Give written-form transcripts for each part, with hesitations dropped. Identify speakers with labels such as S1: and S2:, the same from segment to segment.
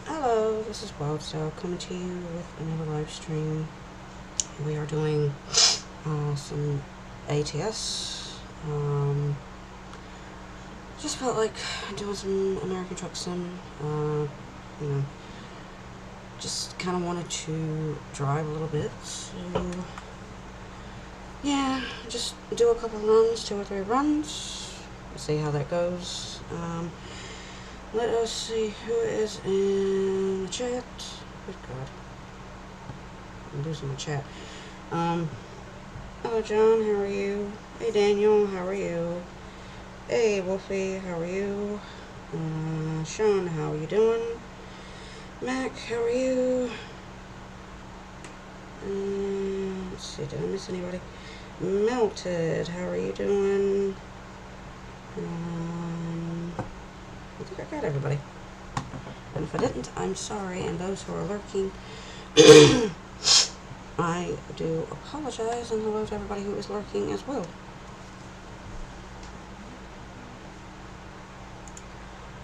S1: Hello, this is Wildstyle coming to you with another live stream. We are doing some ATS. Just felt like doing some American Truck Sim. You know, just kind of wanted to drive a little bit. So, yeah, just do a couple runs, 2 or 3 runs. See how that goes. Let us see who is in the chat. Good God. I'm losing my chat. Hello John, how are you? Hey Daniel, how are you? Hey Wolfie, how are you? Sean, how are you doing? Mac, how are you? Let's see, did I miss anybody? Melted, how are you doing? I think I got everybody. And if I didn't, I'm sorry. And those who are lurking, I do apologize. And hello to everybody who is lurking as well.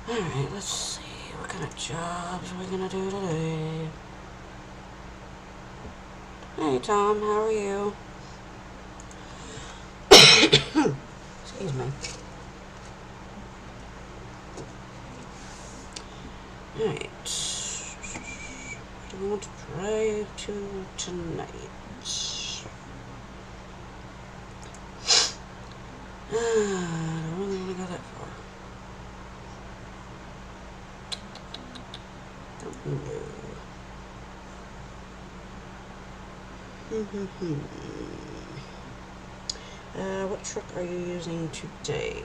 S1: Alright, let's see. What kind of jobs are we going to do today? Hey Tom, how are you? Excuse me. Alright. Where do we want to drive to tonight? I don't really want to go that far. Don't know. What truck are you using today?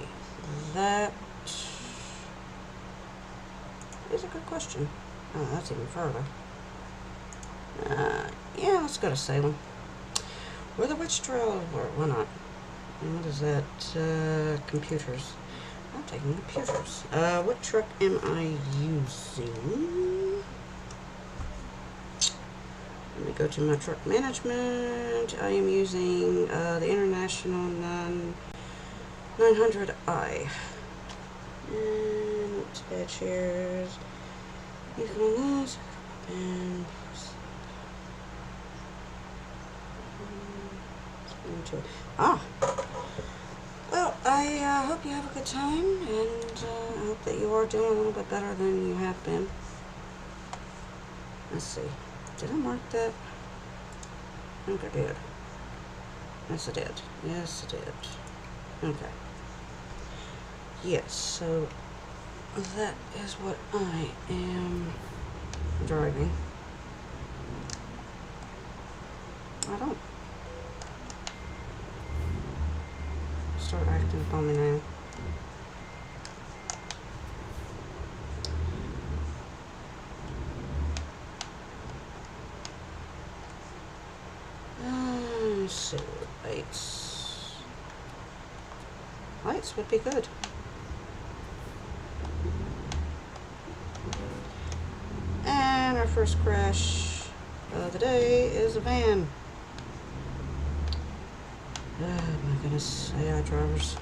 S1: That is a good question. Oh, that's even further. Yeah, let's go to Salem. Where the witch trail, why not? And what is that? Computers. I'm taking computers. What truck am I using? Let me go to my truck management. I am using the International 900i. And let's add shares. You can on this and well, I hope you have a good time, and I hope that you are doing a little bit better than you have been. Let's see. Did I mark that? I think I did. Yes, I did. Yes, I did. Okay. Yes, so that is what I am driving. I don't. Start acting upon me now. Let's see, lights. Lights would be good. And our first crash of the day is a van. Oh my goodness, AI drivers.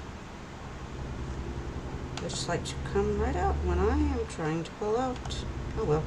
S1: They just like to come right out when I am trying to pull out. Oh well.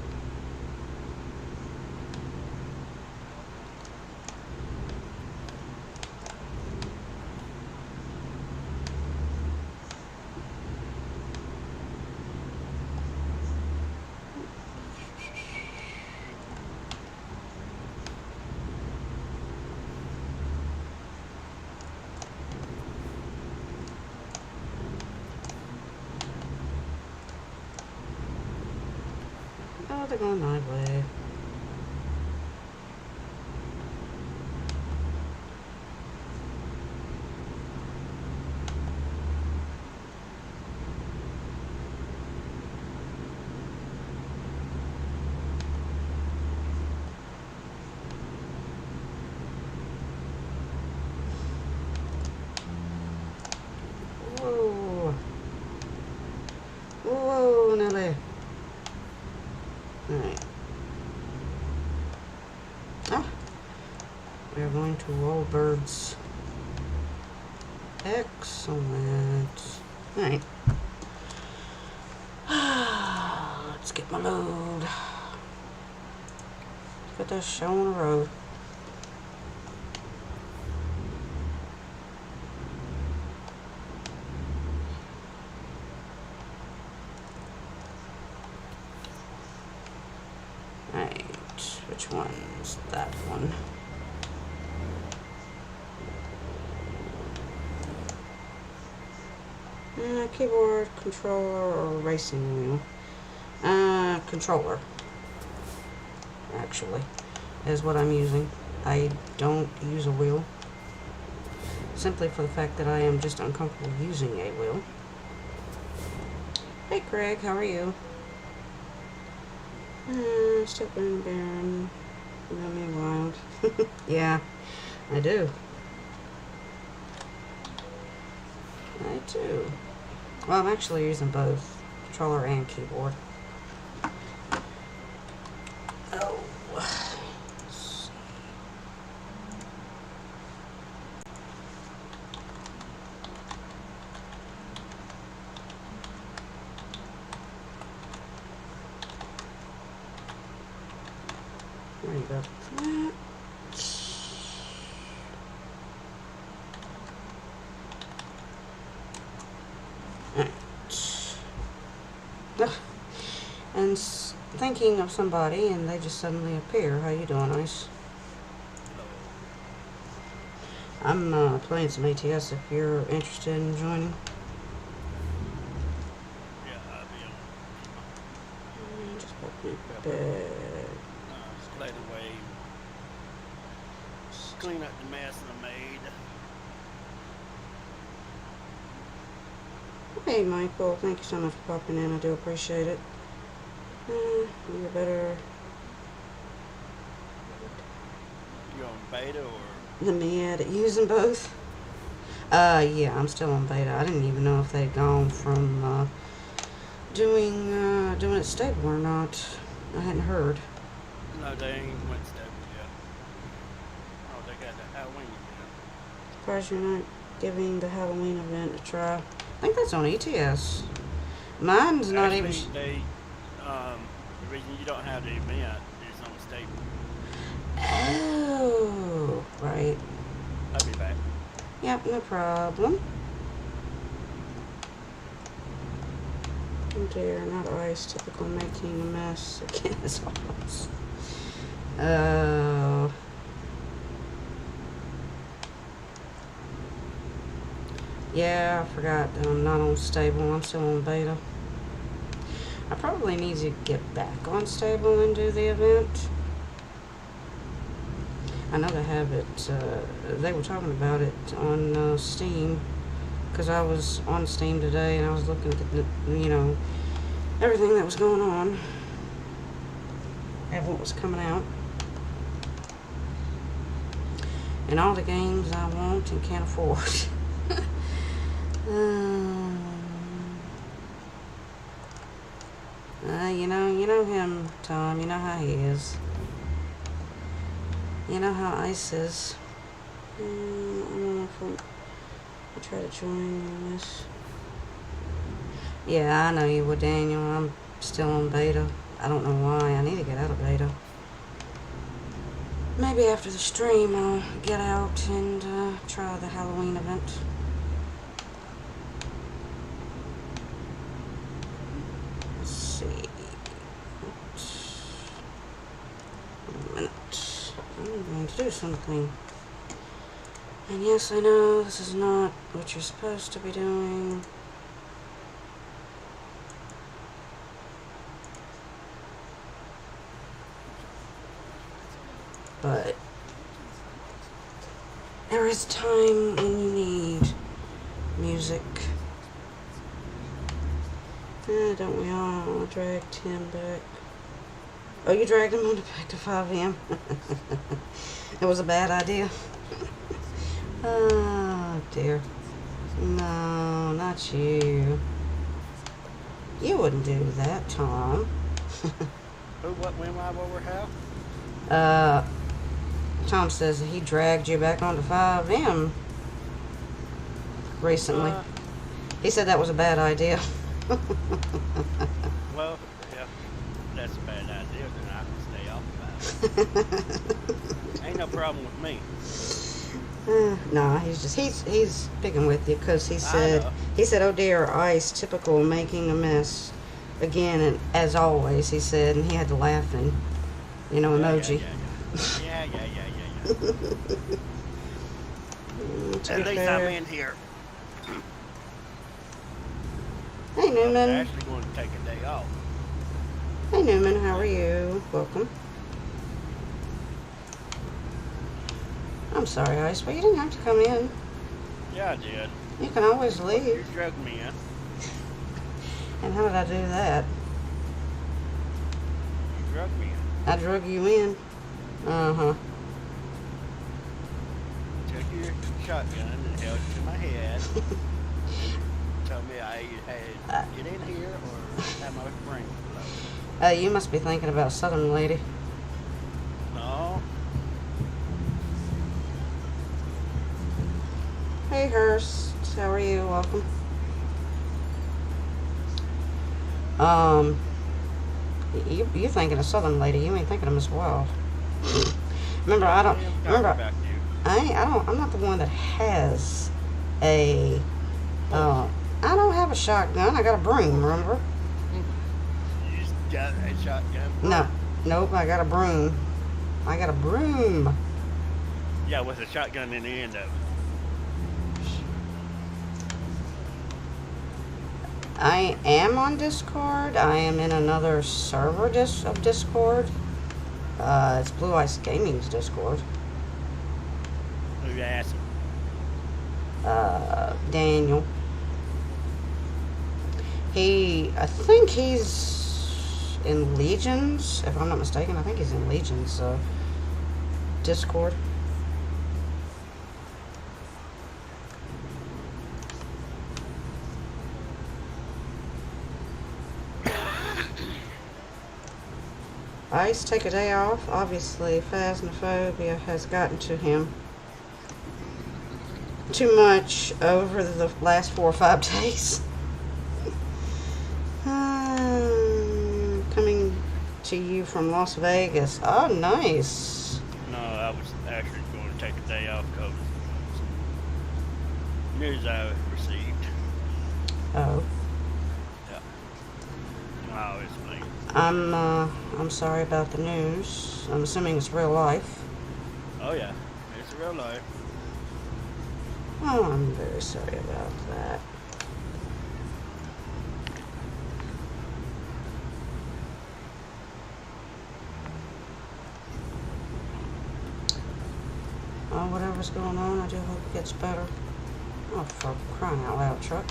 S1: Oh, they're going my way. Whoa. Whoa, Nelly. Alright. Ah. We are going to roll birds. Excellent. Alright. Let's get my load. put that show on the road. Right, which one's that one? Keyboard, controller, or racing wheel? Controller, actually, is what I'm using. I don't use a wheel, simply for the fact that I am just uncomfortable using a wheel. Hey Craig, how are you? Still burning Baron. Let me wild. Yeah, I do. I do. Well, I'm actually using both controller and keyboard. Oh. There you go. And thinking of somebody, and they just suddenly appear. How you doing, Ice? I'm playing some ATS if you're interested in joining.
S2: Yeah, I'll be on.
S1: Just put me back.
S2: Just clear the way. Clean up the mess I made.
S1: Hey, Michael. Thank you so much for popping in. I do appreciate it. You're better
S2: You on beta or?
S1: than me at using both. Yeah, I'm still on beta. I didn't even know if they'd gone from doing it stable or not. I hadn't heard.
S2: No, they ain't went stable yet. Oh, they got the Halloween event.
S1: Surprised you're not giving the Halloween event a try. I think that's on ETS. Mine's not even.
S2: They, the reason you don't have the event is on stable.
S1: Oh, right.
S2: I'll be back.
S1: Yep, no problem. Oh dear, not Ice. Typical making a mess again as always. Oh. Yeah, I forgot that I'm not on stable. I'm still on beta. I probably need to get back on stable and do the event. I know they have it. They were talking about it on Steam, because I was on Steam today and I was looking at the, everything that was going on and what was coming out, and all the games I want and can't afford. You know him, Tom. You know how he is. You know how Ice is. I don't know if I'll try to join in this. Yeah, I know you would, Daniel. I'm still on beta. I don't know why. I need to get out of beta. Maybe after the stream I'll get out and try the Halloween event. Let's see. A minute. I'm going to do something. And yes, I know this is not what you're supposed to be doing. But there is time when you need music. Don't we all drag him back? Oh, you dragged him back to 5 a.m.? It was a bad idea. Oh, dear. No, not you. You wouldn't do that, Tom.
S2: Who, what, when, why, what, where, how?
S1: Tom says that he dragged you back onto 5M recently. He said that was a bad idea.
S2: Well, yeah, that's a bad idea, then I can stay off about it. Ain't no problem with me.
S1: No, he's picking with you because
S2: I know.
S1: he said, "Oh dear, ice, typical, making a mess again," and as always, he said, and he had to laugh and
S2: Yeah,
S1: emoji.
S2: yeah.
S1: To
S2: At
S1: be
S2: least I'm
S1: fair,
S2: in here.
S1: hey
S2: I'm
S1: Newman,
S2: actually going to take a day off.
S1: hey Newman, how are you? Welcome. I'm sorry, Ice, but you didn't have to come in.
S2: Yeah, I did.
S1: You can always
S2: You
S1: leave.
S2: drugged me in.
S1: And how did I do that?
S2: You drugged me in.
S1: I drug you in. Uh-huh.
S2: Took your shotgun and held it to my head. Told me I had to get in here or have my brain blown.
S1: You must be thinking about Southern Lady.
S2: No.
S1: Hey, Hurst. How are you? Welcome. You thinking of Southern Lady? You ain't thinking of Miss Wild. Remember, I don't.
S2: am talking
S1: Remember,
S2: about you.
S1: I'm not the one that has a. I don't have a shotgun. I got a broom. Remember?
S2: You just got a shotgun.
S1: No. Nope. I got a broom. I got a broom.
S2: Yeah, with a shotgun in the end of it.
S1: I am on Discord. I am in another server of Discord. It's Blue Ice Gaming's Discord.
S2: Who you asking?
S1: Daniel. I think he's in Legions, if I'm not mistaken. I think he's in Legions Discord. Ice, take a day off. Obviously, phasmophobia has gotten to him too much over the last 4 or 5 days. Coming to you from Las Vegas. Oh, nice.
S2: No, I was actually going to take a day off because news I received.
S1: Oh.
S2: Yeah. Wow, it's me.
S1: I'm sorry about the news. I'm assuming it's real life.
S2: Oh yeah, it's real life.
S1: Oh, I'm very sorry about that. Oh, whatever's going on, I do hope it gets better. Oh, for crying out loud, truck.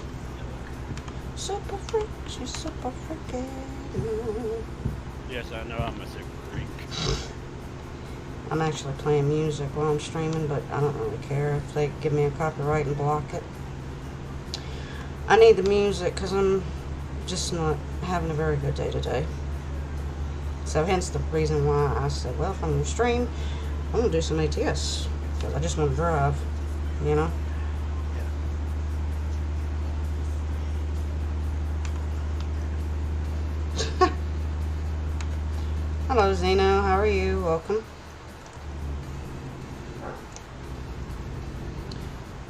S1: Super freak, she's super freaky.
S2: Yes, I know I'm a super freak.
S1: I'm actually playing music while I'm streaming, but I don't really care if they give me a copyright and block it. I need the music because I'm just not having a very good day today. So hence the reason why I said, well, if I'm going to stream, I'm going to do some ATS. Because I just want to drive, you know? Hello, Zeno. How are you? Welcome.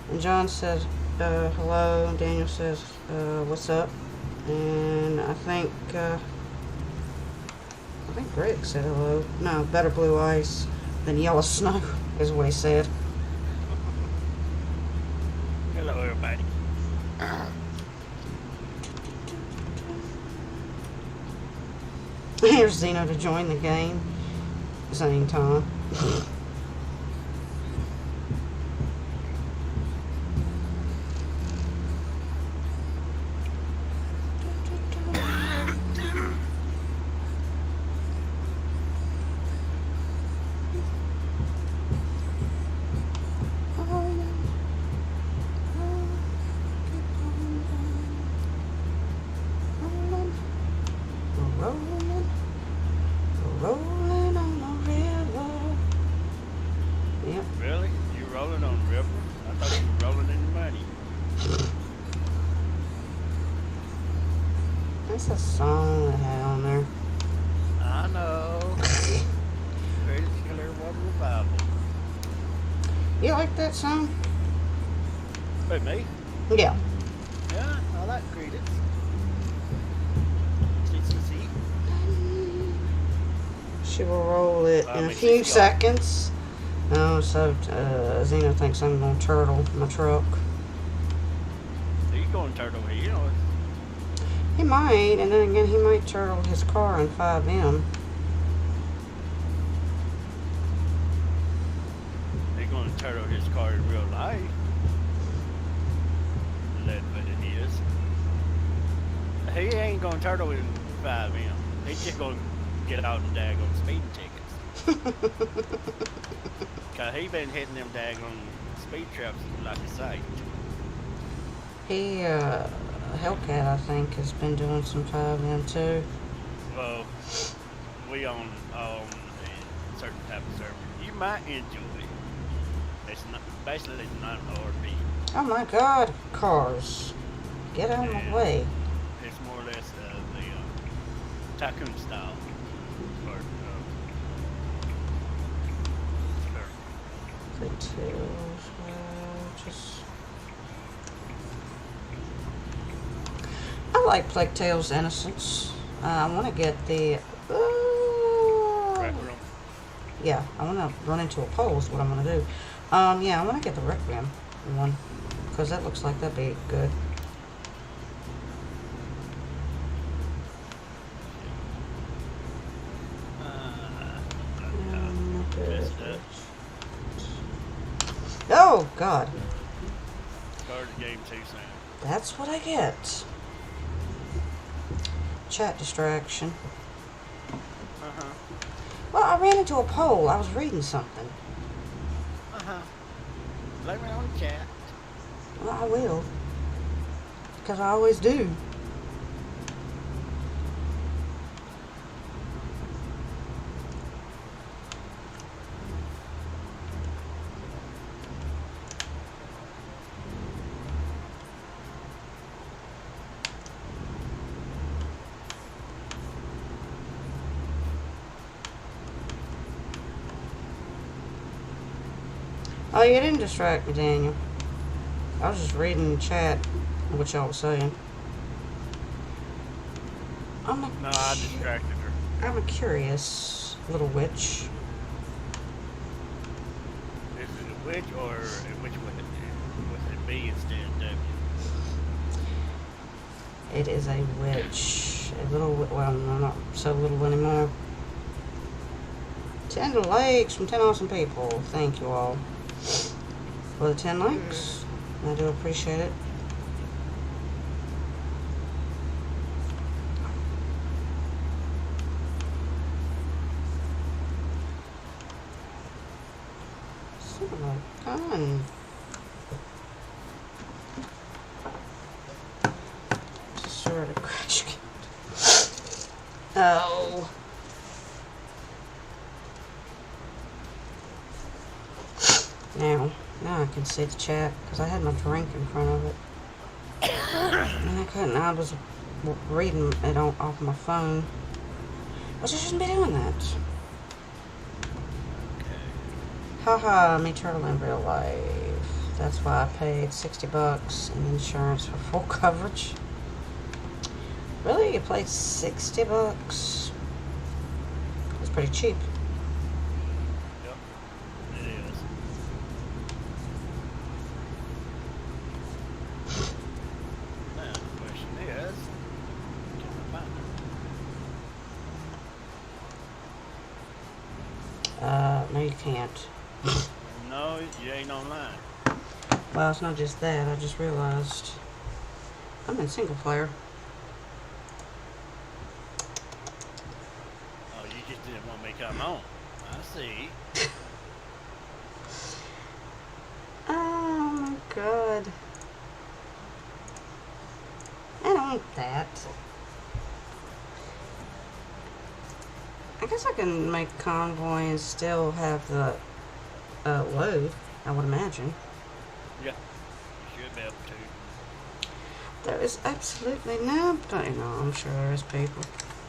S1: And John says, hello. Daniel says, what's up? And I think Greg said hello. No, better blue ice than yellow snow is what he said.
S2: Hello, everybody.
S1: Here's Zeno to join the game. Same time. Rolling on the river. Yep.
S2: Really? You rolling on the river? I thought you were rolling in the money.
S1: That's a song I had on there.
S2: I know.
S1: You like that song?
S2: Wait, me?
S1: Yeah.
S2: Yeah, I like Credence. CCC.
S1: She will roll it
S2: I
S1: in a
S2: mean,
S1: few
S2: CCR.
S1: seconds. Oh, so Zeno thinks I'm going to turtle my truck.
S2: He's going turtle here, you know.
S1: He might, and then again, he might turtle his car in 5M.
S2: He's going to turtle his car in real life. That's what it is. He ain't going to turtle in 5M. He's just going to get out and daggone speeding tickets. Because he been hitting them daggone speed traps like a sight.
S1: He, Hellcat, I think, has been doing some 5M too.
S2: Well, we on a certain type of server. You might enjoy it. It's not basically it's not an RP.
S1: Oh my god, cars. Get out of my
S2: And
S1: way.
S2: it's more or less the tycoon style. Or,
S1: Details, just... I like Plague Tale's Innocence. I want to get the...
S2: Rec Room.
S1: yeah, I want to run into a pole is what I'm going to do. Yeah, I want to get the Requiem one. Because that looks like that'd be good.
S2: Messed up.
S1: Oh, God.
S2: Started the game too soon.
S1: That's what I get. Chat distraction.
S2: Uh-huh.
S1: Well, I ran into a pole. I was reading something.
S2: Uh-huh. Blame it on the chat.
S1: Well, I will. Because I always do. Oh, you didn't distract me, Daniel. I was just reading the chat, what y'all was saying.
S2: No, I distracted her.
S1: I'm a curious little witch.
S2: Is it a witch or a witch with a B instead of W?
S1: It is a witch. A little, well, no, not so little anymore. 10 likes from 10 awesome people. Thank you all for the 10 likes. I do appreciate it. Son of a gun. Sort of crash can. Oh. Now I can see the chat because I had my drink in front of it. And I couldn't. I was reading it off my phone. But I shouldn't be doing that. Haha, me turtle in real life. That's why I paid $60 in insurance for full coverage. Really? You paid $60? That's pretty cheap.
S2: Yep, it is. Now the question is, can I find
S1: No, you can't.
S2: it? No, you ain't online.
S1: Well, it's not just that. I just realized I'm in single player.
S2: Oh, you just didn't want me to come on. I see.
S1: Oh my god. I don't want that. I guess I can make convoy and still have the load, I would imagine.
S2: Yeah, you should be able to.
S1: There is absolutely nobody. No, I'm sure there is people.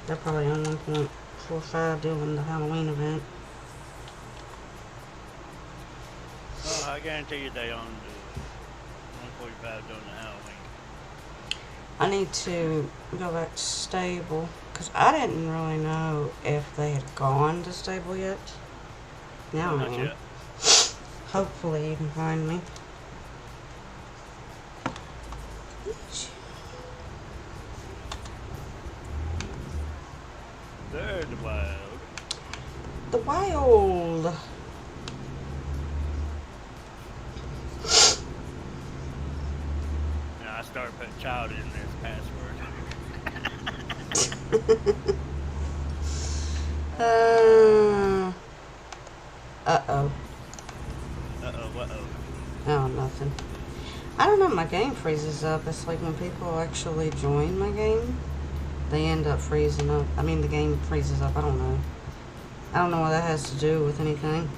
S1: They're probably on 1.45 doing the Halloween event.
S2: Oh, I guarantee you they own the 145 during the Halloween.
S1: I need to go back to stable because I didn't really know if they had gone to stable yet. Now I
S2: Not
S1: am.
S2: yet.
S1: Hopefully you can find me.
S2: They're in the wild.
S1: The wild.
S2: Now I started putting child in this password.
S1: Uh-oh.
S2: Uh-oh, uh-oh.
S1: Oh, nothing. I don't know, my game freezes up. It's like when people actually join my game, they end up freezing up. I mean, the game freezes up. I don't know. I don't know what that has to do with anything.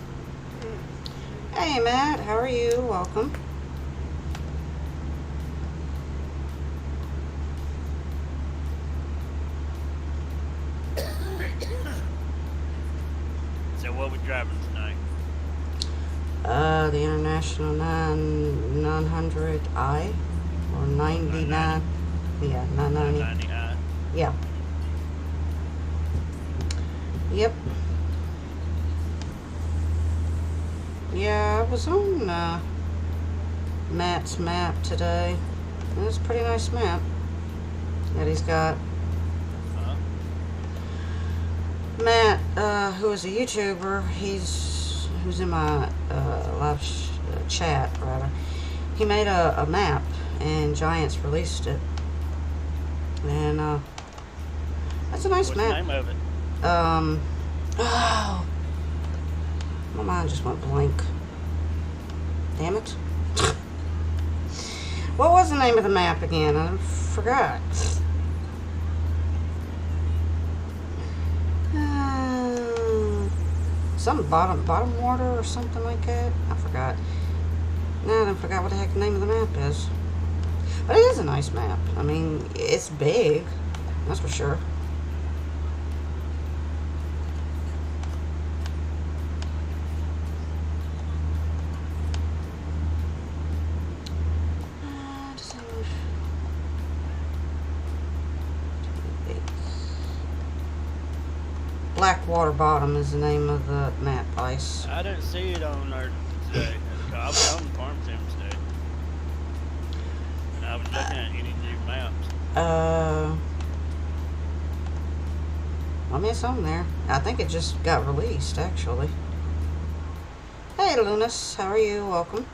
S1: Hey, Matt. How are you? Welcome.
S2: So what we driving tonight?
S1: The International 900i or 99. Yeah, 990.
S2: 99.
S1: Yeah. Yep. Yeah, I was on Matt's map today. It was a pretty nice map that he's got.
S2: Uh-huh.
S1: Matt, who is a YouTuber, who's in my live chat, rather. He made a map, and Giants released it. And that's a nice
S2: What's
S1: map.
S2: the name of it?
S1: Oh, my mind just went blank. Damn it. What was the name of the map again? I forgot. Some bottom water or something like that. I forgot. No, I forgot what the heck the name of the map is. But it is a nice map. I mean, it's big. That's for sure. Blackwater Bottom is the name of the map, Ice.
S2: I didn't see it on there today. I was on the farm sim today. And I was looking at any new maps.
S1: I mean, it's on there. I think it just got released, actually. Hey, Lunas, how are you? Welcome.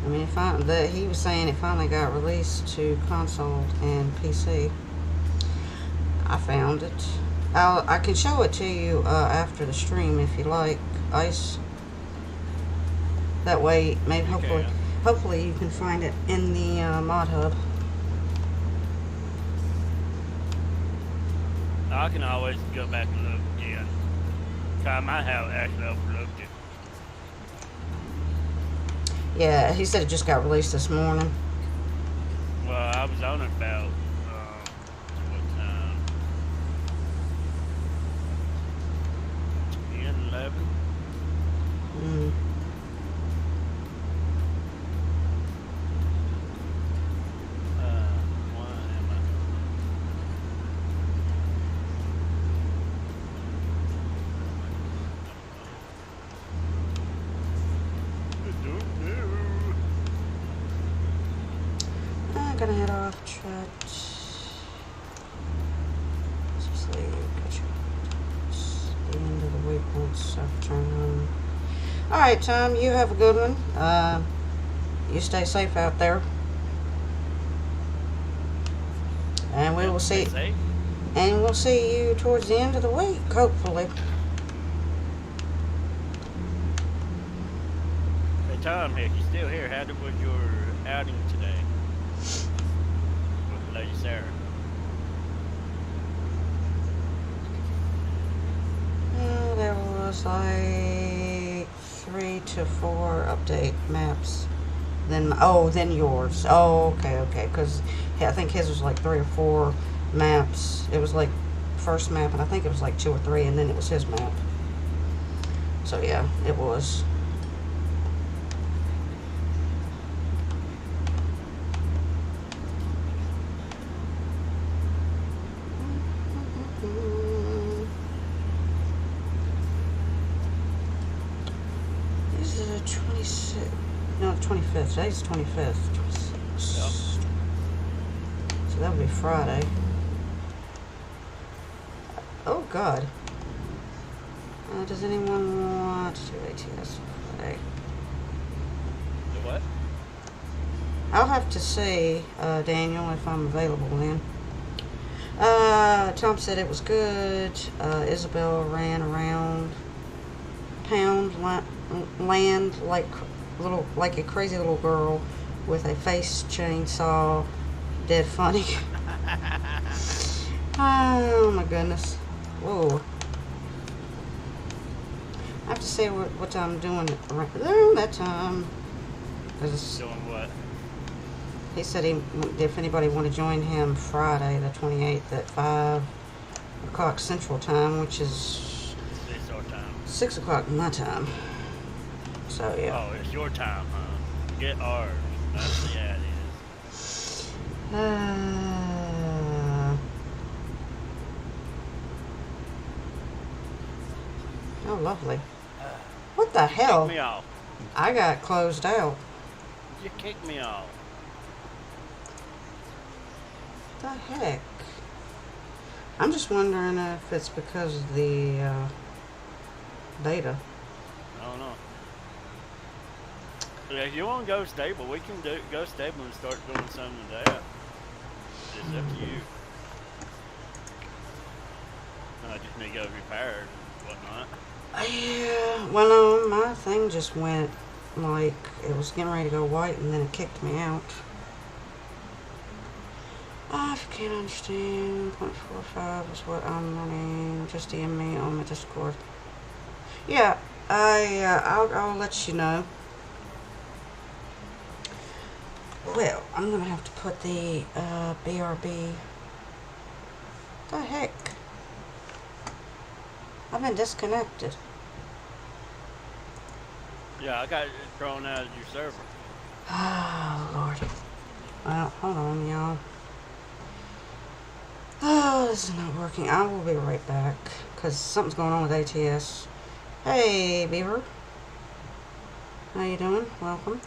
S1: I mean, he was saying it finally got released to console and PC. I found it. I can show it to you after the stream if you like, Ice. That way, maybe hopefully you can find it in the mod hub.
S2: I can always go back and look again. I might have actually overlooked it.
S1: Yeah, he said it just got released this morning.
S2: Well, I was on it about what time? 10, 11? Why am
S1: I'm gonna head off chat. Let's just leave. It's the end of the week once I've turned on. Alright, Tom, you have a good one. You stay safe out there. And we will see. And we'll see you towards the end of the week, hopefully.
S2: Hey, Tom, if you're still here, how was your outing today with Lady Sarah?
S1: There was like 3 to 4 update maps. Then yours. Oh, okay. Because I think his was like 3 or 4 maps. It was like first map, and I think it was like 2 or 3, and then it was his map. So yeah, it was. This is the 26th. No, the 25th. Today's the 25th. 26th.
S2: Yep.
S1: So that would be Friday. Oh, God. Does anyone want to do ATS Friday?
S2: The what?
S1: I'll have to see, Daniel, if I'm available then. Tom said it was good. Isabel ran around town land like a crazy little girl with a face chainsaw. Dead funny. Oh my goodness. Whoa. I have to say what I'm doing around that time.
S2: Doing what?
S1: He said if anybody want to join him Friday the 28th at 5 o'clock Central Time, which is
S2: 6 our time.
S1: 6 o'clock my time. So yeah.
S2: Oh, it's your time, huh? Get ours. That's the ad is.
S1: Oh, lovely. What the hell?
S2: Kick me off.
S1: I got closed out.
S2: You kicked me off.
S1: What the heck? I'm just wondering if it's because of the data.
S2: I don't know. If you want to go stable, we can go stable and start doing something today. It's up to you. I just need to go repaired and whatnot.
S1: Yeah, well, no, my thing just went like it was getting ready to go white and then it kicked me out. I can't understand. 0.45 is what I'm running. Just DM me on my Discord. Yeah, I'll let you know. Well, I'm gonna have to put the BRB. The heck? I've been disconnected.
S2: Yeah, I got it thrown out of your server.
S1: Oh, Lord. Well, hold on, y'all. Oh, this is not working. I will be right back, because something's going on with ATS. Hey, Beaver. How you doing? Welcome.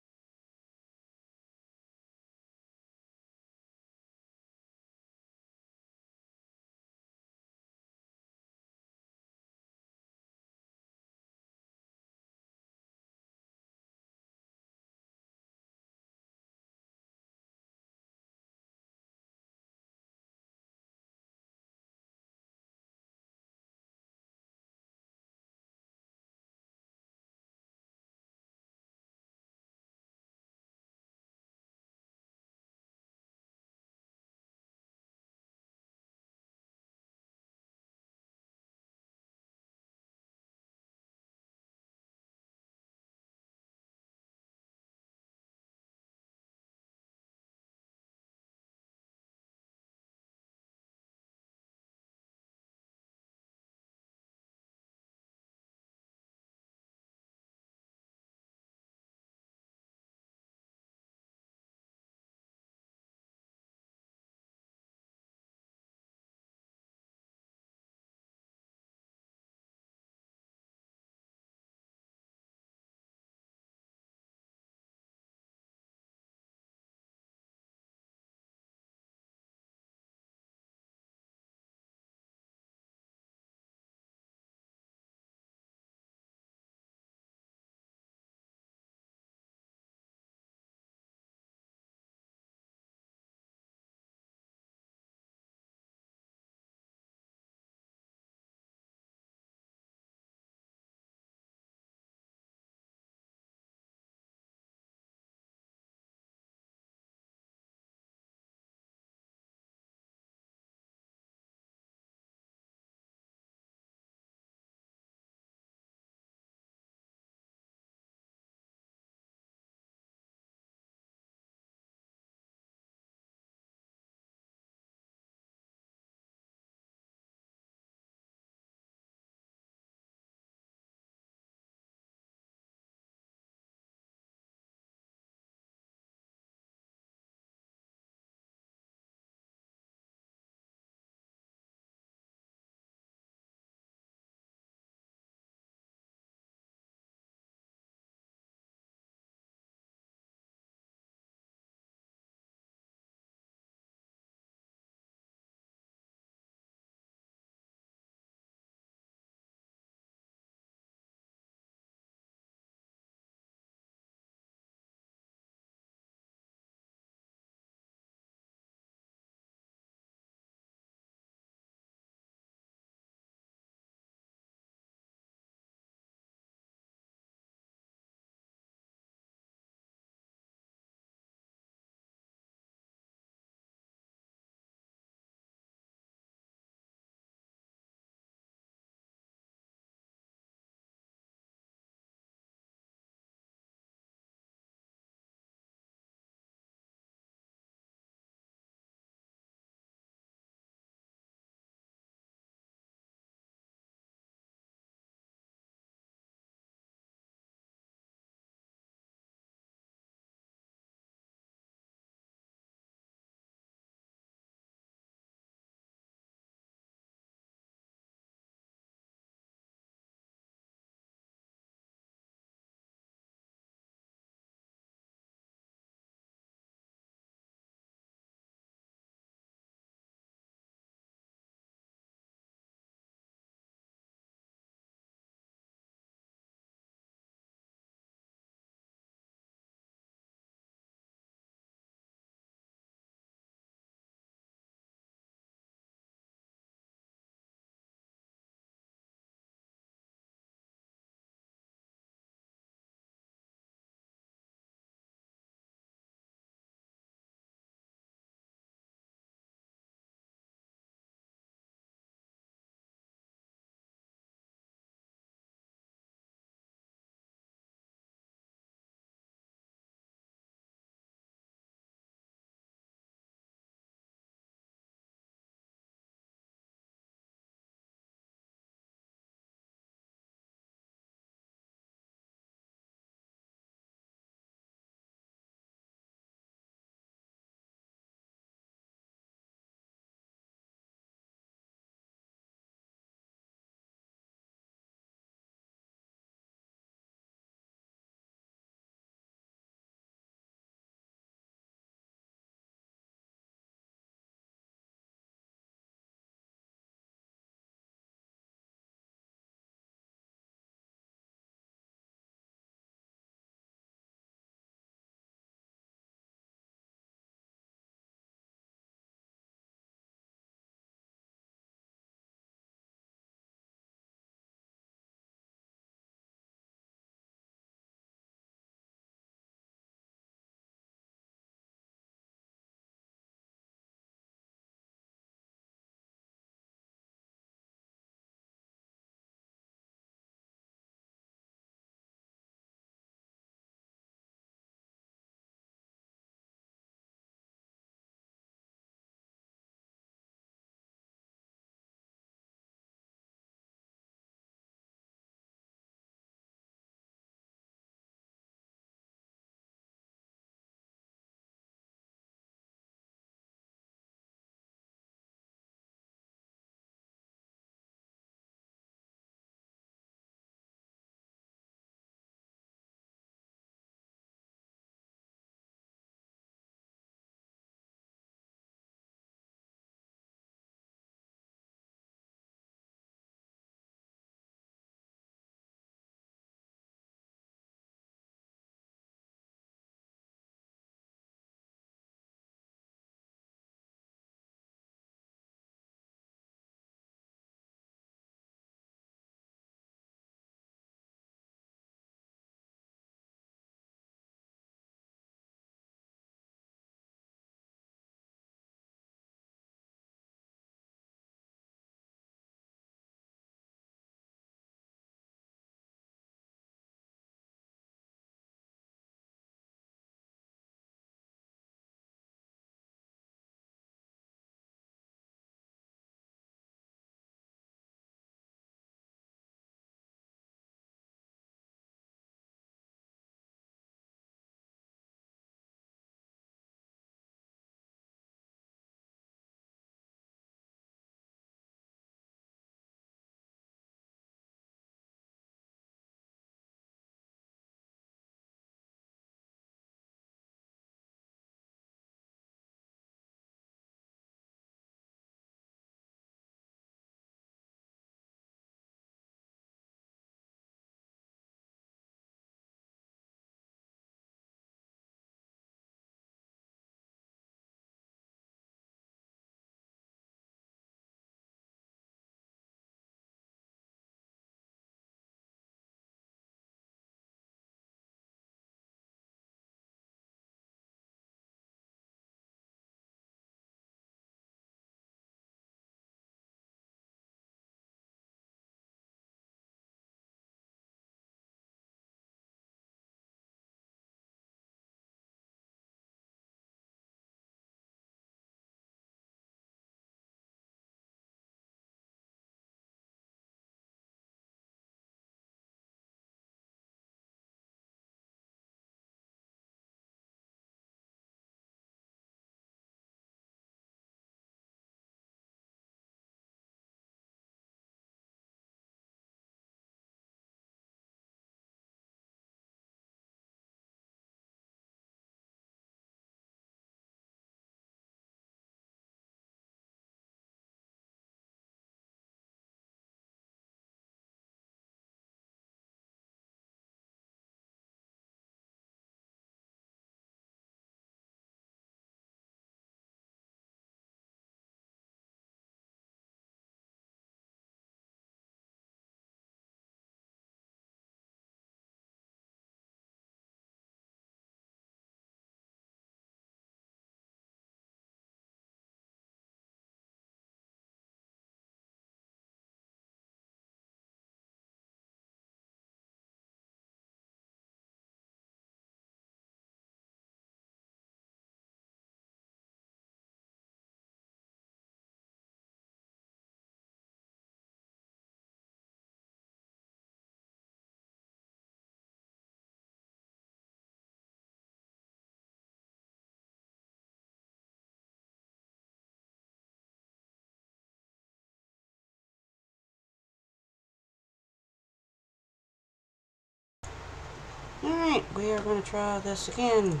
S1: Alright, we are going to try this again.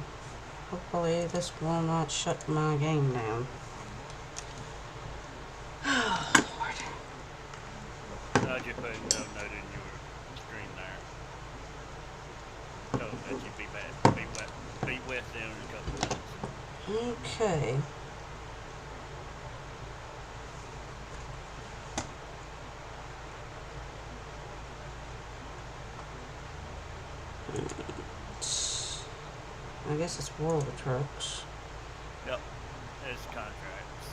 S1: Hopefully this will not shut my game down. Oh, Lord.
S2: I just put a note in your screen there. So that you be back. Be with them in a couple minutes.
S1: Okay. I guess it's World of Trucks.
S2: Yep. It's contracts.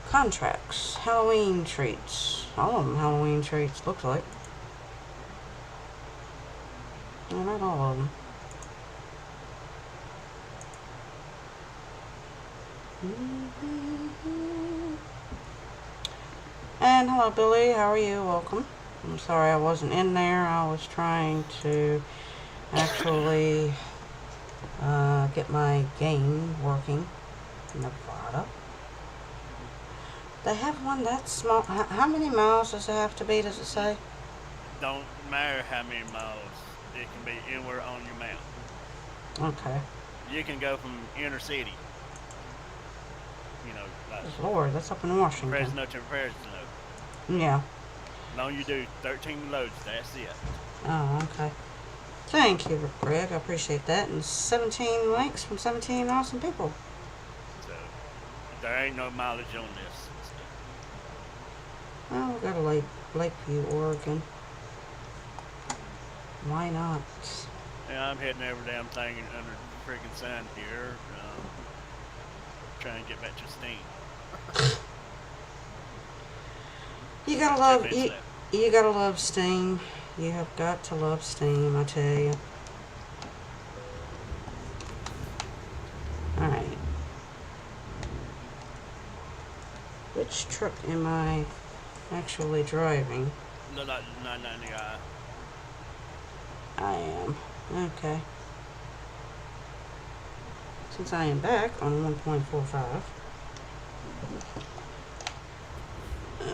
S1: Contracts. Halloween treats. All of them Halloween treats, looks like. No, not all of them. And hello, Billy. How are you? Welcome. I'm sorry I wasn't in there. I was trying to actually get my game working. Nevada. They have one that small. How many miles does it have to be? Does it say?
S2: Don't matter how many miles. It can be anywhere on your map.
S1: Okay.
S2: You can go from inner city. You know, like
S1: Lord, that's up in Washington.
S2: Fresno to Fresno.
S1: Yeah.
S2: As long as you do 13 loads, that's it.
S1: Oh, okay. Thank you, Greg. I appreciate that. And 17 likes from 17 awesome people.
S2: So there ain't no mileage on this.
S1: Oh, we got a Lakeview, Oregon. Why not?
S2: Yeah, I'm hitting every damn thing under the freaking sun here. Trying to get back to Steam.
S1: You gotta love you gotta love Steam. You have got to love Steam, I tell you. Alright. Which truck am I actually driving?
S2: No, not 990i.
S1: I am. Okay. Since I am back on 1.45, I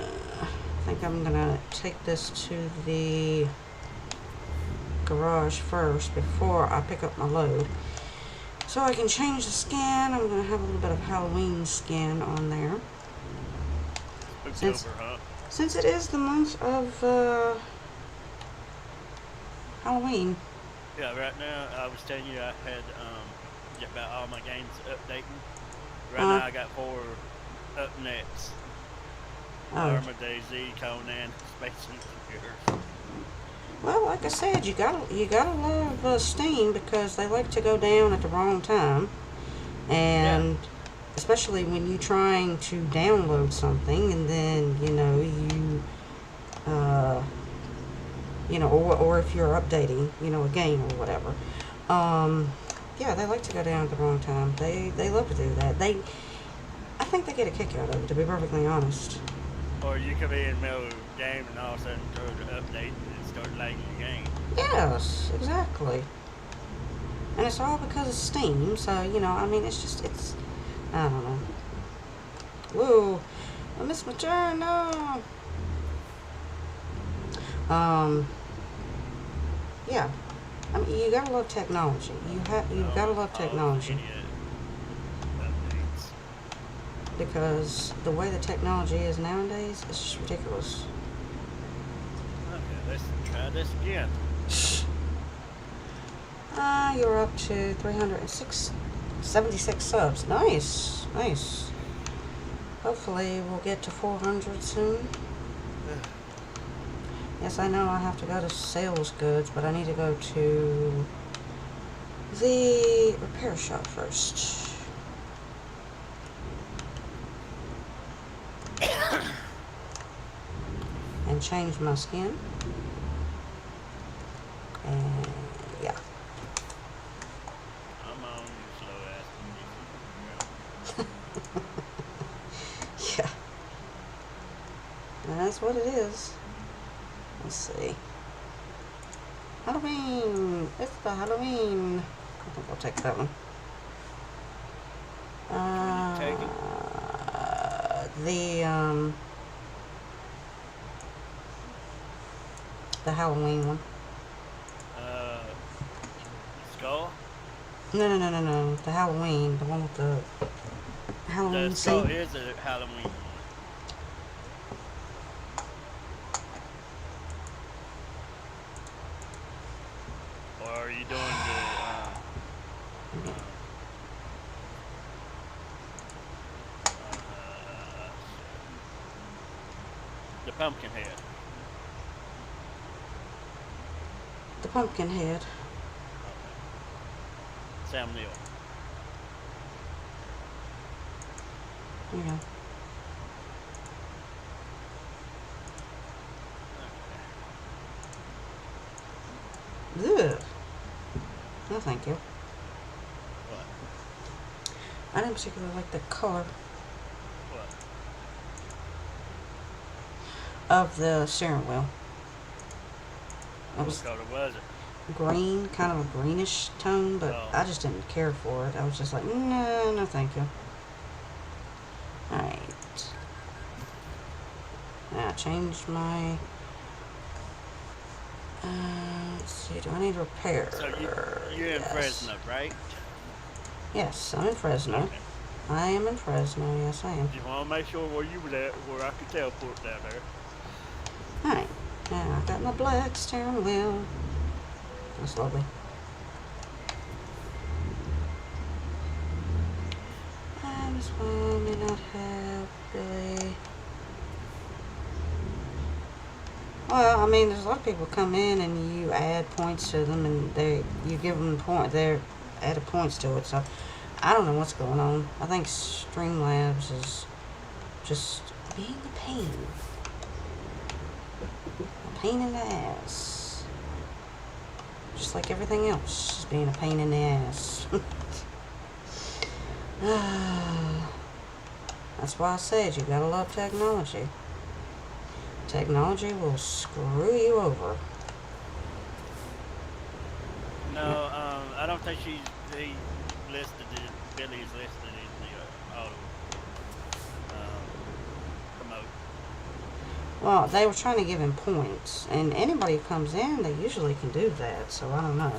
S1: think I'm gonna take this to the garage first before I pick up my load. So I can change the skin. I'm gonna have a little bit of Halloween skin on there. Since it is the month of Halloween.
S2: Yeah, right now I was telling you I had just about all my games updating. Right now I got 4 up next. Arma DayZ, Conan, Space Invaders.
S1: Well, like I said, you gotta love Steam because they like to go down at the wrong time, and especially when you're trying to download something and then or if you're updating a game or whatever. Yeah, they like to go down at the wrong time. They love to do that. I think they get a kick out of it, to be perfectly honest.
S2: Or you could be in the middle of a game and all of a sudden throw the update and start lagging your game.
S1: Yes, exactly. And it's all because of Steam, so, I mean, it's, I don't know. Whoa, I missed my turn, no! Yeah. I mean, you gotta love technology. You've gotta love technology. Because the way the technology is nowadays, it's just ridiculous.
S2: Okay, let's try this again.
S1: You're up to 376 subs. Nice, nice. Hopefully we'll get to 400 soon. Yes, I know I have to go to sales goods, but I need to go to the repair shop first. And change my skin. And yeah.
S2: I'm on you slow ass.
S1: Yeah. And that's what it is. Let's see. Halloween! It's the Halloween! I think I'll take that one.
S2: Take it?
S1: The Halloween one.
S2: skull?
S1: No. The Halloween, the one with the Halloween
S2: The skull
S1: scene.
S2: is a Halloween one. Or are you doing
S1: Yeah.
S2: the pumpkin head?
S1: The pumpkin head.
S2: Sam Neill.
S1: Yeah. Ugh. No, thank you.
S2: What?
S1: I didn't particularly like the color
S2: What?
S1: of the steering wheel. It
S2: What
S1: was
S2: color was it?
S1: green, kind of a greenish tone, but
S2: Oh.
S1: I just didn't care for it. I was just like, no, thank you. Alright. Now, change my... let's see, do I need repair?
S2: So you're in
S1: Yes.
S2: Fresno, right?
S1: Yes, I'm in Fresno.
S2: Okay.
S1: I am in Fresno, yes I am.
S2: Just want to make sure where you was at, where I could teleport down there.
S1: Alright, now I got my black steering wheel. That's lovely. This one may not have really... Well, I mean, there's a lot of people come in and you add points to them, and you give them they're added points to it. So I don't know what's going on. I think Streamlabs is just being a pain in the ass, just like everything else, just being a pain in the ass. That's why I said you gotta love technology. Technology will screw you over.
S2: No, I don't think he listed it. Billy's listed in the auto promote.
S1: Well, they were trying to give him points, and anybody who comes in, they usually can do that, so I don't know.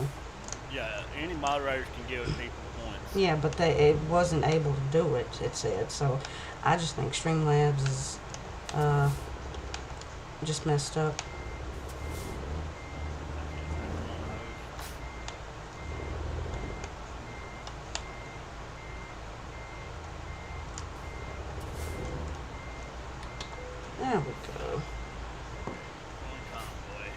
S2: Yeah, any moderators can give people points.
S1: Yeah, but it wasn't able to do it, it said, so I just think Streamlabs is, just messed up. There we go.
S2: Convoy.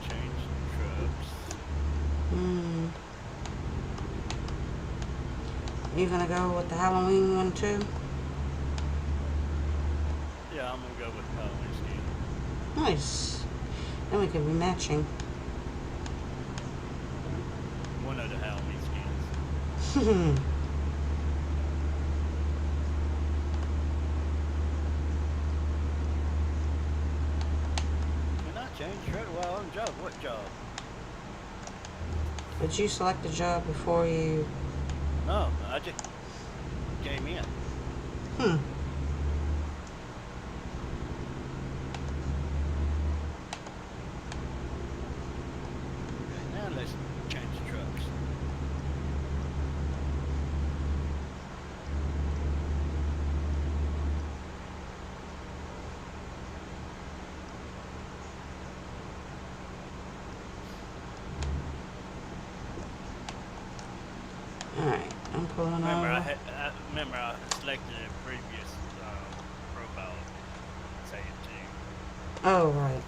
S2: Change trucks.
S1: You gonna go with the Halloween one too?
S2: Yeah, I'm gonna go with Halloween skin.
S1: Nice. Then we could be matching.
S2: One of the Halloween skins. Can I change truck while on job? What job?
S1: Did you select a job before you...
S2: No, I just came in.
S1: Hmm.
S2: Okay, now let's change the trucks.
S1: Alright, I'm pulling
S2: Remember,
S1: over.
S2: I selected a previous profile saying too.
S1: Oh, right.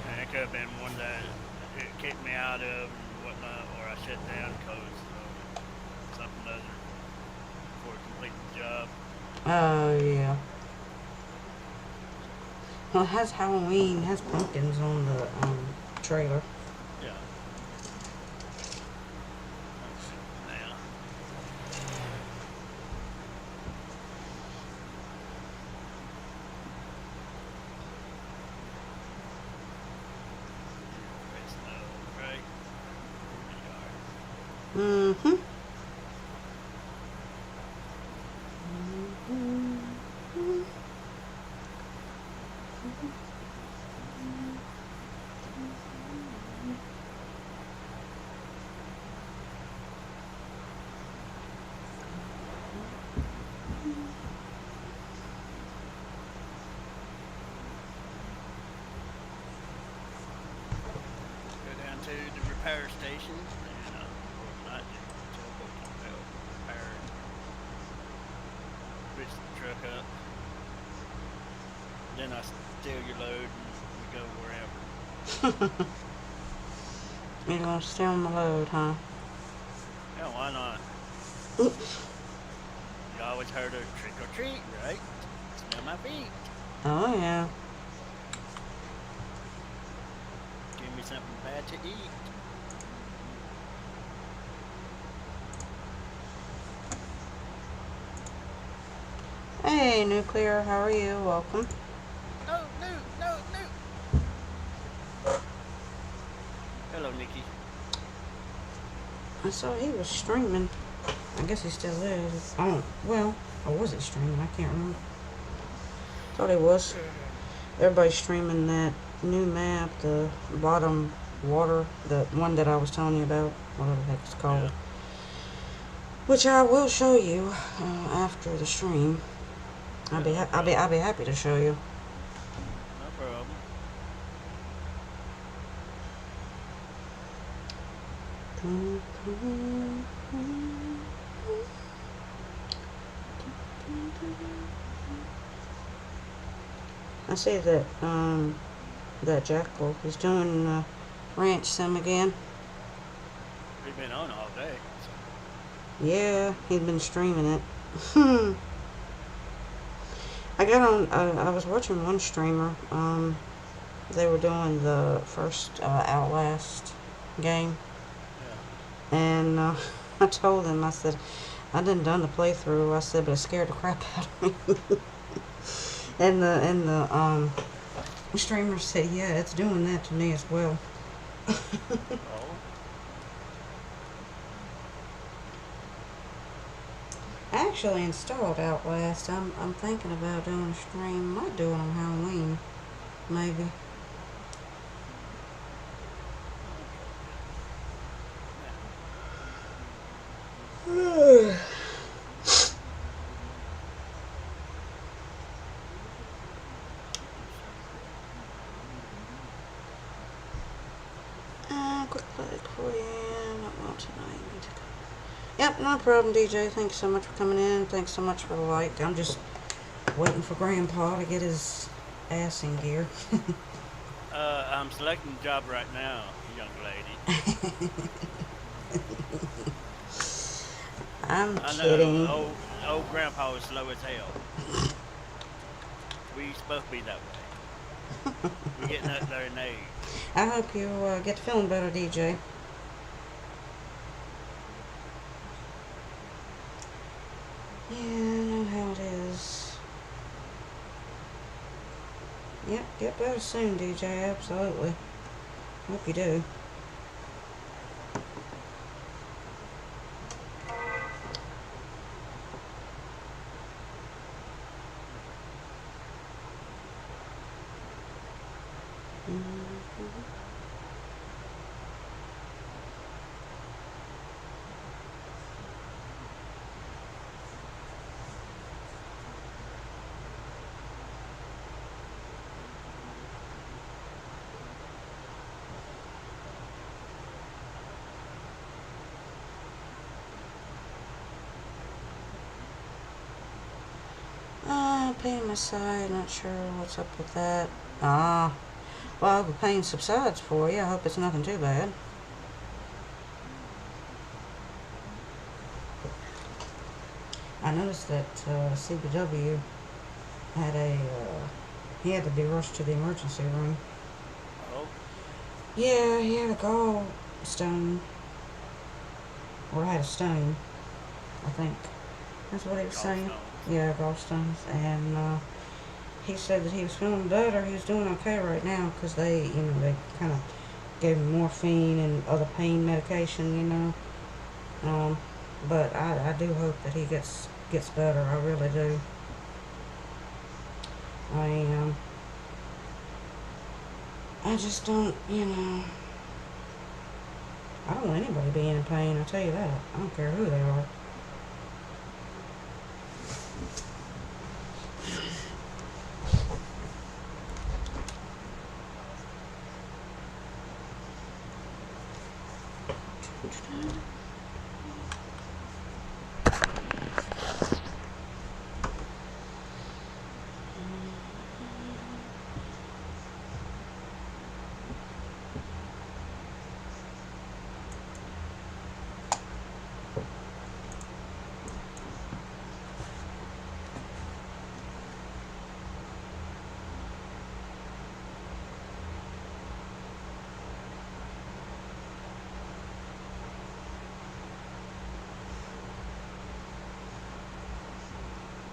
S2: And it could have been one that it kicked me out of and whatnot, or I shut down because something other before completing the job.
S1: Oh, yeah. Well, it has Halloween, it has pumpkins on the trailer.
S2: Yeah. Now.
S1: Mm-hmm.
S2: Go down to the repair station and not tell folks to help repair, fix the truck up. Then I steal your load and we go wherever.
S1: You're gonna steal my load, huh?
S2: Yeah, why not? You always heard of trick or treat, right? Smell my feet.
S1: Oh, yeah.
S2: Give me something bad to eat.
S1: Hey, Nuclear, how are you? Welcome.
S2: No, no, no, no. Hello, Nikki.
S1: I saw he was streaming. I guess he still is. Oh, well, or was he streaming? I can't remember. Thought he was. Everybody's streaming that new map, the bottom water, the one that I was telling you about, whatever the heck it's called.
S2: Yeah.
S1: Which I will show you after the stream. I'll be happy to show you.
S2: No problem.
S1: I see that that Jackal is doing ranch sim again.
S2: We've been on all day. So.
S1: Yeah, he's been streaming it. I got on. I was watching one streamer. They were doing the first Outlast game,
S2: Yeah.
S1: and I told them, I said, I done the playthrough. I said, but it scared the crap out of me. and the streamer said, yeah, it's doing that to me as well.
S2: Oh.
S1: I actually installed Outlast. I'm thinking about doing a stream. Might do it on Halloween, maybe. Quick play for you. Not well tonight. Need to go. Yep, no problem, DJ. Thanks so much for coming in. Thanks so much for the like. I'm just waiting for Grandpa to get his ass in gear.
S2: I'm selecting a job right now, young lady.
S1: I'm
S2: I
S1: kidding.
S2: know, old grandpa was slow as hell. We supposed to be that way. We're getting up there in age.
S1: I hope you get feeling better, DJ. Yeah, I know how it is. Yep, get better soon, DJ. Absolutely. Hope you do. Pain my side, not sure what's up with that. Well, I hope the pain subsides for you. I hope it's nothing too bad. I noticed that CBW had he had to be rushed to the emergency room.
S2: Oh?
S1: Yeah, he had a gallstone. Or had a stone, I think. That's what he was saying. Yeah, gallstones. And he said that he was feeling better. He was doing okay right now because they kind of gave him morphine and other pain medication, Um, but I do hope that he gets better. I really do. I I just don't, I don't want anybody being in pain. I tell you that. I don't care who they are.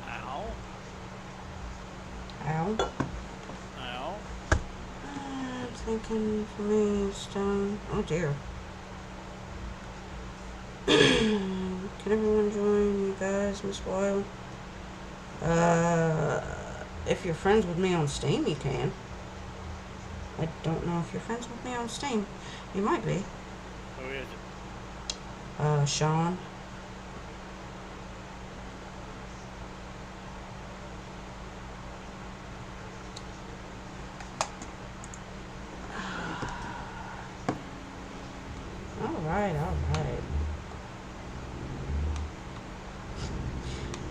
S2: Ow.
S1: Ow.
S2: Ow.
S1: I'm thinking for me, stone. Oh dear. Can everyone join you guys, Miss Wiley? If you're friends with me on Steam, you can. I don't know if you're friends with me on Steam. You might be.
S2: Who is it?
S1: Sean. Alright.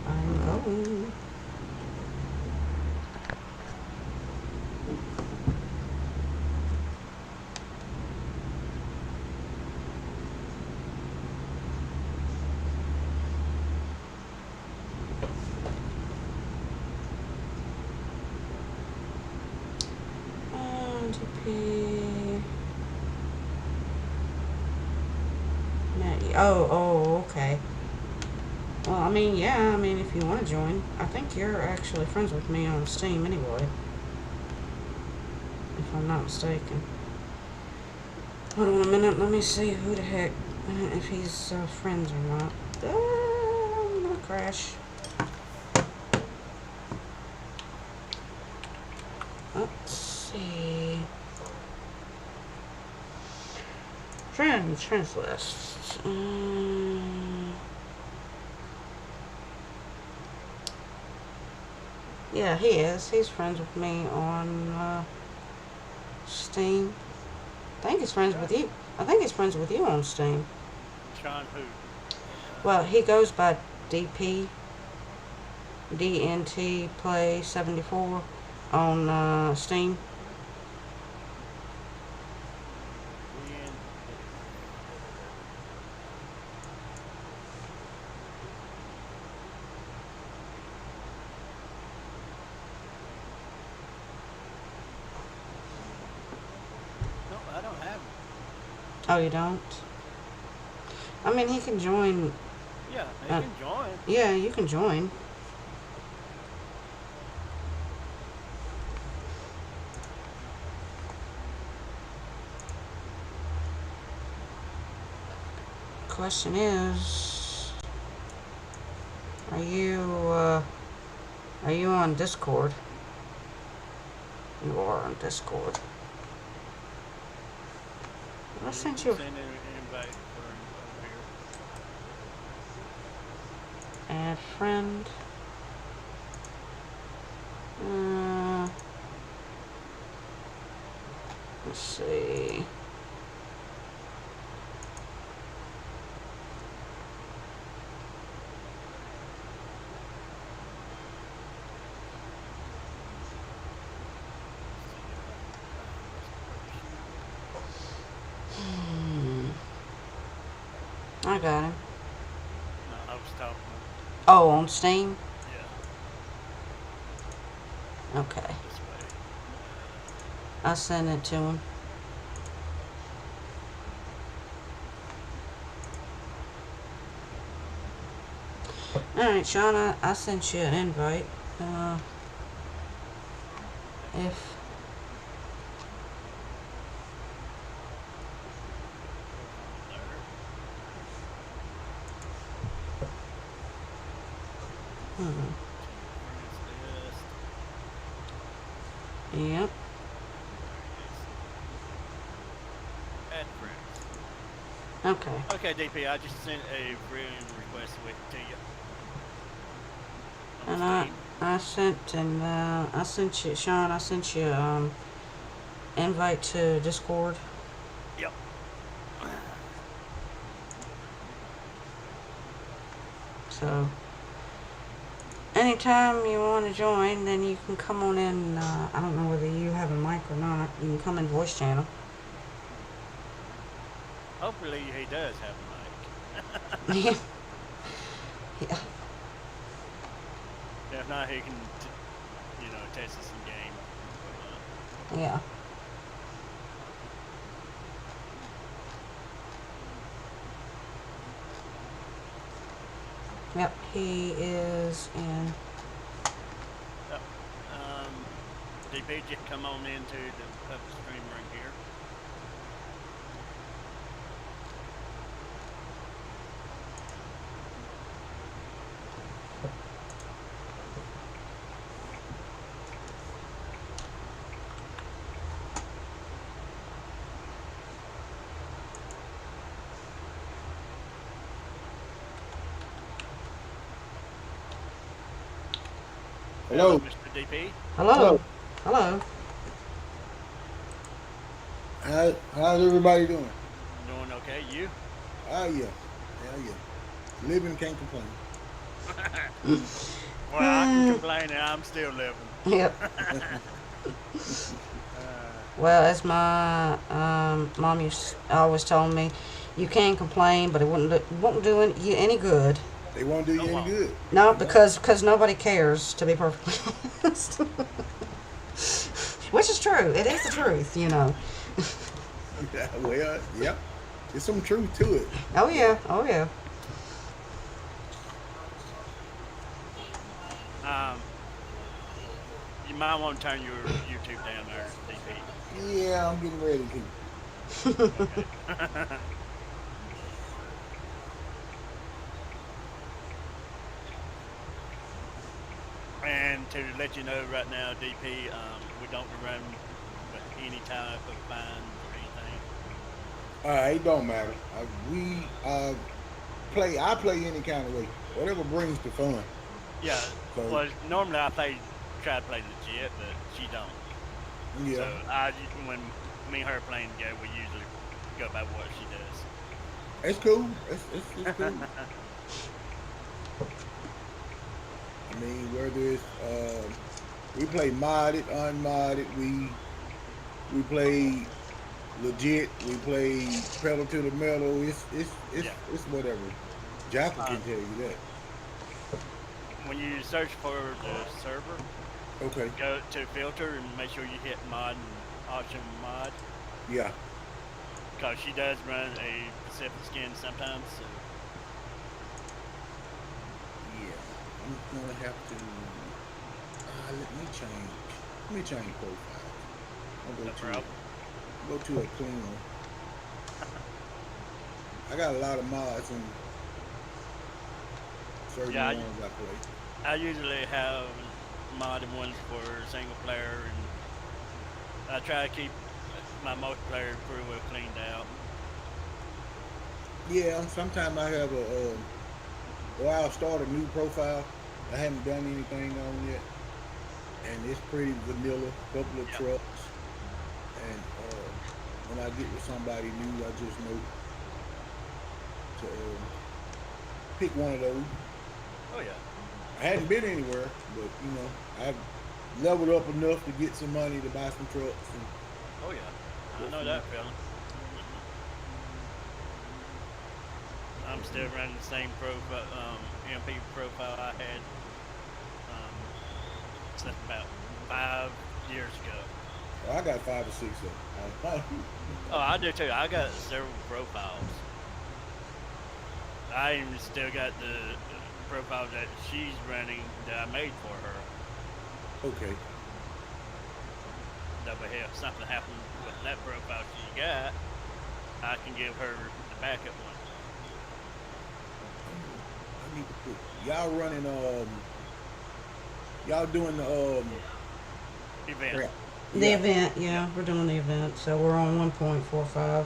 S1: I'm going. TP. Oh, okay. Well, I mean, yeah, if you want to join. I think you're actually friends with me on Steam anyway. If I'm not mistaken. Hold on a minute, let me see who the heck, if he's friends or not. I'm gonna crash. Let's see. Friends list. Yeah, he is. He's friends with me on Steam. I think he's friends with you. I think he's friends with you on Steam.
S2: Sean who?
S1: Well, he goes by DP. DNT Play 74 on Steam.
S2: No, I don't have him.
S1: Oh, you don't? I mean, he can join.
S2: Yeah, he can join.
S1: Yeah, you can join. Question is, are you on Discord? You are on Discord. I sent you.
S2: Send an invite for him over here.
S1: Add friend. Let's see. I got him.
S2: No, I was talking.
S1: Oh, on Steam?
S2: Yeah.
S1: Okay.
S2: This way.
S1: I sent it to him. Alright, Sean, I sent you an invite. If Yep.
S2: Add friends.
S1: Okay.
S2: Okay, DP, I just sent a friend request with to you. On the
S1: And
S2: screen.
S1: I sent you, Sean. I sent you invite to Discord.
S2: Yep.
S1: So anytime you want to join, then you can come on in. I don't know whether you have a mic or not. You can come in voice channel.
S2: Hopefully he does have a mic.
S1: Yeah. Yeah.
S2: If not, he can, test us in game.
S1: Yeah. Yep, he is in.
S2: Yep. DP, just come on into the public stream room here.
S3: Hello.
S2: Mr. DP.
S1: Hello. Hello.
S3: How's everybody doing?
S2: Doing okay? You?
S3: Oh yeah. Hell yeah. Living, can't complain.
S2: Well, I can complain and I'm still living.
S1: Yep. Well, as my mom always told me, you can complain, but it won't do you any good.
S3: They won't do you any good.
S1: No, because nobody cares, to be perfectly honest. Which is true. It is the truth,
S3: Yeah, well, yep. There's some truth to it.
S1: Oh yeah. Oh yeah.
S2: You might want to turn your YouTube down there, DP.
S3: Yeah, I'm getting ready to.
S2: Okay. And to let you know right now, DP, we don't run with any type of fines or anything.
S3: It don't matter. I play any kind of way. Whatever brings the fun.
S2: Yeah.
S3: So,
S2: Well, normally try to play legit, but she don't.
S3: yeah.
S2: So when me and her playing together, we usually go by what she does.
S3: It's cool. It's cool. I mean, whether it's we play modded, unmodded, we play legit, we play pedal to the metal. It's whatever. Jaffa can tell you that.
S2: When you search for the server,
S3: Okay.
S2: go to filter and make sure you hit mod and option mod.
S3: Yeah.
S2: Because she does run a Pacific skin sometimes. So.
S3: Yeah. I'm gonna have to. Let me change profile. I'll go to a clean one. I got a lot of mods and certain ones I play.
S2: I usually have modded ones for single player, and I try to keep my multiplayer pretty well cleaned out.
S3: Yeah, sometimes I have I'll start a new profile I haven't done anything on yet, and it's pretty vanilla, couple of trucks, and when I get with somebody new, I just know to pick one of those.
S2: Oh yeah.
S3: I hadn't been anywhere, but I've leveled up enough to get some money to buy some trucks. And
S2: oh yeah, I know that feeling. I'm still running the same MP profile I had since about 5 years ago.
S3: Well, I got 5 or 6 of them.
S2: Oh, I do too. I got several profiles. I even still got the profile that she's running that I made for her.
S3: Okay.
S2: That way, if something happened with that profile she got, I can give her the backup one.
S3: I need to put y'all running Y'all doing the
S2: Event.
S3: crap.
S1: The
S3: Yeah.
S1: event, yeah, we're doing the event, so we're on 1.45.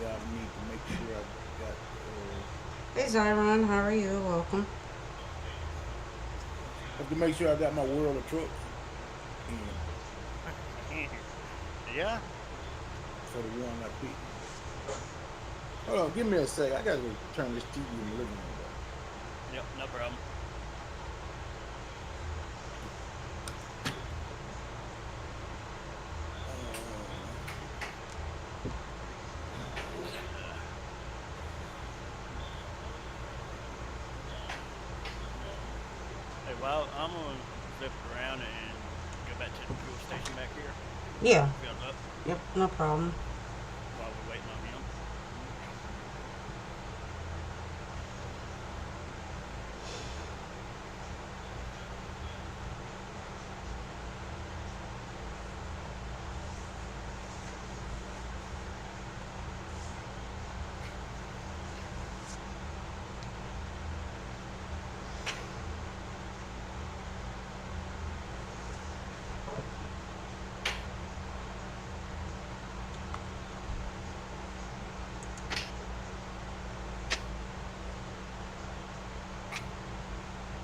S3: Yeah, I need to make sure I got
S1: Hey Zyron, how are you? Welcome.
S3: have to make sure I got my World of Trucks in
S2: Yeah.
S3: for the one I picked. Hold on, give me a sec. I gotta go turn this TV in the living room
S2: Yep. No problem. Hey, well, I'm gonna zip around and go back to the fuel station back here.
S1: Yeah,
S2: Filled up
S1: yep, no problem.
S2: while we're waiting on him.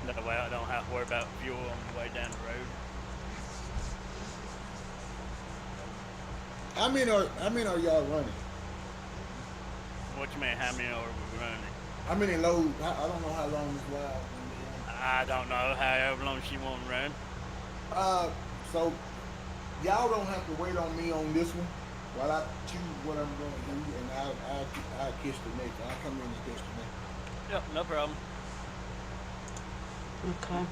S2: That way I don't have to worry about fuel on the way down the road.
S3: How many are y'all running?
S2: What you mean, how many are we running?
S3: How many loads? I don't know how long this ride gonna
S2: I don't know, however long she won't run.
S3: be. So y'all don't have to wait on me on this one while I choose what I'm gonna do, and I'll kiss the next. I'll come in and kiss the next.
S2: Yep, no problem.
S1: Okay.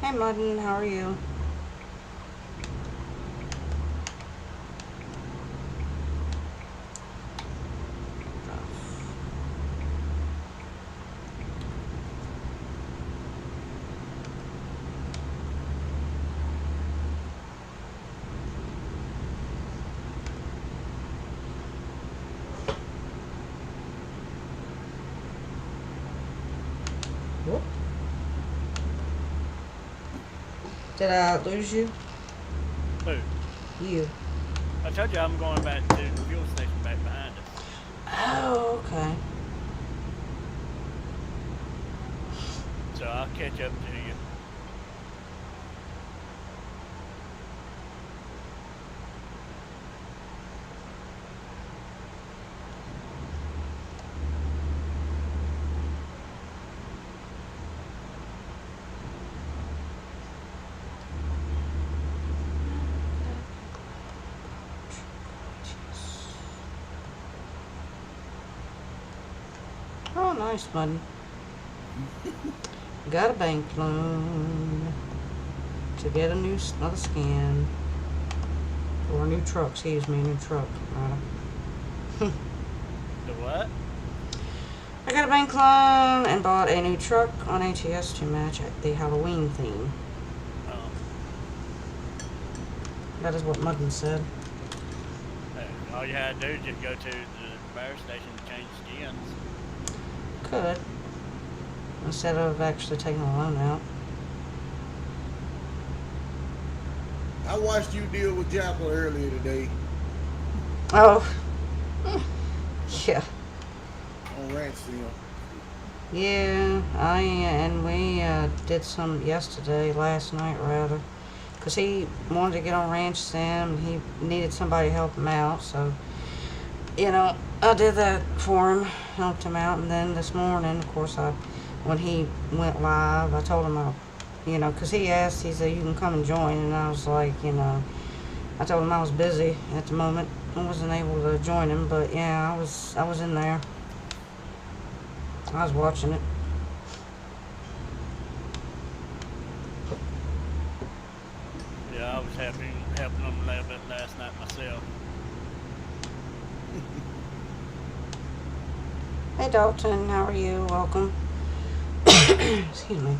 S1: Hey Mudden, how are you? Whoop. Did I lose you?
S2: Who?
S1: You.
S2: I told you I'm going back to the fuel station back behind us.
S1: Oh, okay.
S2: So I'll catch up to you.
S1: Oh, nice, Mudden. Got a bank loan to get another skin. Or a new truck, excuse me, new truck, rather.
S2: The what?
S1: I got a bank loan and bought a new truck on ATS to match the Halloween theme.
S2: Oh,
S1: That is what Mudden said.
S2: hey, all you had to do is just go to the repair station and change skins.
S1: Could. Instead of actually taking a loan out.
S3: I watched you deal with Jackal earlier today
S1: Oh. Yeah.
S3: on Ranch Sim.
S1: Yeah, and we did some last night rather. Because he wanted to get on Ranch Sim. He needed somebody to help him out. So, I did that for him, helped him out. And then this morning, of course, when he went live, I told him because he asked, he said, you can come and join. And I was like, I told him I was busy at the moment. I wasn't able to join him, but yeah, I was in there. I was watching it.
S2: Yeah, I was helping them a little bit last night myself.
S1: Hey Dalton, how are you? Welcome. Excuse me.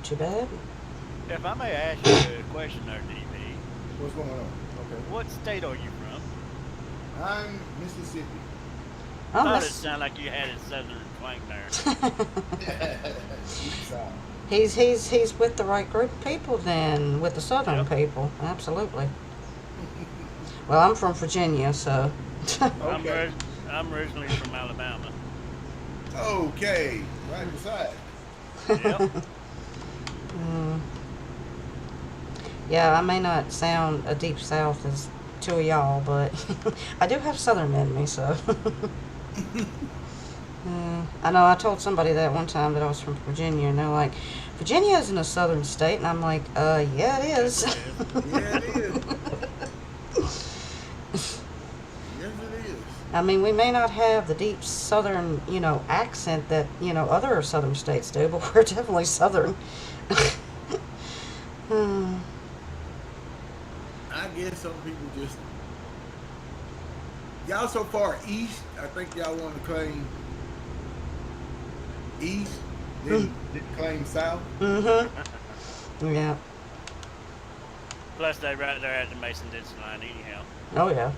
S1: too bad.
S2: If I may ask you a question there, DB,
S3: What's going on? Okay.
S2: what state are you from?
S3: I'm Mississippi.
S1: Oh,
S2: Thought it
S1: Miss.
S2: sounded like you had a southern twang there.
S3: South.
S1: He's with the right group of people then, with the southern
S2: Yep.
S1: people. Absolutely. Well, I'm from Virginia, so.
S2: I'm,
S3: Okay.
S2: ori- I'm originally from Alabama.
S3: Okay. Right beside.
S2: Yep.
S1: Mm. Yeah, I may not sound a deep south as two of y'all, but I do have southern in me, so. I know I told somebody that one time that I was from Virginia, and they're like, Virginia isn't a southern state, and I'm like, yeah, it is.
S2: Yes, it is.
S3: Yeah, it is. Yes, it is.
S1: I mean, we may not have the deep southern, accent that, other southern states do, but we're definitely southern. Hmm.
S3: I guess some people just y'all so far east. I think y'all want to claim east, then claim south.
S1: Mm-hmm. Yeah.
S2: Plus, they right there at the Mason-Dixon line anyhow.
S1: Oh, yeah.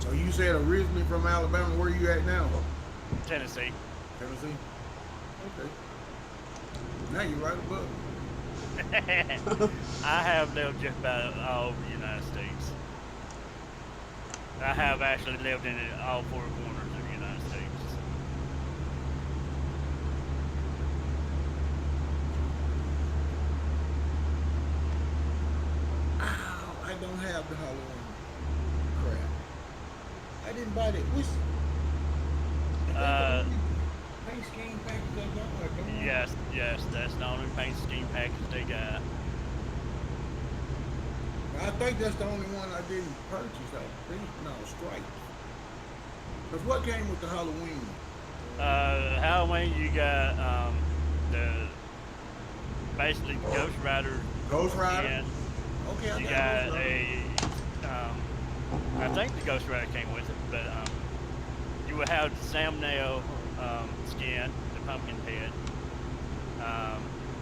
S3: So you said originally from Alabama. Where you at now?
S2: Tennessee.
S3: Tennessee. Okay. Now you're right above.
S2: I have lived just about all over the United States. I have actually lived in all four corners of the United States.
S3: Ow, I don't have the Halloween crap. I didn't buy that. Which
S2: Uh,
S3: paint scheme package I got? I don't know.
S2: yes, that's the only paint scheme package they got.
S3: I think that's the only one I didn't purchase. I think no Stripes. Cause what came with the Halloween?
S2: Halloween, you got the basically Ghost Rider.
S3: Ghost Rider.
S2: And
S3: Okay, I
S2: you
S3: got
S2: got
S3: Ghost Rider.
S2: I think the Ghost Rider came with it, but you would have the Sam Neill skin, the pumpkin head,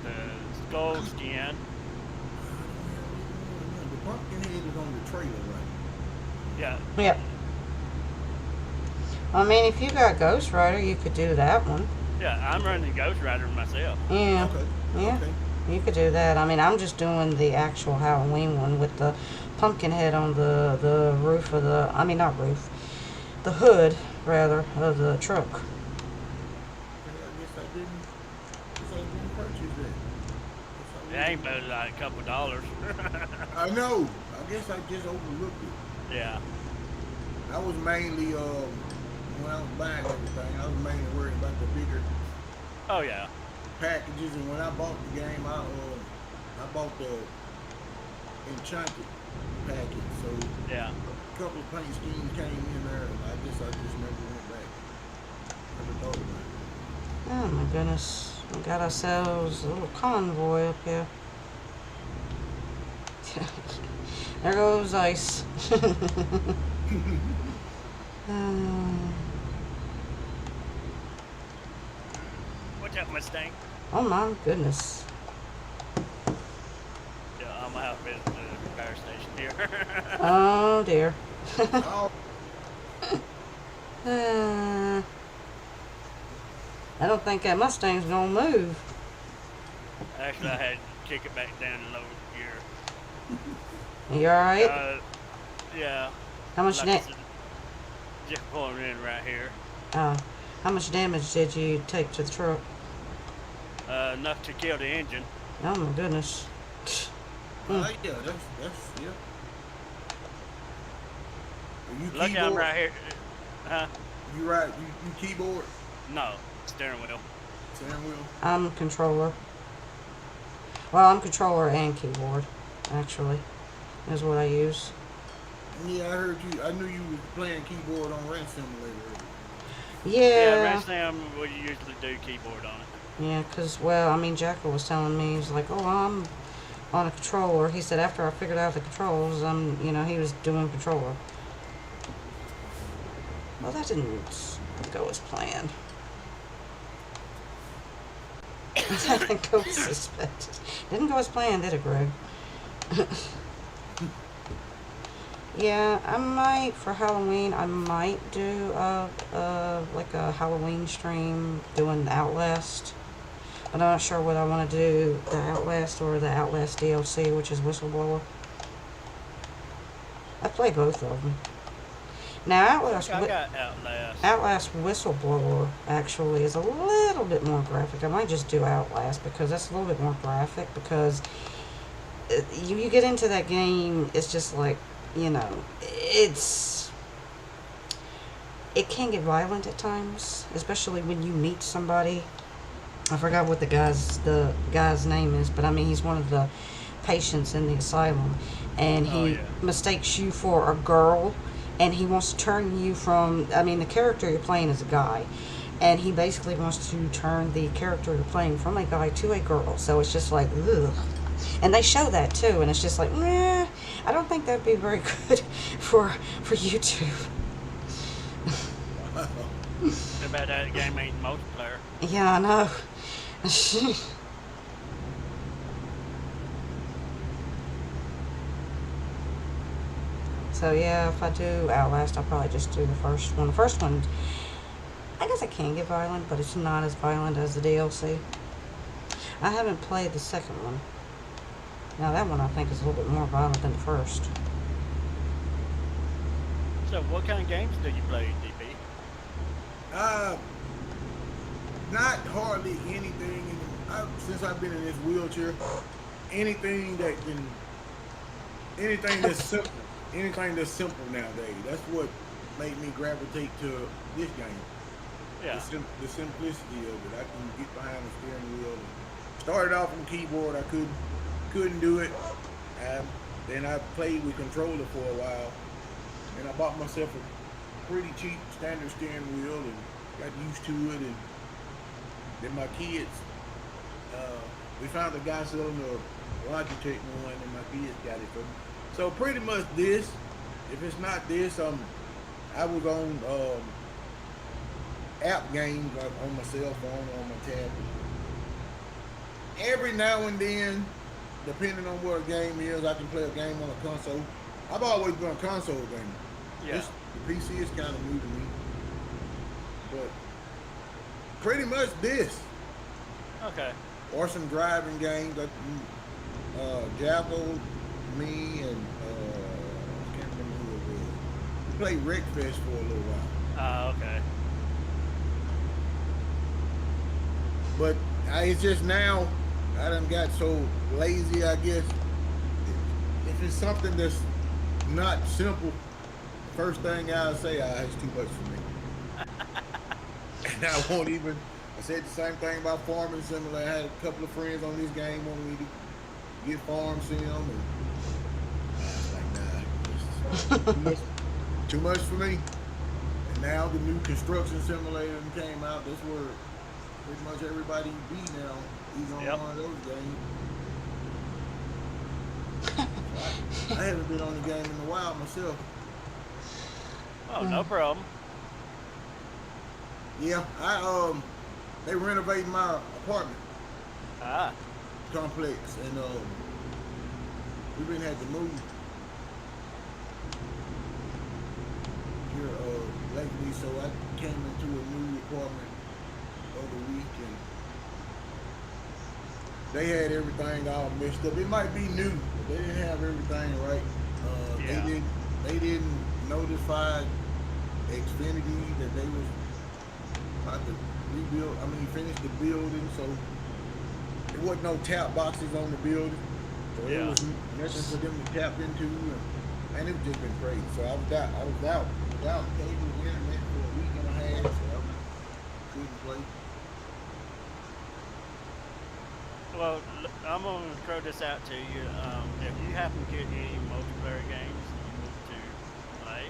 S2: the skull skin.
S3: The pumpkin head is on the trailer, right?
S2: Yeah,
S1: Yep. I mean, if you got Ghost Rider, you could do that one.
S2: yeah, I'm running Ghost Rider myself.
S1: Yeah.
S3: Okay.
S1: Yeah.
S3: Okay.
S1: You could do that. I mean, I'm just doing the actual Halloween one with the pumpkin head on the roof of the, I mean, not roof, the hood, rather, of the truck.
S3: Okay, I guess I didn't purchase that.
S2: It ain't but like a couple dollars.
S3: I know. I guess I just overlooked it.
S2: Yeah,
S3: I was mainly when I was buying everything, I was mainly worried about the bigger
S2: oh yeah.
S3: packages. And when I bought the game, I bought the Enchanted package. So
S2: Yeah.
S3: a couple of paint schemes came in there, and I just never went back. Never thought about it.
S1: Oh my goodness. We got ourselves a little convoy up here. There goes ice. Um,
S2: Watch out, Mustang.
S1: oh my goodness.
S2: Yeah, I'm gonna have to visit the repair station here.
S1: Oh dear.
S3: Oh,
S1: Uh, I don't think that Mustang's gonna move.
S2: Actually, I had to kick it back down in low gear.
S1: You alright?
S2: Yeah.
S1: How much
S2: Like I
S1: da-
S2: said, just pulling in right here.
S1: how much damage did you take to the truck?
S2: Enough to kill the engine.
S1: Oh my goodness.
S3: yeah, that's yeah. Are you
S2: Lucky
S3: keyboard?
S2: I'm right here. Huh?
S3: You right? You keyboard?
S2: No, steering wheel.
S3: Steering wheel?
S1: I'm controller. Well, I'm controller and keyboard, actually, is what I use.
S3: Yeah, I heard you. I knew you was playing keyboard on Rent Simulator.
S2: Yeah,
S1: Yeah.
S2: Red Sam, we usually do keyboard on it.
S1: Yeah, because, well, I mean, Jackal was telling me, he's like, oh, I'm on a controller. He said after I figured out the controls, he was doing controller. Well, that didn't go as planned. That didn't go as expected. Didn't go as planned, did it, Greg? Yeah, I might, for Halloween, I might do like a Halloween stream doing Outlast. But I'm not sure what I want to do, the Outlast or the Outlast DLC, which is Whistleblower. I play both of them. Now,
S2: I got Outlast.
S1: Outlast Whistleblower actually is a little bit more graphic. I might just do Outlast because that's a little bit more graphic because you get into that game, it's just like, it can get violent at times, especially when you meet somebody. I forgot what the guy's name is, but I mean, he's one of the patients in the asylum, and he mistakes you for a girl, and he wants to turn you from, I mean, the character you're playing is a guy, and he basically wants to turn the character you're playing from a guy to a girl, so it's just like, ugh. And they show that too, and it's just like, nah, I don't think that'd be very good for YouTube.
S2: Too bad that game ain't multiplayer.
S1: Yeah, I know. So yeah, if I do Outlast, I'll probably just do the first one. The first one, I guess it can get violent, but it's not as violent as the DLC. I haven't played the second one. Now that one I think is a little bit more violent than the first.
S2: So what kind of games do you play, DB?
S3: Not hardly anything. Since I've been in this wheelchair, anything that's simple. Anything that's simple nowadays. That's what made me gravitate to this game.
S2: Yeah.
S3: The simplicity of it. I can get behind the steering wheel. Started off on keyboard. I couldn't do it. Then I played with controller for a while. And I bought myself a pretty cheap standard steering wheel and got used to it. And then my kids, we found a guy selling a Logitech one, and my kids got it for me. So pretty much this. If it's not this, I was on app games like on my cell phone or on my tablet. Every now and then, depending on what a game is, I can play a game on a console. I've always been a console gamer.
S2: Yeah.
S3: The PC is kind of new to me. But pretty much this.
S2: Okay.
S3: Or some driving games like Jackal, me, and I can't remember who it was. We played Wreckfest for a little while.
S2: Okay.
S3: But it's just now, I done got so lazy, I guess. If it's something that's not simple, first thing I'll say, it's too much for me. And I won't even. I said the same thing about Farming Simulator. I had a couple of friends on this game wanted me to get Farm Sim, and I was like, nah, too much for me. And now the new Construction Simulator came out. That's where pretty much everybody be now. He's on one of those games. I haven't been on the game in a while myself.
S2: Oh, no problem.
S3: Yeah, they renovated my apartment complex, and we've been had to move here lately, so I came into a new apartment other week, and they had everything all messed up. It might be new, but they didn't have everything right. They didn't notify Xfinity that they was about to rebuild. Finish the building, so there wasn't no tap boxes on the building, so there was nothing for them to tap into, and it was just been crazy. So I was out without cable internet for a week and a half, so I couldn't play.
S2: Well, I'm going to throw this out to you. If you happen to get any multiplayer games you want to play,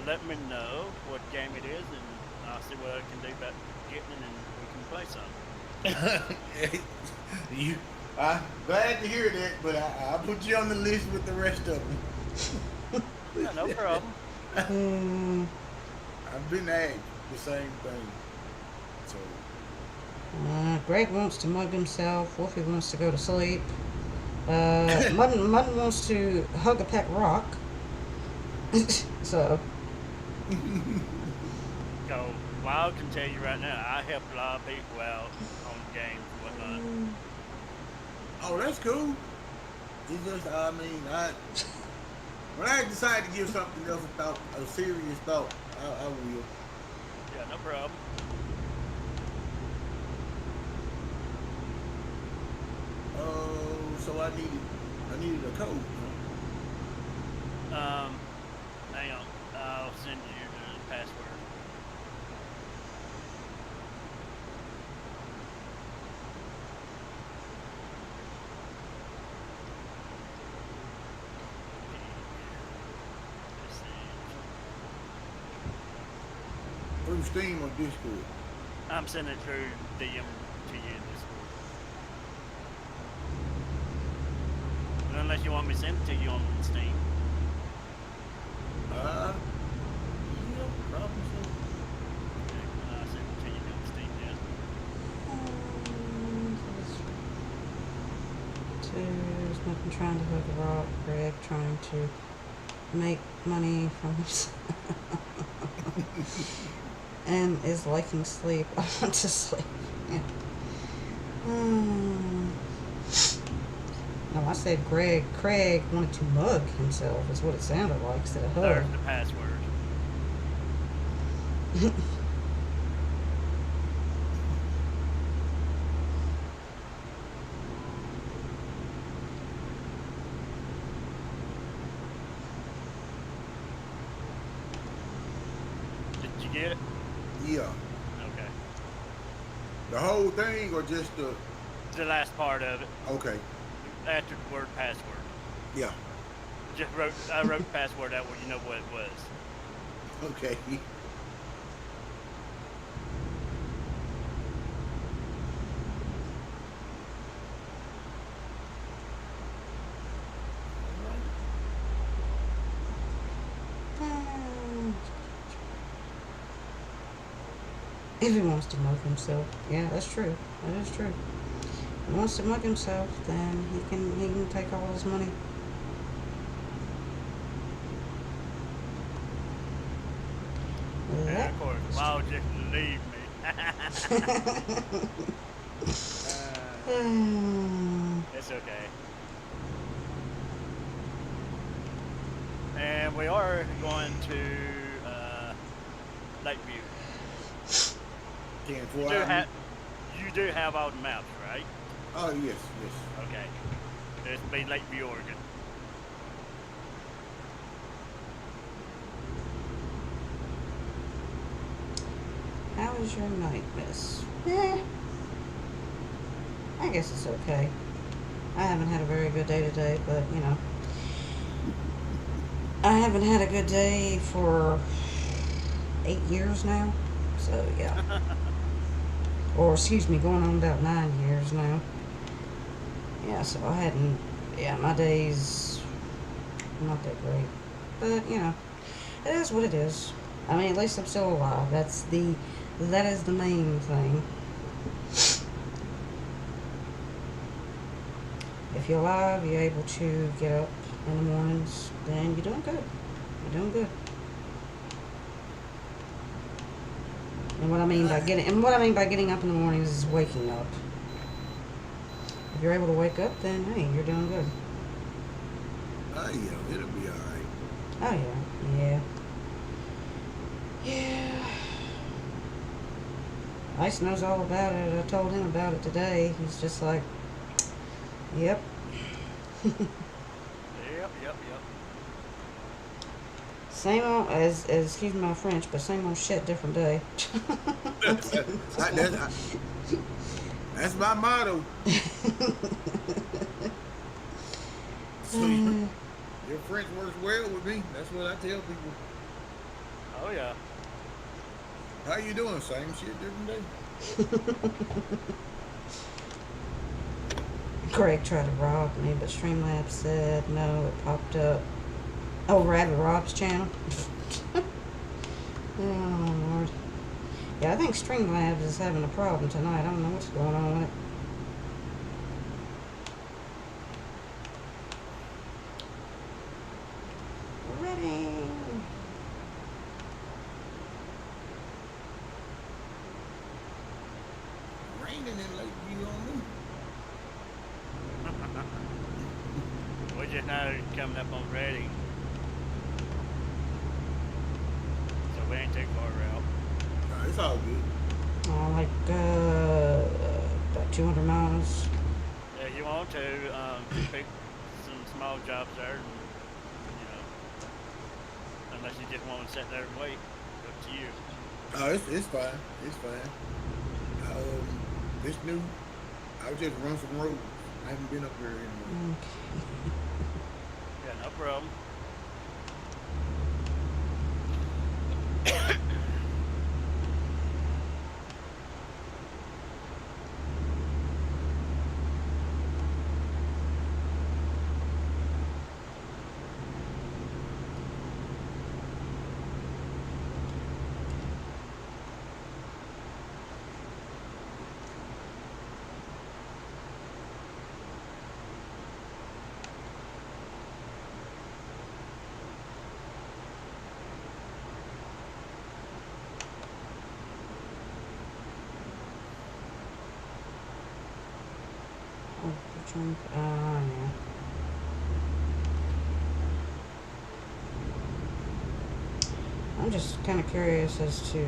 S2: let me know what game it is, and I'll see what I can do about getting it, and we can play some.
S3: you, I'm glad to hear that, but I'll put you on the list with the rest of them.
S2: Yeah, no problem.
S1: Hmm.
S3: I've been asked the same thing. So,
S1: Greg wants to mug himself. Wolfie wants to go to sleep. Mutton wants to hug a pet rock. So,
S2: So, well, I can tell you right now, I helped a lot of people out on games and whatnot.
S3: oh, that's cool. It's just, I mean, when I decide to give something else a serious thought, I will.
S2: Yeah, no problem.
S3: Oh, so I needed a code.
S2: Um, hang on. I'll send you the password.
S3: Through Steam or Discord.
S2: I'm sending it through DM to you in Discord. Unless you want me to send it to you on Steam.
S3: Yeah, probably so.
S2: Okay, I'll send it to you on Steam then.
S1: there's nothing trying to hug a rock. Greg trying to make money from himself. And is liking sleep. I want to sleep. Yeah. No, I said Greg. Craig wanted to mug himself, is what it sounded like, instead of hug.
S2: There's the password. Did you get it?
S3: Yeah.
S2: Okay.
S3: The whole thing or just the.
S2: The last part of it,
S3: Okay.
S2: after the word password.
S3: Yeah.
S2: I wrote the password out where you know what it was.
S3: Okay.
S1: If he wants to mug himself. Yeah, that's true. That is true. If he wants to mug himself, then he can take all his money.
S2: And of course, why would you leave me? It's okay. And we are going to Lakeview. You do have all the maps, right?
S3: Oh yes.
S2: Okay. It's be Lakeview, Oregon.
S1: How was your night, miss? Eh. I guess it's okay. I haven't had a very good day today, but, you know. I haven't had a good day for 8 years now. So, yeah. Or, excuse me, going on about 9 years now. Yeah, so I hadn't... Yeah, my day's not that great. But, you know, it is what it is. I mean, at least I'm still alive. That is the main thing. If you're alive, you're able to get up in the mornings, then you're doing good. You're doing good. And what I mean by getting up in the mornings is waking up. If you're able to wake up, then hey, you're doing good.
S3: Oh yeah, it'll be alright.
S1: Oh yeah. Yeah. Ice knows all about it. I told him about it today. He's just like, yep.
S2: Yep.
S1: Same old, as excuse my French, but same old shit, different day.
S3: That's my motto. So your French works well with me. That's what I tell people.
S2: Oh yeah.
S3: How you doing? Same shit, different day.
S1: Greg tried to rob me, but Streamlabs said no. It popped up. Oh, Rabbit Rob's channel. Oh Lord. Yeah, I think Streamlabs is having a problem tonight. I don't know what's going on with it. Ready.
S3: Raining in Lakeview on me.
S2: We just now coming up on ready. So we ain't too far out.
S3: Nah, it's all good.
S1: Like about 200 miles.
S2: Yeah, you want to pick some small jobs there, and, you know, unless you just want to sit there and wait. Up to you.
S3: Oh, it's fine. It's fine. It's new. I was just run some roads. I haven't been up here anymore.
S2: Yeah, no problem.
S1: Yeah. I'm just kind of curious as to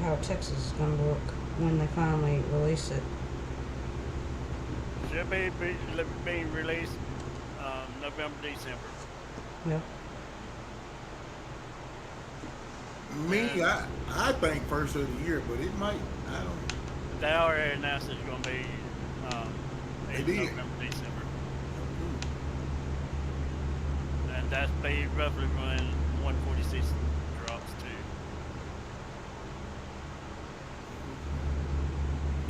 S1: how Texas is going to look when they finally release it.
S2: Should be being released November, December.
S1: Yeah.
S3: Me, I think first of the year, but it might. I don't.
S2: They already announced it's going to be
S3: They
S2: in
S3: did.
S2: November, December. And that's be roughly when 146 drops to.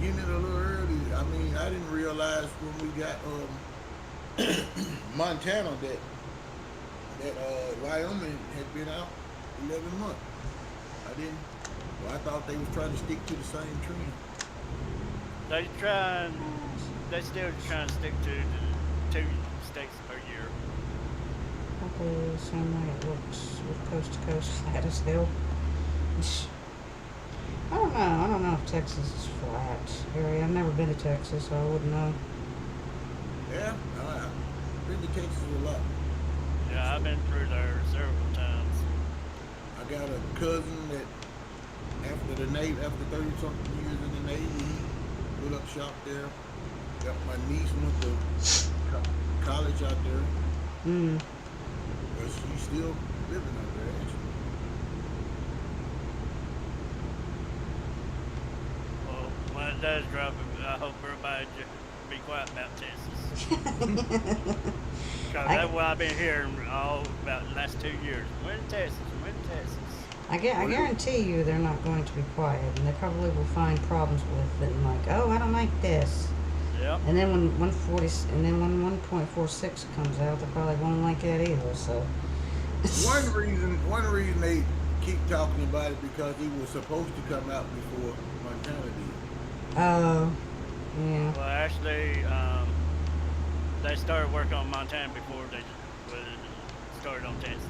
S3: Getting it a little early. I mean, I didn't realize when we got Montana that Wyoming had been out 11 months. I didn't. Well, I thought they was trying to stick to the same trend.
S2: They still trying to stick to the 2 states per year.
S1: Probably the same way it looks with coast to coast flat as hell. I don't know if Texas is flat area. I've never been to Texas, so I wouldn't know.
S3: Yeah, I've been to Texas a lot.
S2: Yeah, I've been through there several times.
S3: I got a cousin that after 30-something years in the Navy, he put up shop there. Got my niece went to college out there. But she's still living out there, actually.
S2: Well, when it does drop, I hope everybody just be quiet about Texas. Because that's what I've been hearing all about the last 2 years. When Texas, when Texas.
S1: I guarantee you they're not going to be quiet, and they probably will find problems with it and like, oh, I don't like this.
S2: Yep.
S1: And then when 1.46 comes out, they probably won't like that either. So
S3: One reason they keep talking about it because it was supposed to come out before Montana did.
S1: Oh, yeah.
S2: Well, actually, they started working on Montana before they started on Texas.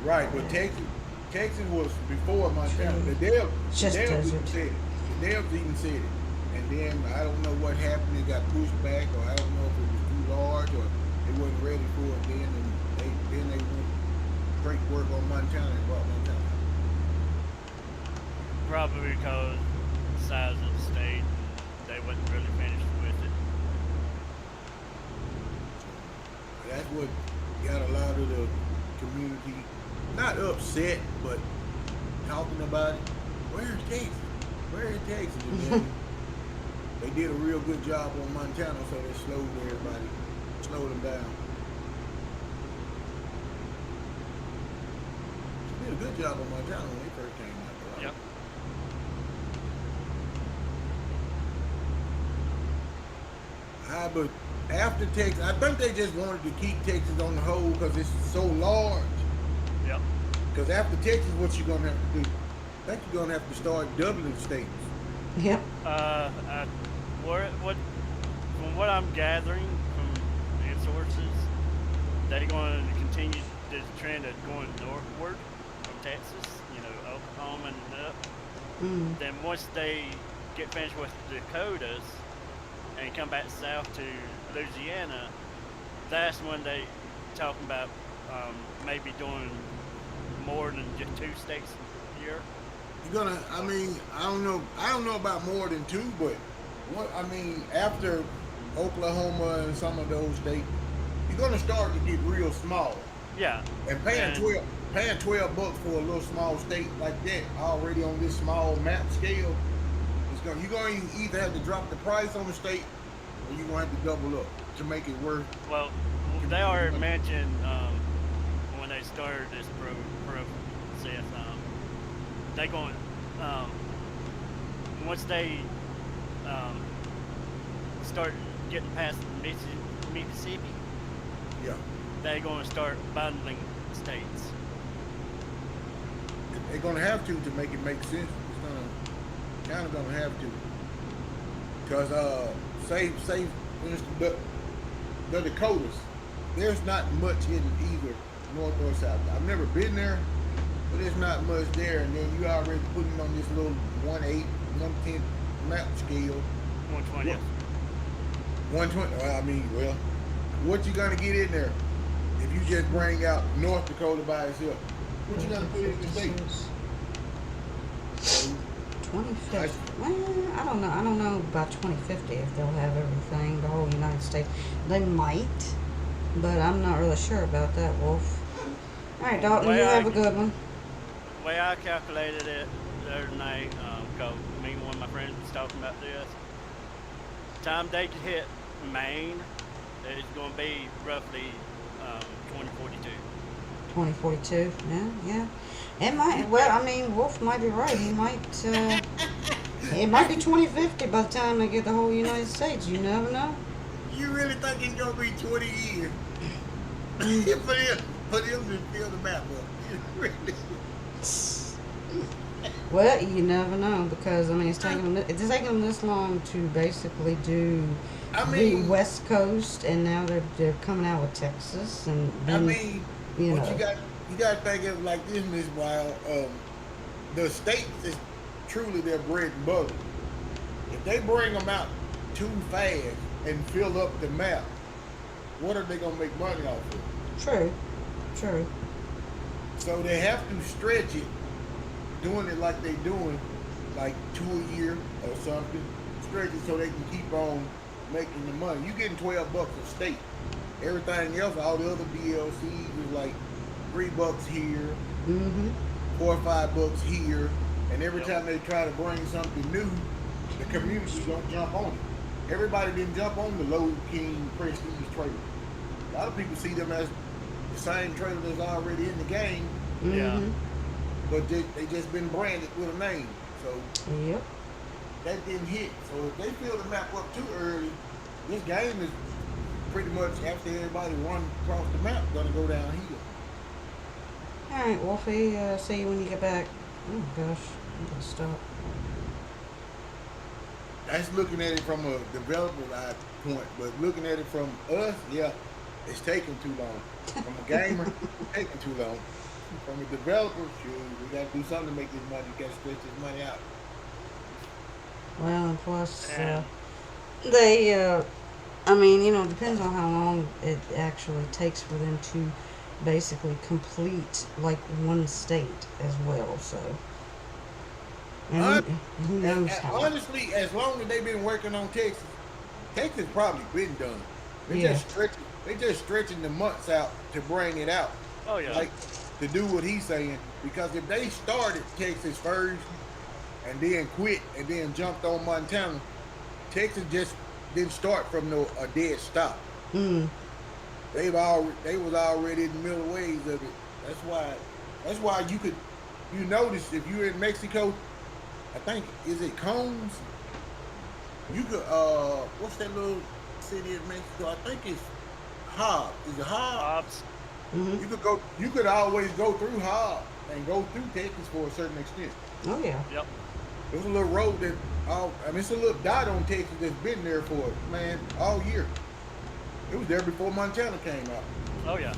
S3: Right, but Texas was before Montana. The Devs even said it. The Devs even said it. And then I don't know what happened. It got pushed back, or I don't know if it was too large, or they wasn't ready for it then. And then they went straight work on Montana and brought Montana.
S2: Probably because the size of the state, they wasn't really finished with it.
S3: That's what got a lot of the community not upset, but talking about it. Where's Texas? Where's Texas? And then they did a real good job on Montana, so they slowed them down. They did a good job on Montana when they first came out. Right?
S2: Yep.
S3: But after Texas, I think they just wanted to keep Texas on the whole because it's so large.
S2: Yep.
S3: Because after Texas, what you gonna have to do? I think you're gonna have to start doubling states.
S1: Yep.
S2: What from what I'm gathering from news sources, they're going to continue the trend of going northward from Texas, Oklahoma and up.
S1: Mm.
S2: Then once they get finished with the Dakotas and come back south to Louisiana, that's when they talking about maybe doing more than just 2 states a year.
S3: You're gonna. I mean, I don't know. I don't know about more than two, but what I mean after Oklahoma and some of those states, you're gonna start to get real small.
S2: Yeah,
S3: And paying
S2: and
S3: 12 bucks for a little small state like that already on this small map scale, you're gonna either have to drop the price on the state or you're gonna have to double up to make it worth.
S2: well, they already mentioned when they started this process, they going um, once they um, start getting past Mississippi,
S3: Yeah,
S2: they're going to start bundling states.
S3: they're gonna have to make it make sense. It's gonna kind of gonna have to because say for instance, the Dakotas, there's not much in either north or south. I've never been there, but there's not much there. And then you already putting on this little 1/8, 1/10 map scale.
S2: 120.
S3: What? 120. Well, I mean, well, what you gonna get in there if you just bring out North Dakota by itself? What you gonna put in the state?
S1: 2050. Well, I don't know. I don't know about 2050 if they'll have everything, the whole United States. They might, but I'm not really sure about that, Wolf. All right, Dalton, you have a good one.
S2: The way I calculated it the other night, because me and one of my friends was talking about this, time they could hit Maine is going to be roughly 2042.
S1: 2042. Yeah, yeah. It might. Well, I mean, Wolf might be right. He might. It might be 2050 by the time they get the whole United States. You never know.
S3: You really think it's gonna be 20 years for them to fill the map up? You really?
S1: Well, you never know because I mean it's taking them this long to basically do
S3: I
S1: the
S3: mean,
S1: West Coast, and now they're coming out with Texas, and
S3: I
S1: then
S3: mean,
S1: you
S3: what
S1: know.
S3: you got to think of it like this, Miss Wild. The states is truly their bread and butter. If they bring them out too fast and fill up the map, what are they gonna make money off of?
S1: True, true.
S3: So they have to stretch it, doing it like they doing, like 2 a year or something. Stretch it so they can keep on making the money. You getting $12 a state. Everything else, all the other DLCs is like $3 here,
S1: Mm-hmm.
S3: 4 or $5 here, and every time they try to bring something new, the community don't jump on it. Everybody didn't jump on the Low King Prestige trailer. A lot of people see them as the same trailer that's already in the game,
S2: Yeah.
S1: Mm-hmm.
S3: but they just been branded with a name. So
S1: Yep.
S3: that didn't hit. So if they fill the map up too early, this game is pretty much after everybody run across the map gonna go downhill.
S1: All right, Wolfie. See you when you get back. Oh gosh, I'm gonna stop.
S3: That's looking at it from a developer eye point, but looking at it from us, yeah, it's taking too long. From a gamer, it's taking too long. From a developer, sure, we gotta do something to make this money. We gotta stretch this money out.
S1: Well, and plus,
S2: Yeah.
S1: they. I mean, it depends on how long it actually takes for them to basically complete like one state as well. So, and who knows how?
S3: Honestly, as long as they've been working on Texas, Texas probably been done. They
S1: Yeah.
S3: just stretching the months out to bring it out.
S2: Oh yeah.
S3: Like to do what he's saying. Because if they started Texas first and then quit and then jumped on Montana, Texas just didn't start from a dead stop.
S1: Mm.
S3: They was already in the middle ways of it. That's why you notice if you're in Mexico, I think is it Combs? You could what's that little city in Mexico. I think it's Hobbs. Is it Hobbs?
S2: Hobbs.
S1: Hmm.
S3: You could go. You could always go through Hobbs and go through Texas for a certain extent.
S1: Oh yeah.
S2: Yep.
S3: There's a little road that I mean, it's a little dot on Texas that's been there for man all year. It was there before Montana came out.
S2: Oh yeah.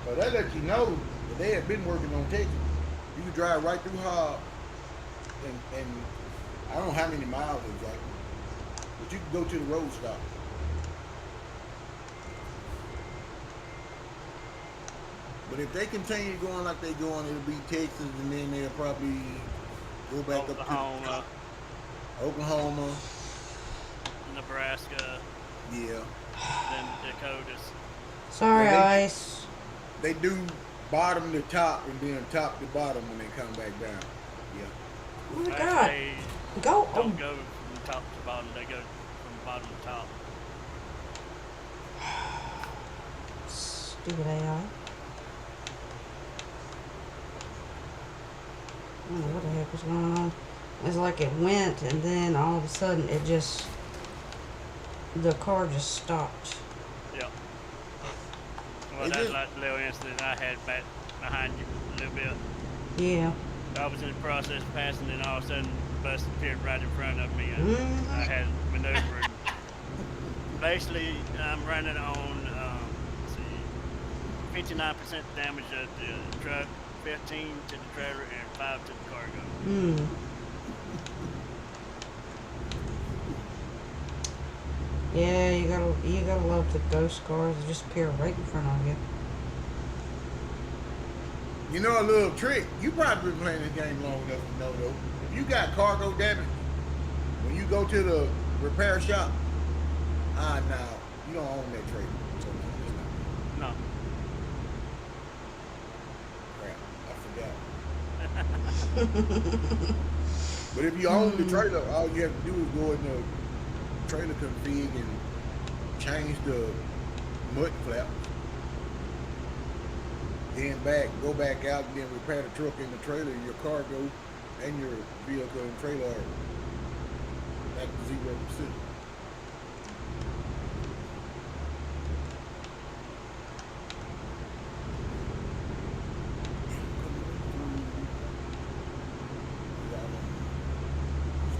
S3: So that lets you know that they had been working on Texas. You could drive right through Hobbs, and I don't know how many miles exactly, but you can go to the road stop. But if they continue going like they going, it'll be Texas, and then they'll probably go back up
S2: Oklahoma,
S3: to Oklahoma.
S2: Nebraska,
S3: Yeah,
S2: then Dakotas.
S1: Sorry,
S3: Well,
S1: Ice.
S3: they do bottom to top and then top to bottom when they come back down. Yeah.
S1: Oh my God.
S2: Actually,
S1: Go. Oh.
S2: don't go from top to bottom. They go from bottom to top.
S1: Stupid AI. I don't know what the heck was going on. It's like it went and then all of a sudden it just, the car just stopped.
S2: Yep. Well,
S3: It
S2: that's
S3: is-
S2: like the little incident I had back behind you a little bit.
S1: Yeah.
S2: I was in the process of passing, and all of a sudden, the bus appeared right in front of me, and
S1: Mhm.
S2: I had maneuvered. Basically, I'm running on, let's see, 59% damage of the truck, 15 to the trailer, and 5 to the cargo.
S1: Hmm. Yeah, you gotta love the ghost cars that just appear right in front of you.
S3: You know a little trick. You probably been playing this game long enough to know though. If you got cargo damage, when you go to the repair shop, now you don't own that trailer. So no, it's not.
S2: No.
S3: Crap, I forgot. But if you own the trailer, all you have to do is go in the trailer config and change the mud flap. Then go back out and then repair the truck and the trailer, your cargo and your vehicle and trailer are back to 0%.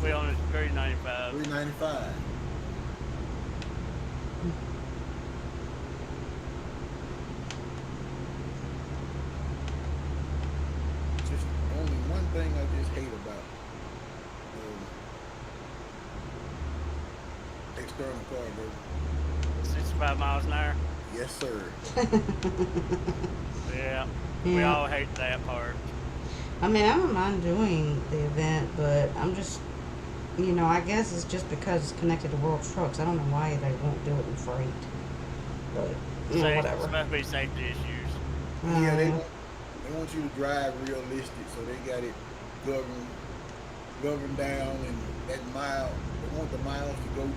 S2: We own it 395.
S3: $3.95. Just only one thing I just hate about external cargo.
S2: 65 miles an hour.
S3: Yes, sir.
S2: Yeah. We
S1: Yeah.
S2: all hate that part.
S1: I mean, I don't mind doing the event, but I'm just, I guess it's just because it's connected to World Trucks. I don't know why they won't do it in freight. But,
S2: It's
S1: whatever.
S2: supposed to be safety issues.
S3: Yeah, they
S1: Uh,
S3: want you to drive realistic, so they got it governed down, and that mile, they want the miles to go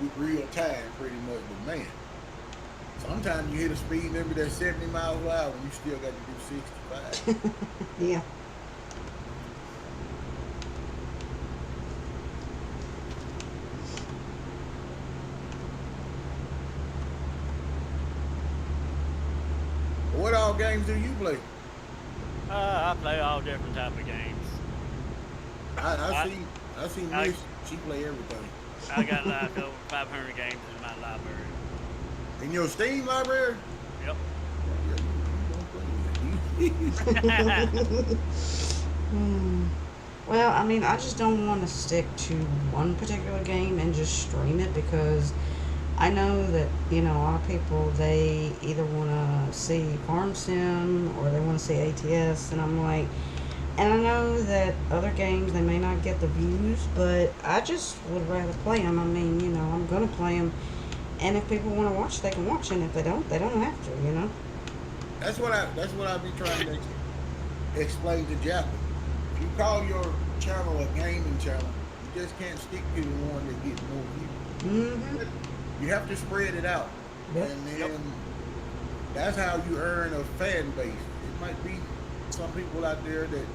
S3: with real time, pretty much. But man, sometimes you hit a speed limit that's 70 miles an hour, and you still got to do 65.
S1: yeah.
S3: What all games do you play?
S2: I play all different type of games.
S3: I see
S2: I-
S3: Miss, she play everything.
S2: I got like over 500 games in my library.
S3: In your Steam library?
S2: Yep.
S3: Yeah, you don't play.
S1: Hmm. Well, I mean, I just don't want to stick to one particular game and just stream it because I know that, a lot of people, they either want to see Farm Sim or they want to see ATS, and I'm like, and I know that other games, they may not get the views, but I just would rather play them. I mean, I'm going to play them, and if people want to watch, they can watch, and if they don't have to.
S3: That's what I be trying to explain to Jacqueline. If you call your channel a gaming channel, you just can't stick to the one that gets more views.
S1: Mm-hmm.
S3: You have to spread it out,
S1: Yep.
S3: and then
S2: Yep.
S3: that's how you earn a fan base. It might be some people out there that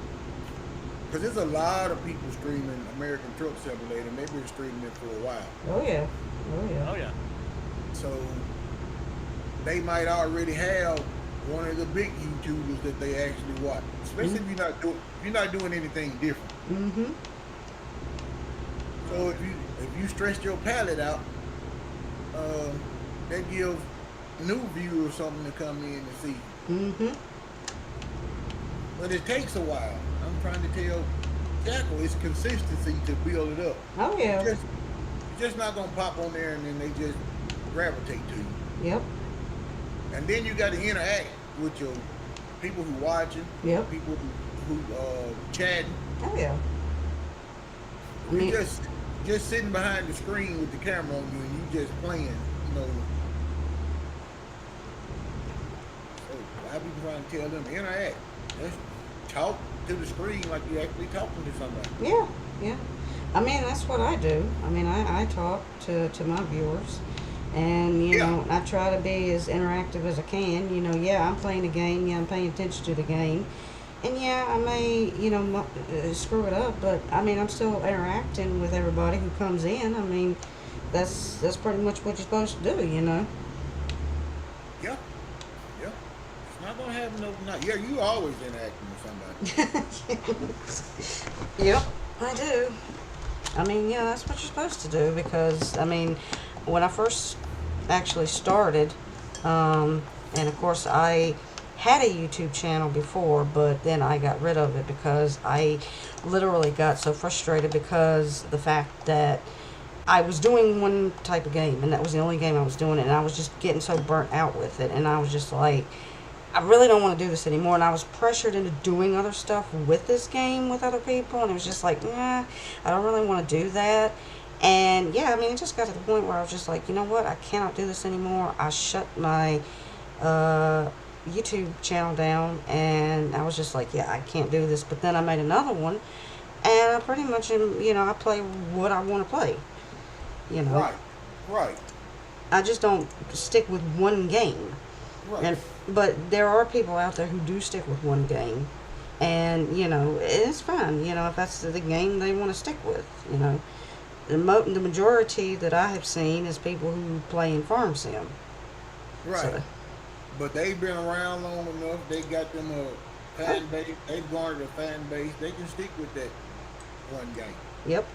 S3: because there's a lot of people streaming American Truck Simulator, and they've been streaming it for a while.
S1: Oh yeah. Oh yeah.
S2: Oh yeah.
S3: So they might already have one of the big YouTubers that they actually watch, especially if you're not doing anything different.
S1: Mm-hmm.
S3: So if you stretch your palate out, that gives new viewers something to come in and see.
S1: Mm-hmm.
S3: But it takes a while. I'm trying to tell Jackal it's consistency to build it up.
S1: Oh yeah.
S3: You're just not gonna pop on there and then they just gravitate to you.
S1: Yep.
S3: And then you got to interact with your people who watching,
S1: Yep.
S3: people who chatting.
S1: Oh yeah. I
S3: You
S1: mean,
S3: just sitting behind the screen with the camera on you and you just playing, you know. So I be trying to tell them interact. Just talk to the screen like you actually talking to somebody.
S1: yeah, yeah. I mean, that's what I do. I mean, I talk to my viewers, and you
S3: Yeah.
S1: know, I try to be as interactive as I can. You know, yeah, I'm playing a game. Yeah, I'm paying attention to the game, and yeah, I may, you know, screw it up, but I mean, I'm still interacting with everybody who comes in. I mean, that's pretty much what you're supposed to do. You know.
S3: Yeah. Yeah. It's not gonna happen overnight. Yeah, you always interacting with somebody.
S1: Yep, I do. I mean, yeah, that's what you're supposed to do because, I mean, when I first actually started, and of course I had a YouTube channel before, but then I got rid of it because I literally got so frustrated because the fact that I was doing one type of game and that was the only game I was doing, and I was just getting so burnt out with it, and I was just like, I really don't want to do this anymore, and I was pressured into doing other stuff with this game with other people, and it was just like, nah, I don't really want to do that. And yeah, I mean, it just got to the point where I was just like, you know what, I cannot do this anymore. I shut my YouTube channel down, and I was just like, yeah, I can't do this. But then I made another one, and I pretty much am, you know, I play what I want to play, you know.
S3: Right. Right.
S1: I just don't stick with one game.
S3: Right.
S1: But there are people out there who do stick with one game, and you know, it's fine. You know, if that's the game they want to stick with, you know, the majority that I have seen is people who play in farm sim.
S3: Right.
S1: So,
S3: But they've been around long enough. They got them a fan base. They've garnered a fan base. They can stick with that one game.
S1: yep.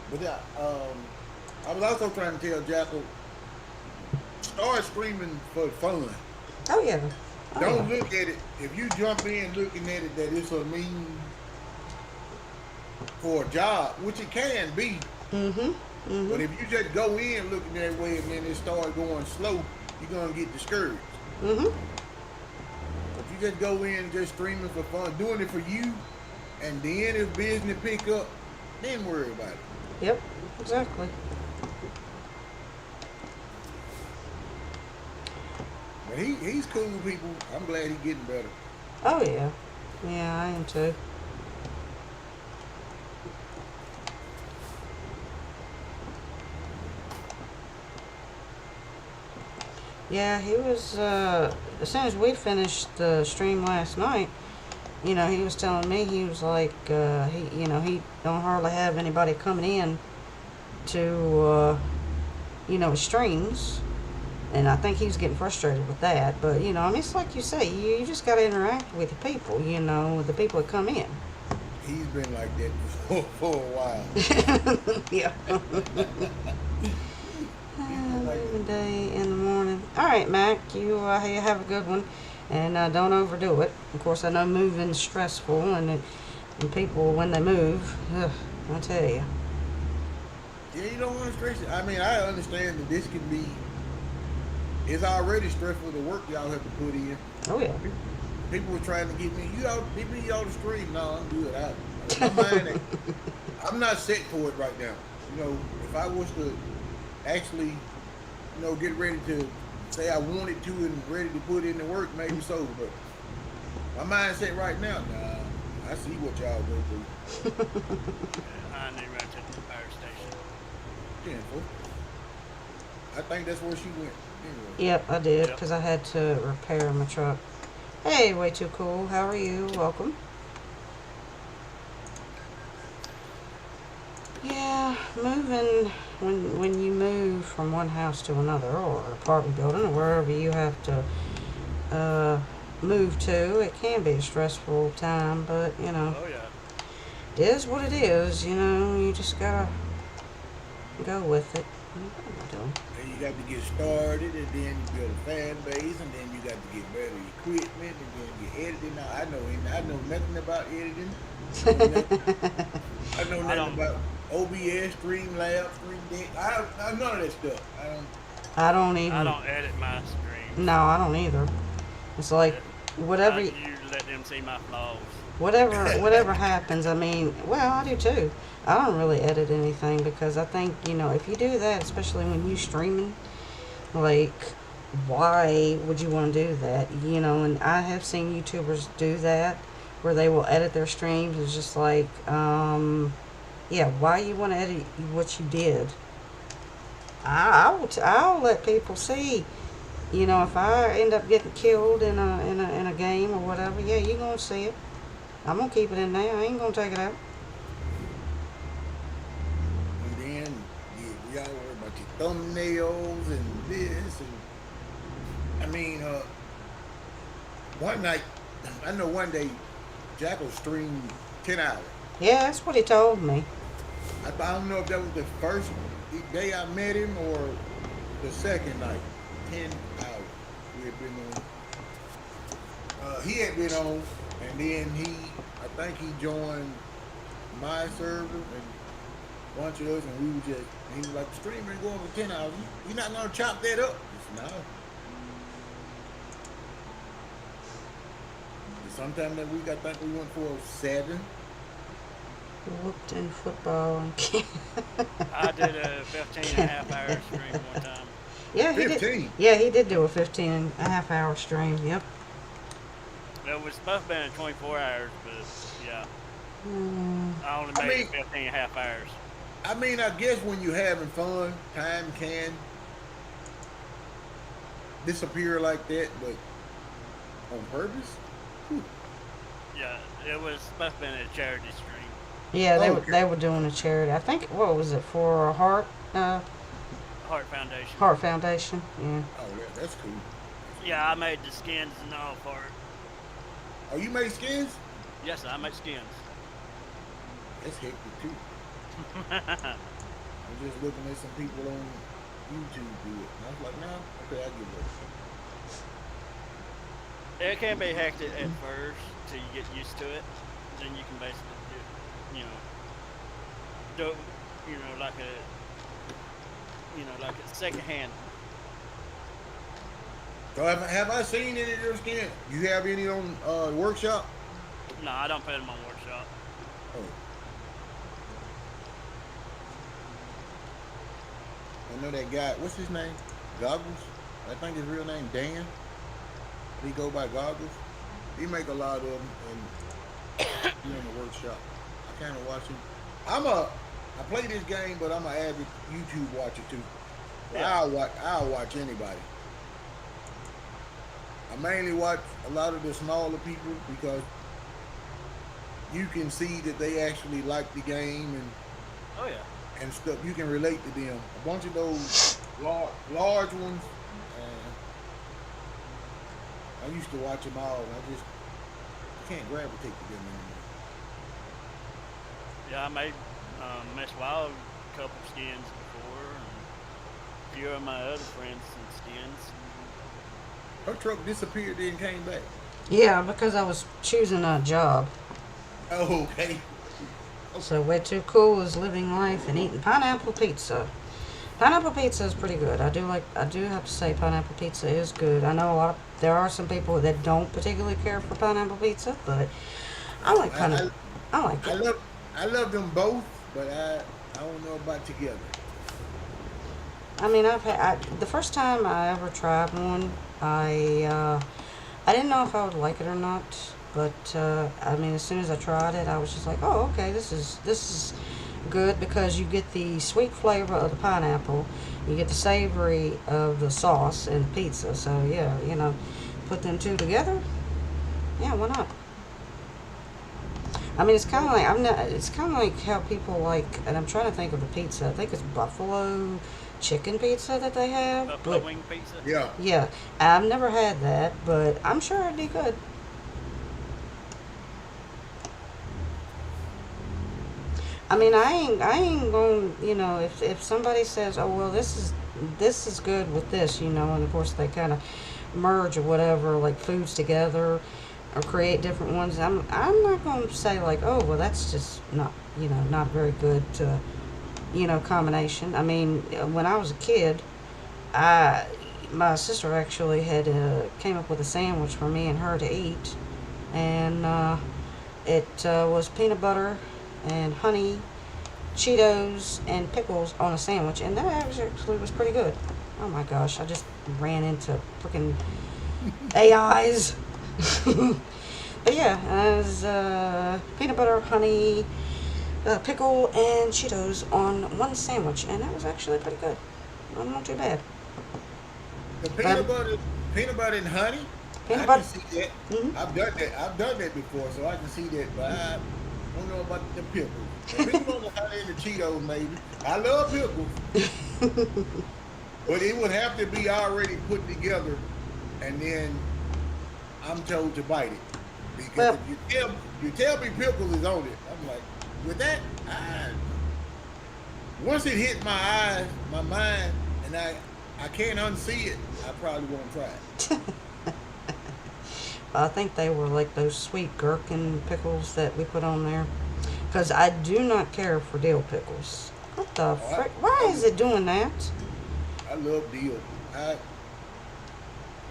S3: But yeah, I was also trying to tell Jackal, start streaming for fun.
S1: Oh yeah. Oh,
S3: Don't
S1: yeah.
S3: look at it. If you jump in looking at it that it's a mean for a job, which it can be.
S1: Mhm.
S3: But
S1: Mhm.
S3: if you just go in looking that way and then it start going slow, you're gonna get discouraged.
S1: Mhm.
S3: If you just go in just streaming for fun, doing it for you, and then if business pick up, then worry about it.
S1: Yep. Exactly.
S3: But he's cool people. I'm glad he's getting better.
S1: Oh yeah. Yeah, I am too. Yeah, he was, as soon as we finished the stream last night, you know, he was telling me, he was like, he don't hardly have anybody coming in to, his streams. And I think he was getting frustrated with that. But, you know, I mean, it's like you say, you just got to interact with the people, you know, with the people that come in.
S3: He's been like that for a while.
S1: Yeah. Leaving day in the morning. All right, Mac, you have a good one, and don't overdo it. Of course, I know moving is stressful, and people when they move, I tell you.
S3: Yeah, you don't want to stress it. I mean, I understand that this can be. It's already stressful the work y'all have to put in.
S1: Oh yeah.
S3: People were trying to get me. You out the stream? No, I'm good. My mind, I'm not set for it right now. You know, if I was to actually, get ready to say I wanted to and ready to put in the work, maybe so. But my mindset right now, nah, I see what y'all go through.
S2: I need to run to the fire station.
S3: Jennifer, I think that's where she went. Anyway.
S1: Yep, I did,
S2: Yep.
S1: because I had to repair my truck. Hey, way too cool. How are you? Welcome. moving, when you move from one house to another, or an apartment building, or wherever you have to move to, it can be a stressful time, but,
S2: Oh yeah.
S1: it is what it is, you just gotta go with it. What am I doing?
S3: And you got to get started, and then you build a fan base, and then you got to get better equipment, and then you editing. Now I know nothing about editing. I know nothing, I know
S2: I
S3: nothing
S2: don't.
S3: about OBS, Streamlabs, Stream Deck. I none of that stuff. I don't.
S1: I don't
S2: I
S1: even,
S2: don't edit my streams.
S1: no, I don't either. It's like, whatever,
S2: You let them see my flaws.
S1: whatever happens, I mean, well, I do too. I don't really edit anything because I think, if you do that, especially when you streaming, like, why would you want to do that? And I have seen YouTubers do that where they will edit their streams. It's just like, yeah, why you want to edit what you did? I'll let people see. If I end up getting killed in a game or whatever, yeah, you're gonna see it. I'm gonna keep it in there. I ain't gonna take it out.
S3: And then you gotta worry about your thumbnails and this and I mean, one night I know one day Jackal streamed 10 hours.
S1: Yeah, that's what he told me.
S3: I don't know if that was the first day I met him or the second night. 10 hours we had been on. He had been on, and then I think he joined my server and a bunch of us, and we were just, he was like, the stream been going for 10 hours. You not gonna chop that up? I said, no. Sometime that week, I think we went for 7.
S1: Whooped in football and
S2: I did a 15.5 hour stream one time.
S1: yeah, he
S3: 15.
S1: did. Yeah, he did do a 15.5 hour stream. Yep.
S2: It was supposed to be 24 hours, but yeah,
S1: Mm,
S2: I only
S3: I
S2: made
S3: mean-
S2: it 15.5 hours.
S3: I mean, I guess when you're having fun, time can disappear like that, but on purpose? Whew.
S2: Yeah, it was supposed to be a charity stream.
S1: yeah,
S3: Okay.
S1: they were doing a charity. I think, what was it, for a Heart
S2: Heart Foundation.
S1: Heart Foundation? Yeah.
S3: Oh, yeah, that's cool.
S2: Yeah, I made the skins and all for it.
S3: Oh, you make skins?
S2: Yes, I make skins.
S3: That's hectic too. I'm just looking at some people on YouTube do it. And I was like, nah, okay, I give up.
S2: It can be hectic at first till you get used to it. Then you can basically do like a second hand.
S3: So have I seen any of your skins? You have any on workshop?
S2: No, I don't put them on workshop.
S3: Oh. I know that guy, what's his name? Goggles? I think his real name Dan. He go by Goggles. He make a lot of them and he in the workshop. I kind of watch him. I play this game, but I'm an avid YouTube watcher too.
S2: Yeah.
S3: I'll watch anybody. I mainly watch a lot of the smaller people because you can see that they actually like the game
S2: Oh yeah.
S3: and stuff. You can relate to them. A bunch of those large ones, I used to watch them all, and I can't gravitate to them anymore.
S2: Yeah, I made Mesh Wild a couple skins before, and a few of my other friends some skins.
S3: Her truck disappeared, then came back.
S1: Yeah, because I was choosing a job.
S3: Oh, okay.
S1: So way too cool is living life and eating pineapple pizza. Pineapple pizza is pretty good. I do have to say pineapple pizza is good. I know there are some people that don't particularly care for pineapple pizza, but I like pineapple. I like it.
S3: I love them both, but I don't know about together.
S1: I mean, the first time I ever tried one, I didn't know if I would like it or not, but I mean, as soon as I tried it, I was just like, oh, okay, this is good because you get the sweet flavor of the pineapple, you get the savory of the sauce and the pizza. So yeah, put them two together. Yeah, why not? I mean, it's kind of like I'm not. It's kind of like how people like, and I'm trying to think of the pizza. I think it's buffalo chicken pizza that they have.
S2: Buffalo
S1: But
S2: wing pizza.
S3: Yeah.
S1: yeah, I've never had that, but I'm sure it'd be good. I mean, I ain't going. You know, if somebody says, oh well, this is good with this, you know, and of course they kind of merge or whatever, like foods together, or create different ones. I'm not going to say like, oh well, that's just not, you know, not very good, you know, combination. I mean, when I was a kid, I my sister actually had came up with a sandwich for me and her to eat, and it was peanut butter and honey, Cheetos, and pickles on a sandwich, and that actually was pretty good. Oh my gosh, I just ran into freaking AIs. But yeah, it was peanut butter, honey, pickle, and Cheetos on one sandwich, and that was actually pretty good. Not too bad.
S3: The
S1: Um,
S3: peanut butter and honey.
S1: peanut
S3: I can
S1: butter.
S3: see that.
S1: Hmm.
S3: I've done that. I've done that before, so I can see that. But I don't know about the pickles. The peanut butter, honey, and the Cheetos, maybe. I love pickles, but it would have to be already put together, and then I'm told to bite it. Because
S1: Well,
S3: if you tell me pickles is on it, I'm like, with that, once it hits my eyes, my mind, and I can't unsee it, I probably won't try it.
S1: I think they were like those sweet gherkin pickles that we put on there. Because I do not care for dill pickles. What the
S3: Oh,
S1: frick? Why is it doing that?
S3: I love dill. I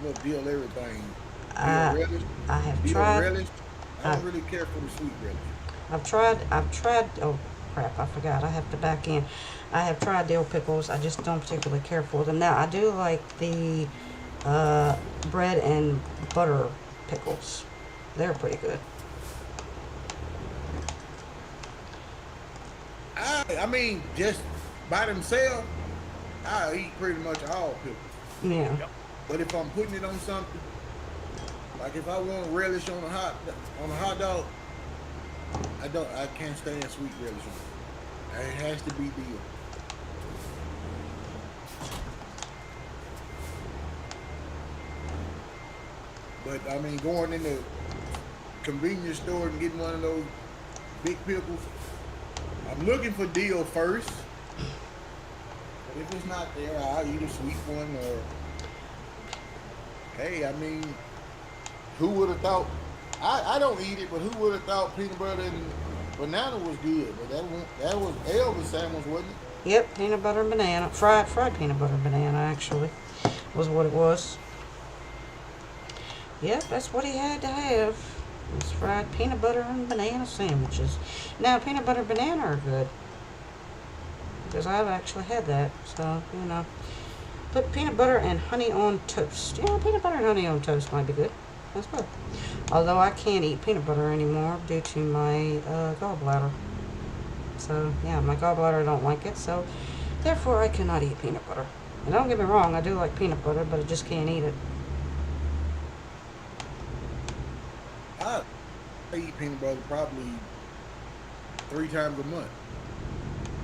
S3: love dill everything. Dill
S1: I
S3: relish,
S1: I have
S3: dill
S1: tried.
S3: relish. I
S1: I,
S3: don't really care for the sweet relish.
S1: I've tried. Oh crap! I forgot. I have to back in. I have tried dill pickles. I just don't particularly care for them. Now I do like the uh, bread and butter pickles. They're pretty good.
S3: I mean, just by themselves, I eat pretty much all pickles.
S1: Yeah.
S2: Yep.
S3: But if I'm putting it on something, like if I want relish on a hot dog, I can't stand sweet relish on it. It has to be dill. But I mean, going in the convenience store and getting one of those big pickles, I'm looking for dill first. But if it's not there, I'll eat a sweet one. Or hey, I mean, who would have thought? I don't eat it, but who would have thought peanut butter and banana was good? But that was Elvis sandwich, wasn't it?
S1: Yep. Peanut butter and banana. Fried peanut butter and banana actually was what it was. Yep, that's what he had to have. It's fried peanut butter and banana sandwiches. Now, peanut butter and banana are good because I've actually had that. So, you know, put peanut butter and honey on toast. Yeah, peanut butter and honey on toast might be good. That's good. Although I can't eat peanut butter anymore due to my gallbladder. So, yeah, my gallbladder don't like it. So, therefore, I cannot eat peanut butter. And don't get me wrong, I do like peanut butter, but I just can't eat it.
S3: I eat peanut butter probably 3 times a month,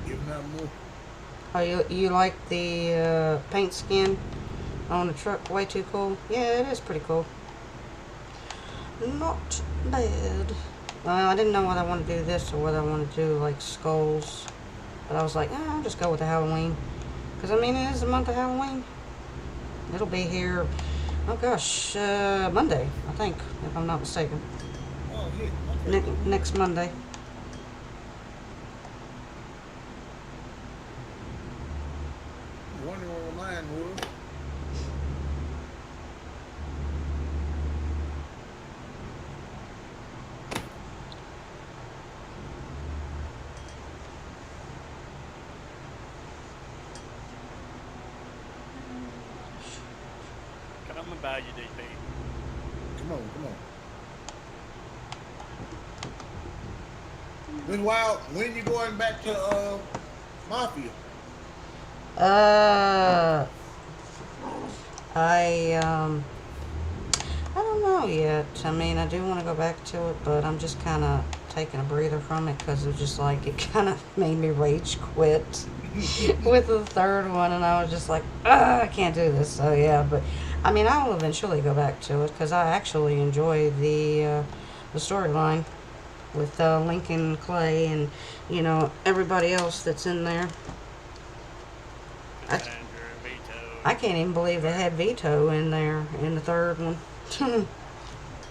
S3: if not more.
S1: Oh, you like the paint skin on the truck? Way too cool. Yeah, it is pretty cool. Not bad. Well, I didn't know whether I want to do this or whether I want to do like skulls, but I was like, I'll just go with the Halloween, because I mean it is the month of Halloween. It'll be here. Oh gosh, Monday, I think, if I'm not mistaken.
S3: Oh yeah, okay.
S1: Next Monday.
S3: I'm wondering where mine was.
S2: Coming by you, DP.
S3: Come on, come on. Meanwhile, when you going back to Mafia?
S1: Uh, I I don't know yet. I mean, I do want to go back to it, but I'm just kind of taking a breather from it because it was just like it kind of made me rage quit with the third one, and I was just like, I can't do this. So yeah, but I mean, I'll eventually go back to it because I actually enjoy the storyline with Lincoln Clay and everybody else that's in there. I,
S2: Cassandra, Vito.
S1: I can't even believe they had Vito in there in the third one.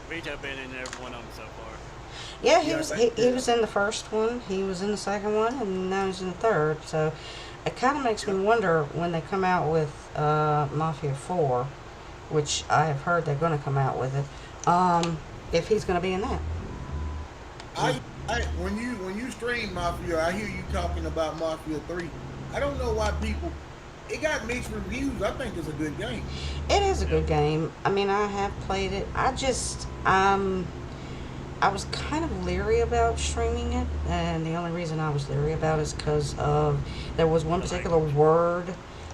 S2: Vito been in every one of them so far.
S1: Yeah,
S3: Yeah,
S1: he was in the first one, he was in the second one, and now he's in the third. So it kind of makes me wonder when they come out with Mafia 4, which I have heard they're going to come out with it, if he's going to be in that.
S3: When you stream Mafia, I hear you talking about Mafia 3. I don't know why people. It got mixed reviews. I think it's a good game.
S1: It is a good game. I mean, I have played it. I just, I was kind of leery about streaming it, and the only reason I was leery about it is because of there was one particular word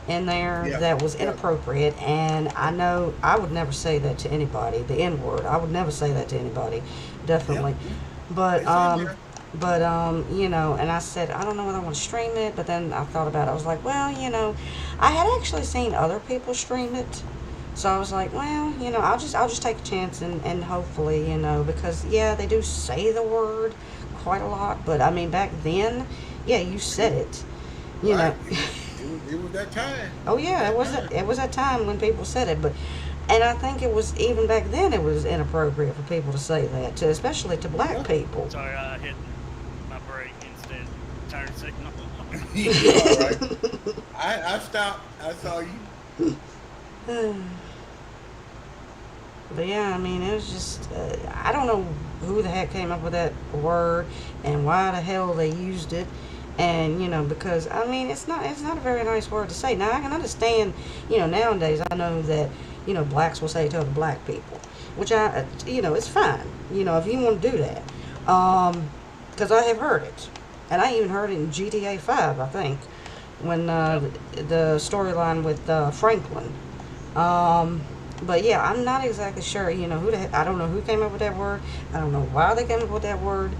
S1: in there that was inappropriate, and I know I would never say that to anybody. The N word, I would never say that to anybody, definitely. But and I said I don't know whether I want to stream it, but then I thought about it. I was like, well, I had actually seen other people stream it. So I was like, well, I'll just take a chance and hopefully, because they do say the word quite a lot, but I mean back then, you said it,
S3: Right. It was that time.
S1: Oh yeah, it was that time when people said it, and I think it was even back then it was inappropriate for people to say that, especially to black people.
S2: Sorry, I hit my brake instead of turn signal.
S3: All right. I stopped. I saw you.
S1: But yeah, I mean, it was just, I don't know who the heck came up with that word and why the hell they used it. And, because, I mean, it's not a very nice word to say. Now, I can understand, nowadays, I know that, blacks will say it to other black people, which it's fine, if you want to do that. Because I have heard it. And I even heard it in GTA 5, I think, when the storyline with Franklin. But yeah, I'm not exactly sure, who I don't know who came up with that word. I don't know why they came up with that word.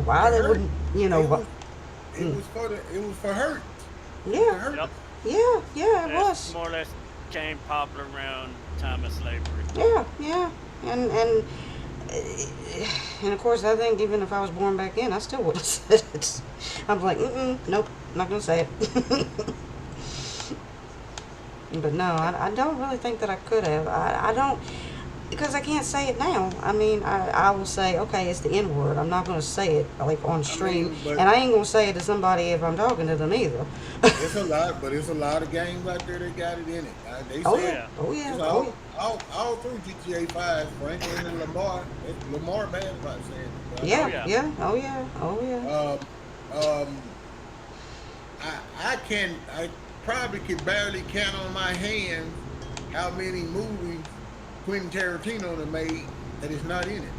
S1: Why they wouldn't,
S3: It was for hurt.
S1: Yeah.
S2: Yep.
S1: Yeah, it was.
S2: More or less became popular around time of slavery.
S1: Yeah. And of course, I think even if I was born back then, I still would have said it. I'm like, nope, not gonna say it. But no, I don't really think that I could have. I don't, because I can't say it now. I mean, I will say, okay, it's the N word. I'm not going to say it like on stream, and I ain't going to say it to somebody if I'm talking to them either.
S3: It's a lot of games out there that got it in it. They say all through GTA 5, Franklin and Lamar. Lamar bad about saying it. I probably could barely count on my hands how many movies Quentin Tarantino have made that is not in it.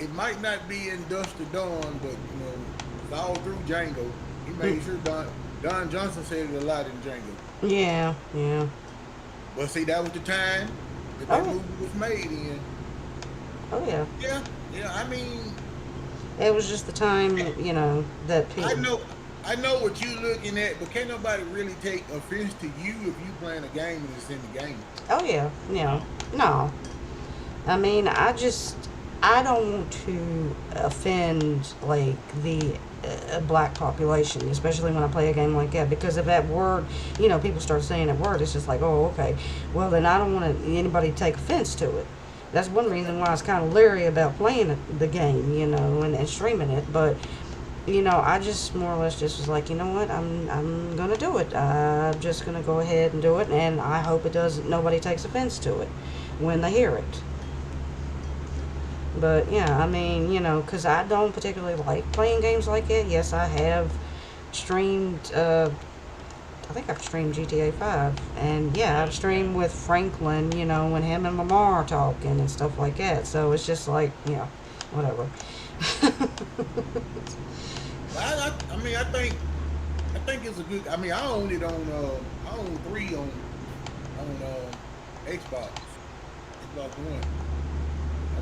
S3: It might not be in Dust to Dawn, but it's all through Django. He made sure Don Johnson said it a lot in Django.
S1: Yeah.
S3: But see, that was the time that movie was made in.
S1: Oh yeah.
S3: Yeah. I mean,
S1: it was just the time, that people.
S3: I know what you're looking at, but can't nobody really take offense to you if you playing a game and it's in the game.
S1: Oh yeah. No. I mean, I don't want to offend like the black population, especially when I play a game like that, because of that word. People start saying that word. It's just like, oh, okay. Well, then I don't want anybody to take offense to it. That's one reason why I was kind of leery about playing the game, and streaming it. But, I just more or less just was like, you know what, I'm going to do it. I'm just going to go ahead and do it, and I hope nobody takes offense to it when they hear it. But, yeah, I mean, because I don't particularly like playing games like that. Yes, I have streamed, I think I've streamed GTA 5. And, yeah, I've streamed with Franklin, when him and Lamar are talking and stuff like that. So it's just like, whatever.
S3: I think it's a good. I mean, I own it on. I own 3 on Xbox One. I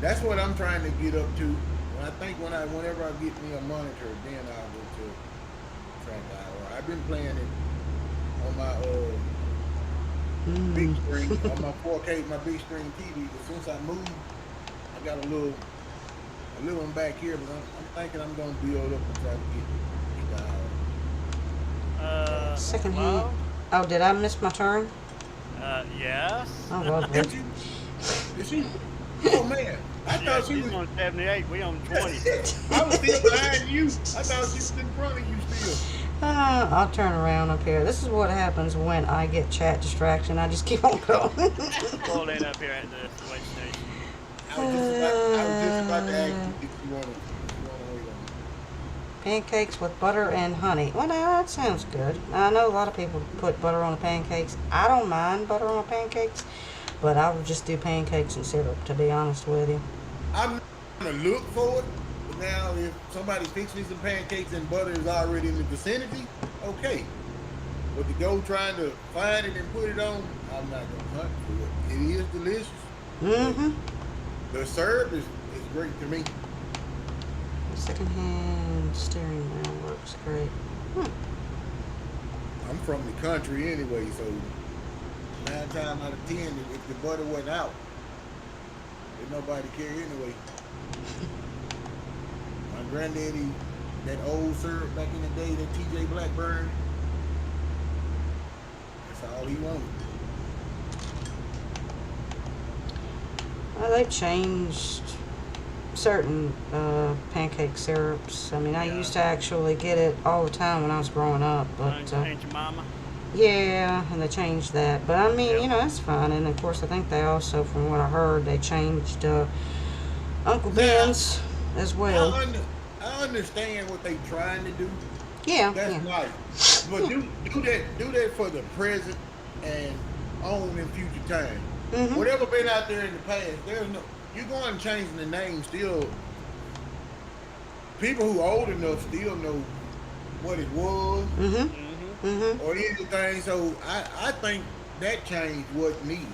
S3: That's what I'm trying to get up to. Whenever I get me a monitor, then I'll go to track hour. I've been playing it on my big screen, on my 4K, my big screen TV. But since I moved, I got a little one back here. But I'm thinking I'm gonna build up and try to get the hour.
S1: Second hand.
S2: Well,
S1: Oh, did I miss my turn?
S2: yes.
S1: Oh, well,
S3: Did you? Did she? Oh man, I
S2: Yeah,
S3: thought she
S2: she's
S3: was.
S2: on 78. We on 20.
S3: I was still behind you. I thought she was in front of you still.
S1: I'll turn around up here. This is what happens when I get chat distraction. I just keep on going.
S2: Pull in up here at the way station.
S3: I was just about to ask you if you want to wait on me.
S1: Pancakes with butter and honey. Well, now that sounds good. I know a lot of people put butter on the pancakes. I don't mind butter on pancakes, but I would just do pancakes and syrup, to be honest with you.
S3: I'm gonna look for it. But now, if somebody fixes me some pancakes and butter is already in the vicinity, okay. But to go trying to find it and put it on, I'm not gonna hunt for it. It is delicious.
S1: Mm-hmm.
S3: The syrup is great to me.
S1: Second-hand steering wheel works great.
S3: I'm from the country anyway, so 9 times out of 10, if the butter wasn't out, didn't nobody care anyway. My granddaddy, that old syrup back in the day, that TJ Blackburn, that's all he wanted.
S1: Well, they've changed certain pancake syrups. I mean, I used to actually get it all the time when I was growing up, but
S2: Ain't your mama?
S1: yeah, and they changed that. But I mean,
S2: Yep.
S1: you know, that's fine. And of course, I think they also, from what I heard, they changed Uncle
S3: Now,
S1: Ben's as well.
S3: I understand what they trying to do.
S1: Yeah,
S3: That's
S1: yeah.
S3: nice. But do that for the present and on in future time.
S1: Mhm.
S3: Whatever been out there in the past, there's no you're going to change the name still. People who old enough still know what it was
S1: Mhm.
S2: Mm-hmm.
S1: Mhm.
S3: or anything. So I think that change wasn't needed.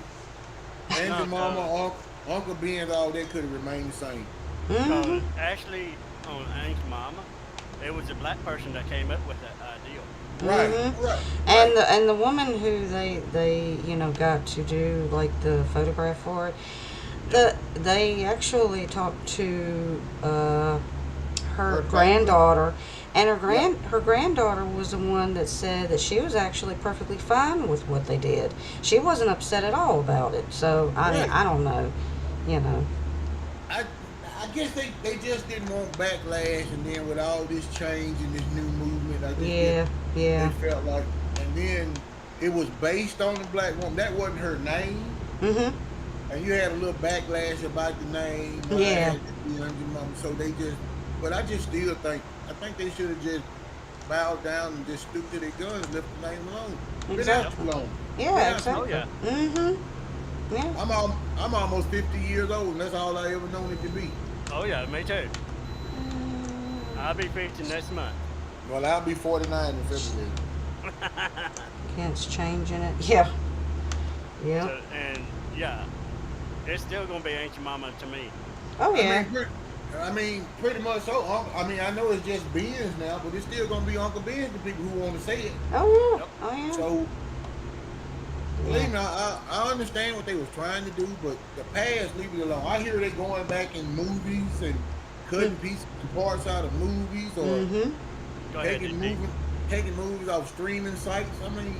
S3: And
S2: No,
S3: your mama, Uncle Ben's, all that could have remained the same.
S1: Mhm.
S2: Actually, on Ain't Your Mama, it was a black person that came up with that idea.
S3: Right,
S1: Mhm.
S3: right,
S1: And
S3: right.
S1: the woman who they got to do like the photograph for it, they actually talked to her
S3: Her
S1: granddaughter, and
S3: Yeah.
S1: her granddaughter was the one that said that she was actually perfectly fine with what they did. She wasn't upset at all about it. So I mean,
S3: Right.
S1: I don't know, you know.
S3: I guess they just didn't want backlash, and then with all this change and this new movement, I just
S1: Yeah, yeah.
S3: they felt like, and then it was based on the black woman. That wasn't her name,
S1: Mhm.
S3: and you had a little backlash about the name.
S1: Yeah.
S3: So they just, but I just still think they should have just bowed down and just stuck to their guns, left the name alone. Been out
S1: Exactly.
S3: too long.
S1: Yeah,
S3: Been out
S1: exactly.
S2: Oh, yeah.
S1: Mhm. Yeah.
S3: I'm almost 50 years old, and that's all I ever known it to be.
S2: Oh, yeah, me too. I'll be 50 next month.
S3: Well, I'll be 49 in February.
S1: Against changing it. Yeah. Yeah.
S2: So, and, yeah, it's still going to be Ain't Your Mama to me.
S1: Oh yeah.
S3: I mean, pretty much so. I mean, I know it's just Ben's now, but it's still gonna be Uncle Ben's to people who want to say it.
S1: Oh yeah.
S2: Yep.
S1: Oh yeah.
S3: So, believe me, I understand what they was trying to do, but the past, leave it alone. I hear they going back in movies and cutting pieces and parts out of movies, or
S1: Mhm.
S2: Go ahead, DD.
S3: taking movies off streaming sites. I mean,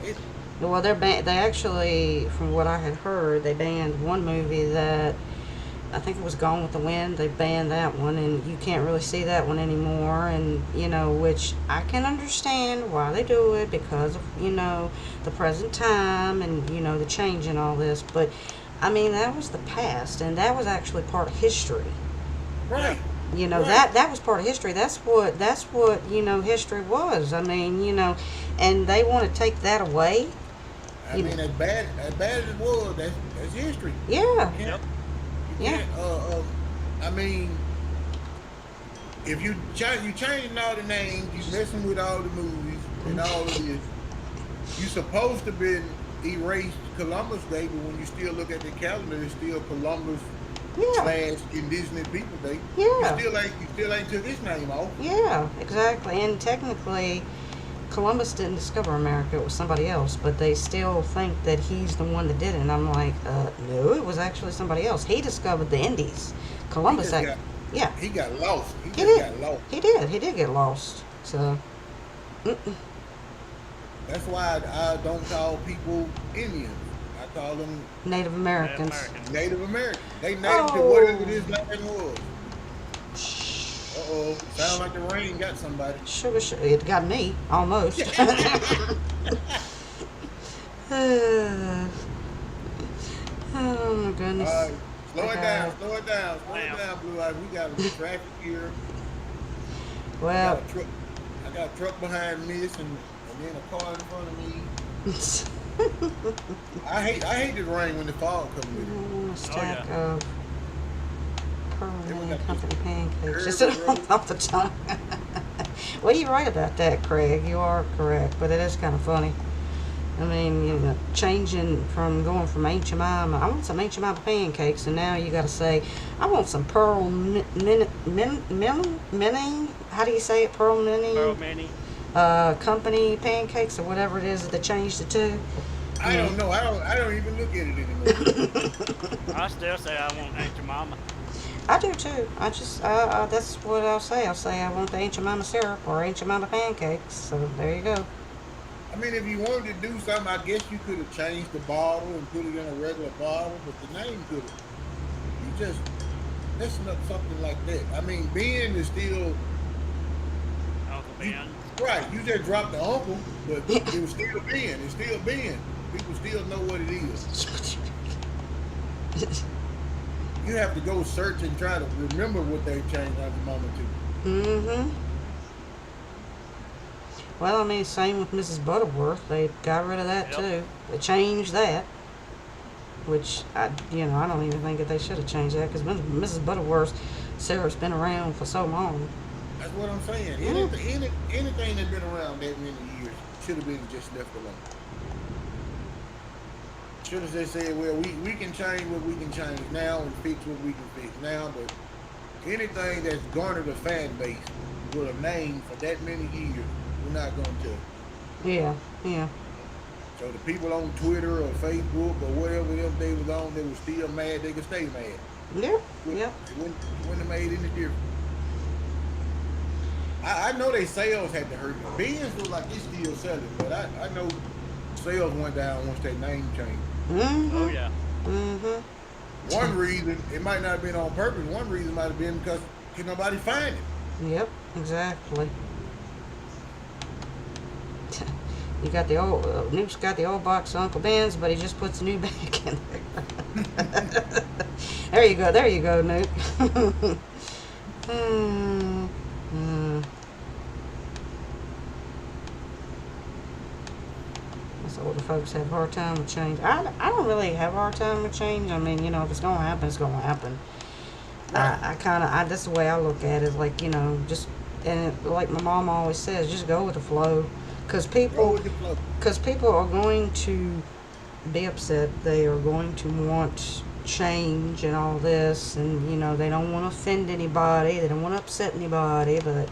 S3: it.
S1: Well, they actually, from what I had heard, they banned one movie that I think it was Gone with the Wind. They banned that one, and you can't really see that one anymore. And which I can understand why they do it, because of the present time and the change and all this. But I mean, that was the past, and that was actually part of history.
S3: Right.
S1: Right. That was part of history. That's what history was. I mean, and they want to take that away.
S3: I mean, as bad as it was, that's history.
S1: Yeah.
S2: Yep.
S1: Yeah.
S3: I mean, if you changing all the names, you messing with all the movies and all of this. You supposed to been erased Columbus Day, but when you still look at the calendar, it's still Columbus
S1: Yeah.
S3: / Indigenous People Day.
S1: Yeah.
S3: You still ain't took his name off.
S1: Yeah, exactly. And technically, Columbus didn't discover America, it was somebody else, but they still think that he's the one that did it. And I'm like, no, it was actually somebody else. He discovered the Indies.
S3: He
S1: Columbus,
S3: just got
S1: yeah,
S3: he got lost. He
S1: he
S3: just
S1: did.
S3: got lost.
S1: He did get lost. So,
S3: That's why I don't call people Indians. I call them
S1: Native Americans.
S3: Native Americans. They native to whatever this land was. Sound like the rain got somebody.
S1: Sugar, it got me, almost. Oh my goodness.
S3: All right, slow it down,
S1: Okay.
S3: slow it down, slow it
S2: Wow.
S3: down, Blue Eyes. We got a traffic here.
S1: Well,
S3: I got a truck behind this and then a car in front of me. I hate the rain when the fog comes with it.
S1: a stack
S2: yeah.
S1: of
S3: Then we
S1: Pearl
S3: got
S1: Company pancakes.
S3: curve
S1: Just
S3: road.
S1: off the tongue. Well, you're right about that, Craig. You are correct, but it is kind of funny. I mean, you know, changing from going from Aunt Jemima, I want some Aunt Jemima pancakes, and now you got to say, I want some Pearl Mini. How do you say it? Pearl Mini.
S2: Pearl Mini.
S1: Company pancakes or whatever it is that they changed it to.
S3: I don't know. I don't even look at it anymore.
S2: I still say I want Aunt Jemima.
S1: I do too. I just, that's what I'll say. I'll say I want the Aunt Jemima syrup or Aunt Jemima pancakes. So there you go.
S3: I mean, if you wanted to do something, I guess you could have changed the bottle and put it in a regular bottle, but the name could have. You just, that's not something like that. I mean, Ben is still,
S2: Uncle Ben.
S3: right, you just dropped the uncle, but it was still Ben. It's still Ben. People still know what it is. You have to go search and try to remember what they changed at the moment to.
S1: Mm-hmm. Well, I mean, same with Mrs. Butterworth. They got rid of that
S2: Yep.
S1: too. They changed that, which I don't even think that they should have changed that because Mrs. Butterworth's syrup's been around for so long.
S3: That's what I'm saying. Anything that's been around that many years should have been just left alone. Should have just said, well, we can change what we can change now and fix what we can fix now, but anything that's garnered a fan base with a name for that many years, we're not going to.
S1: Yeah, yeah.
S3: So the people on Twitter or Facebook or whatever else they was on, they were still mad, they could stay mad.
S1: Yep,
S3: It
S1: yep.
S3: wouldn't have made any difference. I know they sales had to hurt. Benz look like it's still selling, but I know sales went down once that name changed.
S1: Mm-hmm.
S2: Oh yeah.
S1: Mm-hmm.
S3: One reason, it might not have been on purpose. One reason might have been because can nobody find it.
S1: Yep, exactly. You got the old, Newt's got the old box of Uncle Ben's, but he just puts the new back in there. There you go, Newt. Us older folks have a hard time with change. I don't really have a hard time with change. I mean, if it's going to happen, it's going to happen.
S3: Right.
S1: That's the way I look at it. Is like, just, like my mom always says, just go with the flow. Because
S3: Go
S1: people,
S3: with the flow.
S1: are going to be upset. They are going to want change and all this. And, they don't want to offend anybody. They don't want to upset anybody. But,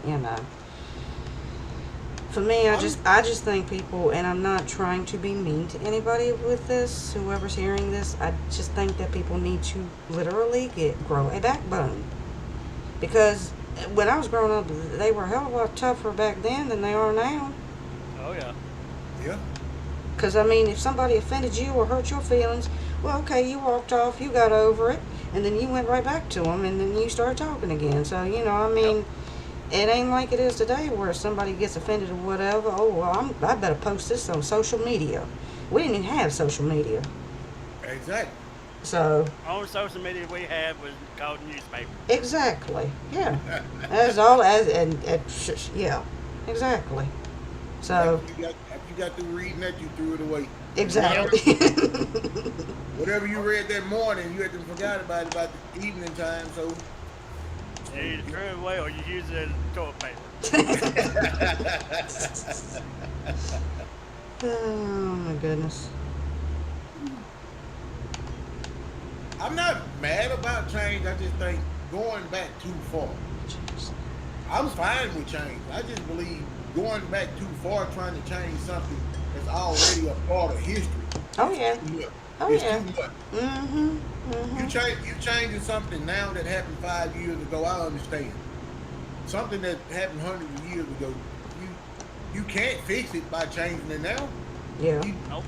S1: for me, I just think people, and I'm not trying to be mean to anybody with this, whoever's hearing this, I just think that people need to literally grow a backbone. Because when I was growing up, they were a hell of a lot tougher back then than they are now.
S2: Oh yeah.
S3: Yeah.
S1: Because, I mean, if somebody offended you or hurt your feelings, well, okay, you walked off, you got over it, and then you went right back to them, and then you started talking again. So, it ain't like it is today where somebody gets offended or whatever. Oh, well, I better post this on social media. We didn't even have social media.
S3: Exactly.
S1: So,
S2: Only social media we had was called newspaper.
S1: exactly. Yeah. That's all. Yeah. Exactly. So,
S3: After you got through reading that, you threw it away.
S1: exactly.
S3: Whatever you read that morning, you had to forgot about it about the evening time. So
S2: You either threw it away or you use it as toilet paper.
S1: Oh, my goodness.
S3: I'm not mad about change. I just think going back too far. I'm fine with change. I just believe going back too far, trying to change something that's already a part of history.
S1: Oh
S3: It's
S1: yeah.
S3: too much.
S1: Oh
S3: It's
S1: yeah.
S3: too much.
S1: Mm-hmm.
S3: You
S1: Mm-hmm.
S3: change you changing something now that happened 5 years ago. I understand. Something that happened hundreds of years ago. You you can't fix it by changing it now.
S1: Yeah.
S3: You,
S2: Nope.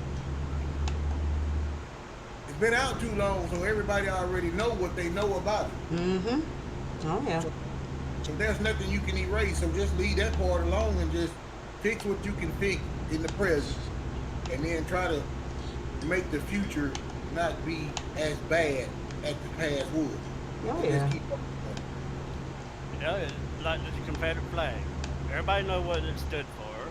S3: it's been out too long, so everybody already know what they know about it.
S1: Mm-hmm. Oh yeah.
S3: So, so there's nothing you can erase. So just leave that part alone and just fix what you can fix in the present, and then try to make the future not be as bad as the past was.
S1: Oh
S3: And just
S1: yeah.
S3: keep on
S2: Yeah, it's like the Confederate flag. Everybody know what it stood for,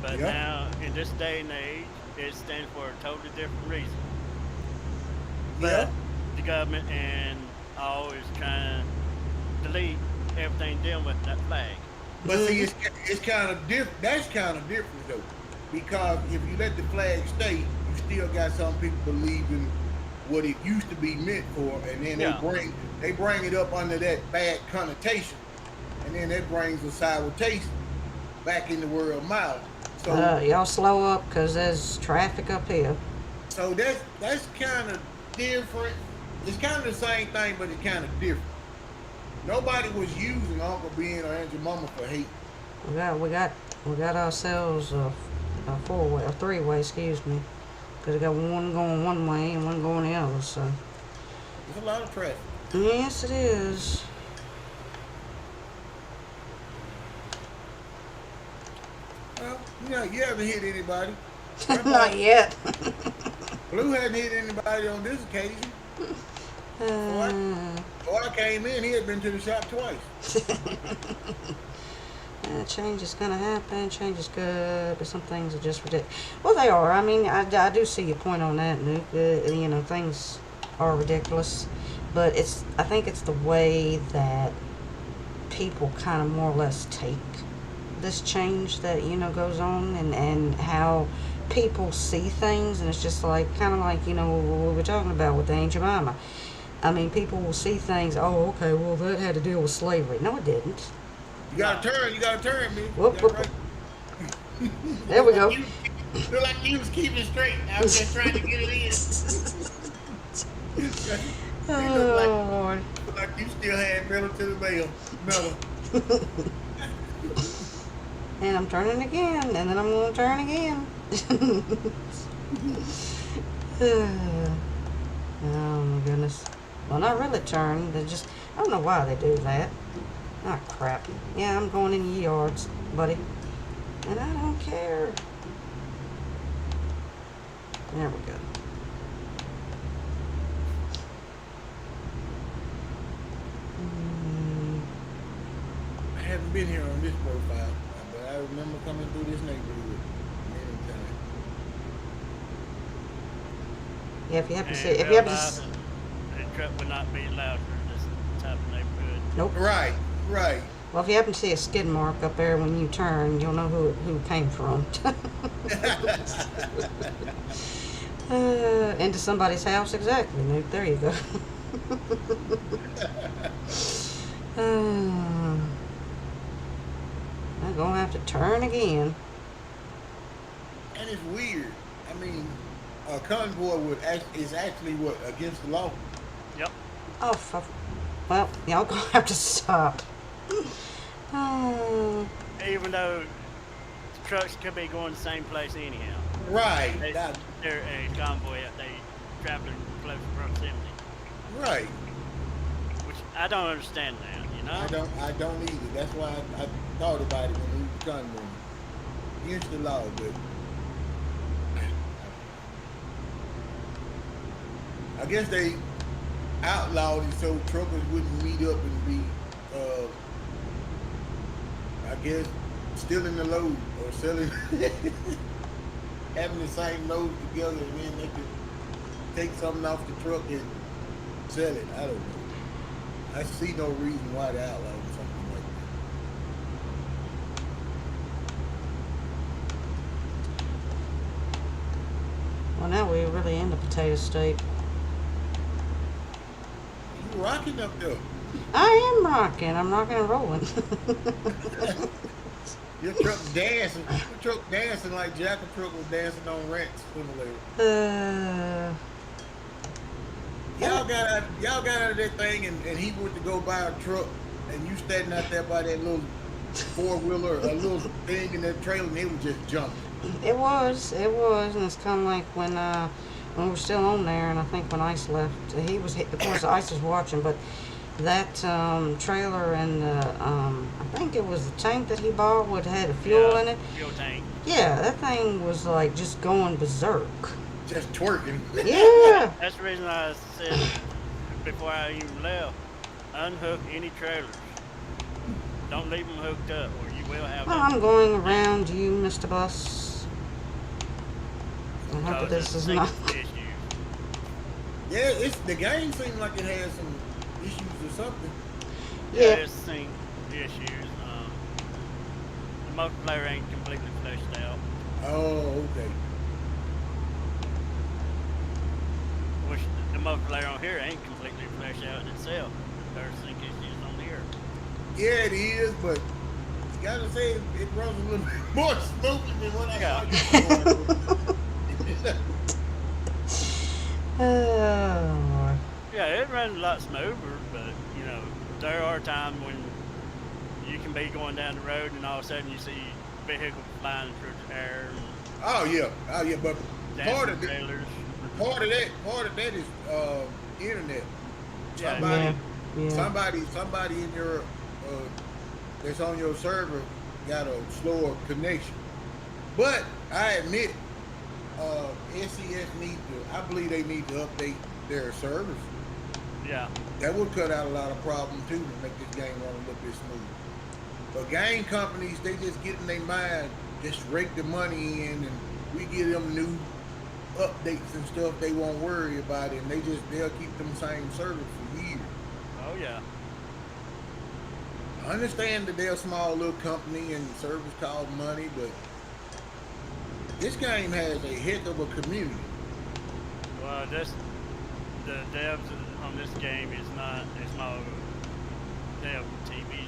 S2: but
S3: going. Yeah.
S2: now in this day and age, it stands for a totally different reason.
S3: Yeah.
S2: But the government and all is trying to delete everything dealing with that flag.
S3: But see,
S1: Mm-hmm.
S3: it's kind of different. That's kind of different though, because if you let the flag stay, you still got some people believing what it used to be meant for, and then
S2: Yeah.
S3: they bring it up under that bad connotation, and then that brings a sour taste back in the world mouth. So
S1: Y'all slow up, 'cause there's traffic up here.
S3: so that's kind of different. It's kind of the same thing, but it's kind of different. Nobody was using Uncle Ben or Aunt Mama for hate.
S1: We got ourselves a four-way, a three-way, excuse me. 'Cause we got one going one way and one going the other. So
S3: There's a lot of traffic.
S1: yes, it is.
S3: Well, you haven't hit anybody.
S1: Not yet.
S3: Blue hadn't hit anybody on this occasion.
S1: uh,
S3: Before I came in, he had been to the shop twice.
S1: Change is gonna happen. Change is good, but some things are just ridiculous. Well, they are. I mean, I do see your point on that, Nuke. Things are ridiculous, but I think it's the way that people kind of more or less take this change that goes on, and how people see things, and it's just like kind of like what we were talking about with the Aunt Jemima. I mean, people will see things. Oh, okay, well that had to deal with slavery. No, it didn't.
S3: You gotta turn, man.
S1: Whoop,
S3: That's
S1: whoop,
S3: right.
S1: There we go.
S3: Feel like you was keeping it straight. I was just trying to get it in. You look like,
S1: Oh Lord.
S3: look like you still had metal to the mail. Metal.
S1: And I'm turning again, and then I'm gonna turn again. Oh my goodness. Well, not really turn. I don't know why they do that. Ah, crap. Yeah, I'm going in your yards, buddy. And I don't care. There we go. Mm,
S3: I haven't been here on this profile, but I remember coming through this neighborhood many times.
S1: yeah, if you happen to see,
S2: And
S1: if you happen to,
S2: realize that the truck would not be allowed for this type of neighborhood.
S1: nope.
S3: Right, right.
S1: Well, if you happen to see a skid mark up there when you turn, you'll know who it came from. Into somebody's house, exactly. Nuke. There you go. I'm gonna have to turn again.
S3: And it's weird. I mean, a convoy is actually what against the law.
S2: Yep.
S1: Oh, well, y'all gonna have to stop. Oh,
S2: Even though trucks could be going the same place anyhow.
S3: Right.
S2: They're a convoy that they traveling close proximity,
S3: Right.
S2: which I don't understand that.
S3: I don't either. That's why I thought about it when we was convoying. Against the law, but I guess they outlawed it so truckers wouldn't meet up and be, I guess, stealing the load or selling, having the same load together, and then they could take something off the truck and sell it. I don't know. I see no reason why they outlawed something like
S1: well, now we're really in the potato state.
S3: rocking up there.
S1: I am rocking. I'm rocking and rolling.
S3: Your truck dancing. Your truck dancing like Jackal truck was dancing on Ranch Simulator.
S1: uh,
S3: Y'all got out of that thing, and he went to go buy a truck, and you standing out there by that little four wheeler, a little thing in that trailer, and he was just jumping.
S1: it was, and it's kind of like when we're still on there, and I think when Ice left, of course, Ice was watching, but that trailer and I think it was the tank that he bought would had a fuel in it.
S2: Fuel tank.
S1: Yeah, that thing was like just going berserk.
S3: Just twerking.
S1: Yeah.
S2: That's the reason I said before I even left, unhook any trailers. Don't leave them hooked up, or you will have.
S1: Well, I'm going around you, Mr. Bus. I hope that this is not.
S2: Issues.
S3: Yeah, the game seems like it has some issues or something.
S2: Yeah,
S1: Yeah.
S2: it's seen issues. The multiplayer ain't completely fleshed out.
S3: Oh, okay.
S2: Which the multiplayer on here ain't completely fleshed out in itself. There's sync issues on here.
S3: Yeah, it is, but you gotta say it runs a little bit more smoothly than what I
S2: Yeah.
S3: thought.
S1: Oh.
S2: Yeah, it runs a lot smoother, but you know, there are times when you can be going down the road and all of a sudden you see vehicles flying through the air and
S3: Oh yeah, but part of
S2: dancing trailers.
S3: part of that is internet.
S2: Yeah.
S3: Somebody in your that's on your server got a slower connection. But I admit, SCS I believe they need to update their servers.
S2: Yeah.
S3: That would cut out a lot of problems too to make this game run a little bit smooth. But game companies, they just get in their mind, just rake the money in, and we give them new updates and stuff. They won't worry about it, and they'll keep them same servers for years.
S2: Oh yeah.
S3: I understand that they're a small little company and servers cost money, but this game has a heck of a community.
S2: Well, the devs on this game is not a small dev TV.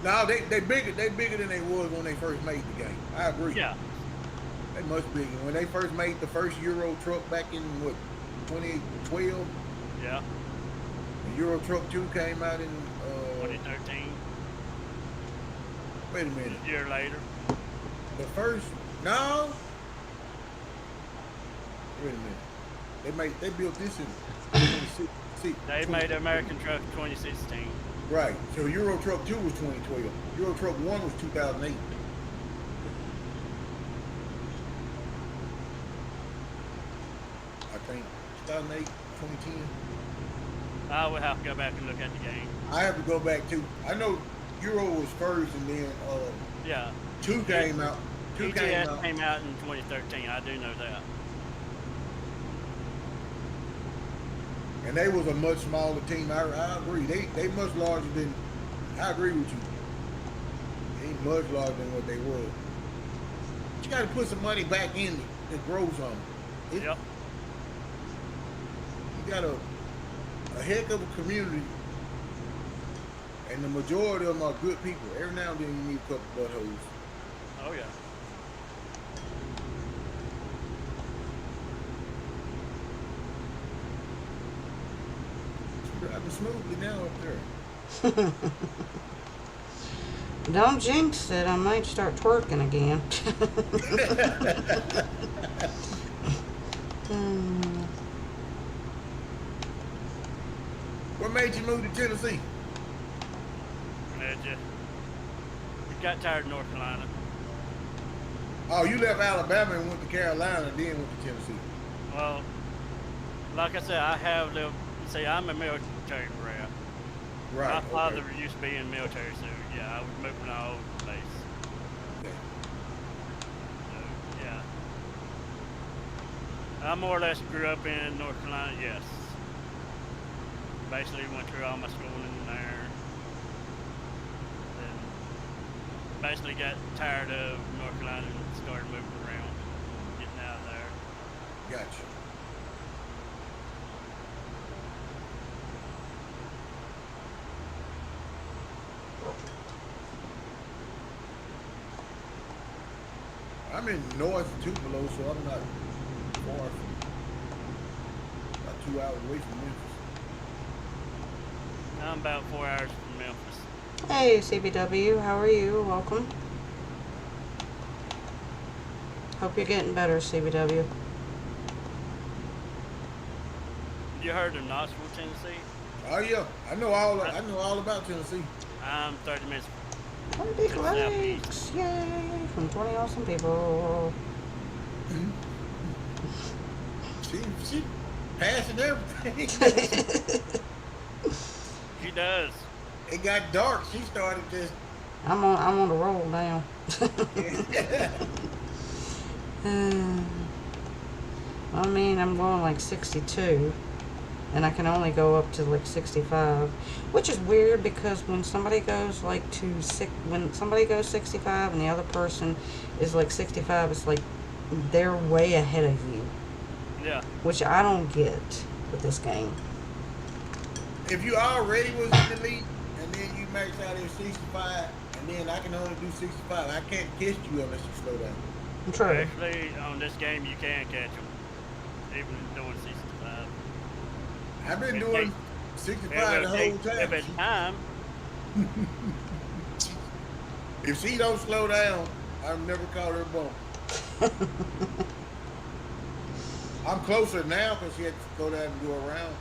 S3: No, they bigger than they was when they first made the game. I agree.
S2: Yeah.
S3: They must be. When they first made the first Euro truck back in 2012.
S2: Yeah.
S3: The Euro Truck 2 came out in
S2: 2013.
S3: Wait a minute.
S2: A year later.
S3: The first Wait a minute. They built this in 2016.
S2: They made American Truck 2016.
S3: Right. So Euro Truck 2 was 2012. Euro Truck 1 was 2008. I think 2008, 2010.
S2: I would have to go back and look at the game.
S3: I have to go back too. I know Euro was first, and then
S2: Yeah.
S3: 2 came out. 2
S2: ETS
S3: came out.
S2: came out in 2013. I do know that.
S3: And they was a much smaller team. I agree. They much larger than. I agree with you. They ain't much larger than what they were. But you got to put some money back in to grow something.
S2: Yep.
S3: You got a heck of a community, and the majority of them are good people. Every now and then you need a couple buttholes.
S2: Oh yeah.
S3: Driving smoothly now up there.
S1: Don't jinx it. I might start twerking again.
S3: What made you move to Tennessee?
S2: We got tired of North Carolina.
S3: Oh, you left Alabama and went to Carolina, then went to Tennessee.
S2: Well, like I said, I have lived. See, I'm a military brat.
S3: Right.
S2: My father used to be in the military, so yeah, I was moving all over the place.
S3: Okay.
S2: So yeah, I more or less grew up in North Carolina. Yes. Basically went through all my schooling in there. Then basically got tired of North Carolina and started moving around, getting out of there.
S3: Gotcha. I'm in North Tupelo, so I'm not far from, about 2 hours away from Memphis.
S2: I'm about 4 hours from Memphis.
S1: Hey, CBW, how are you? Welcome. Hope you're getting better, CBW.
S2: You heard of Knoxville, Tennessee?
S3: Oh yeah, I know all about Tennessee.
S2: I'm 30 minutes.
S1: 30 likes, yay, from 20 awesome people.
S3: She passing everything.
S2: She does.
S3: It got dark. She started just.
S1: I'm on the roll now. I mean, I'm going like 62, and I can only go up to like 65, which is weird because when somebody goes like when somebody goes 65 and the other person is like 65, it's like they're way ahead of you.
S2: Yeah.
S1: Which I don't get with this game.
S3: If you already was in the league and then you max out at 65, and then I can only do 65, I can't catch you unless you slow down.
S1: True.
S2: Actually, on this game, you can catch them, even doing 65.
S3: I've been doing 65 the whole time.
S2: Every time.
S3: If she don't slow down, I've never caught her bump. I'm closer now because she had to go down and go around.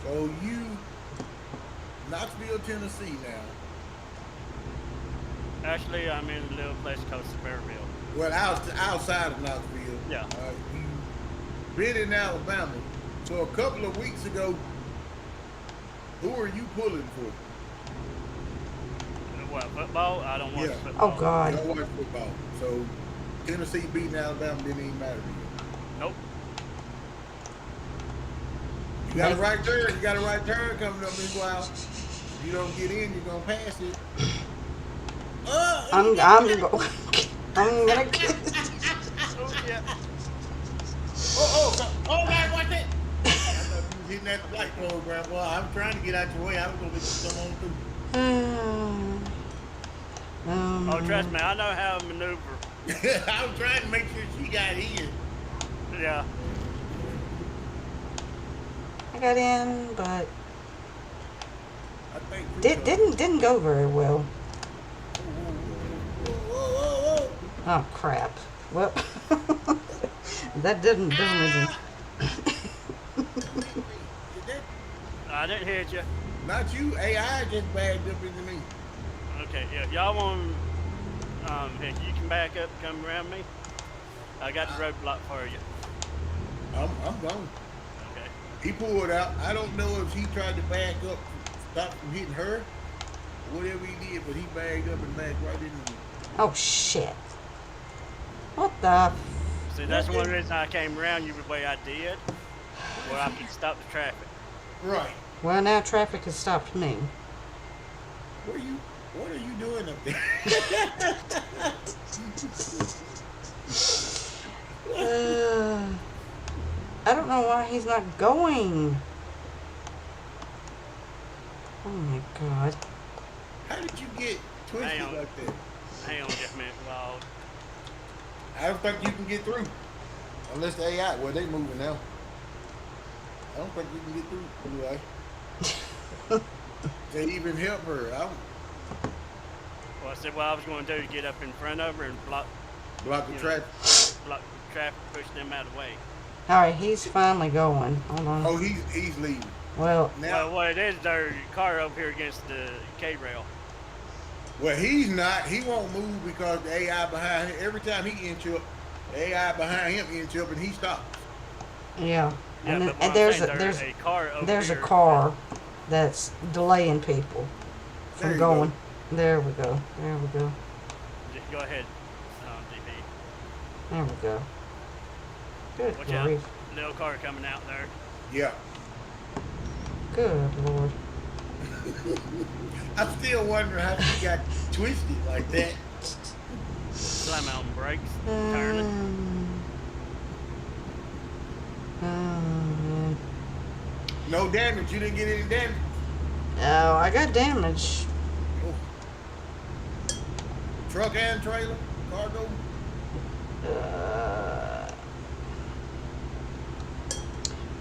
S3: So you, Knoxville, Tennessee now.
S2: Actually, I'm in a little place called Sevierville.
S3: Well, outside of Knoxville.
S2: Yeah.
S3: You've been in Alabama. So a couple of weeks ago, who are you pulling for?
S2: What, football? I don't watch football.
S1: Oh, God.
S3: You don't watch football. So Tennessee beating Alabama didn't even matter to you.
S2: Nope.
S3: You got a right turn. You got a right turn coming up meanwhile. If you don't get in, you're going to pass it.
S1: I'm gonna
S2: Oh, yeah.
S3: Oh, man, watch it. I thought you was hitting that flight program. Well, I'm trying to get out your way. I was going to let you come on through.
S2: Oh, trust me, I know how to maneuver.
S3: I was trying to make sure she got in.
S2: Yeah.
S1: I got in, but
S3: I think
S1: didn't go very well.
S3: Whoa.
S1: Oh crap! Well, that didn't even.
S2: I didn't hit you.
S3: Not you. AI just bagged up into me.
S2: Okay, yeah, y'all want if you can back up, come around me. I got the roadblock for you.
S3: I'm gone.
S2: Okay.
S3: He pulled out. I don't know if he tried to back up, stop from hitting her, or whatever he did, but he bagged up and backed right into me.
S1: Oh shit! What the?
S2: See, that's one reason I came around you the way I did. Well, I could stop the traffic.
S3: Right.
S1: Well, now traffic has stopped me.
S3: What are you doing up there?
S1: I don't know why he's not going. Oh my god.
S3: How did you get twisted like that?
S2: Hang on just a minute, Wild.
S3: I don't think you can get through. Unless the AI, well, they moving now. I don't think you can get through anyway. They even help her.
S2: Well, I said what I was going to do is get up in front of her and block
S3: the traffic.
S2: Block the traffic, push them out of the way.
S1: All right, he's finally going. Hold on.
S3: Oh, he's leaving.
S1: Well,
S3: Now,
S2: Well, what it is, their car up here against the K-rail.
S3: well, he's not. He won't move because the AI behind him. Every time he inch up, the AI behind him inch up and he stops.
S1: yeah.
S2: Yeah,
S1: And,
S2: but
S1: and
S2: what I'm
S1: there's
S2: saying,
S1: a
S2: car over
S1: there's a
S2: here.
S1: car that's delaying people
S3: There
S1: from
S3: you
S1: going.
S3: go.
S1: There we go. There we go.
S2: Just go ahead, DP.
S1: There we go. Good
S2: Watch out.
S1: grief.
S2: Little car coming out there.
S3: Yeah.
S1: Good lord.
S3: I'm still wondering how she got twisted like that.
S2: Slam out on brakes. Turning.
S3: No damage. You didn't get any damage.
S1: Oh, I got damage.
S3: Oh. Truck and trailer. cargo?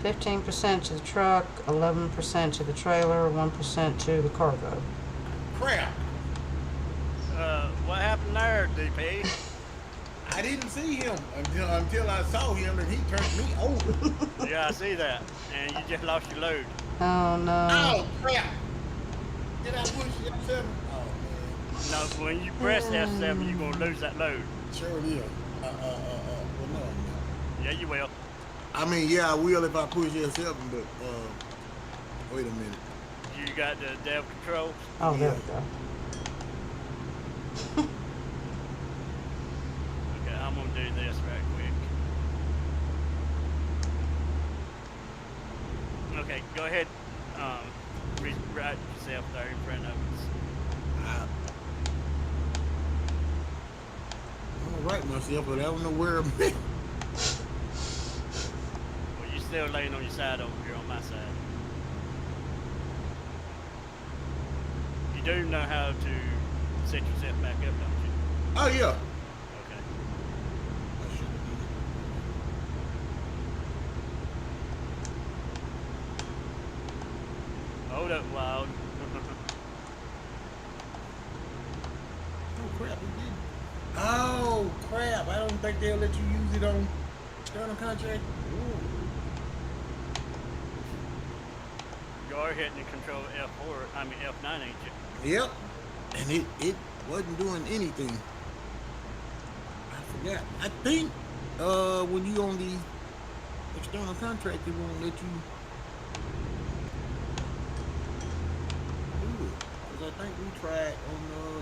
S1: 15% to the truck, 11% to the trailer, 1% to the cargo.
S3: Crap.
S2: What happened there, DP?
S3: I didn't see him until I saw him and he turned me over.
S2: Yeah, I see that. And you just lost your load.
S1: Oh no.
S3: Oh crap! Did I push F7? Oh man.
S2: No, when you press F7, you're gonna lose that load.
S3: Sure will. Well, no, I'm not.
S2: Yeah, you will.
S3: I mean, yeah, I will if I push F7, but wait a minute.
S2: You got the dev controls.
S1: Oh, there
S3: Yeah.
S1: we go.
S2: Okay, I'm gonna do this right quick. Okay, go ahead. Rewrite yourself there in front of us.
S3: I'm gonna write myself, but I don't know where I'm at.
S2: Well, you're still laying on your side over here on my side. You do know how to set yourself back up, don't you?
S3: Oh yeah.
S2: Okay.
S3: I should have did
S2: Hold up, Wild.
S3: Oh crap, it did. Oh crap! I don't think they'll let you use it on external contract. Ooh.
S2: You're hitting the control F9, ain't you?
S3: Yep. And it wasn't doing anything. I forgot. I think when you on the external contract, it won't let you do it. Because I think we tried on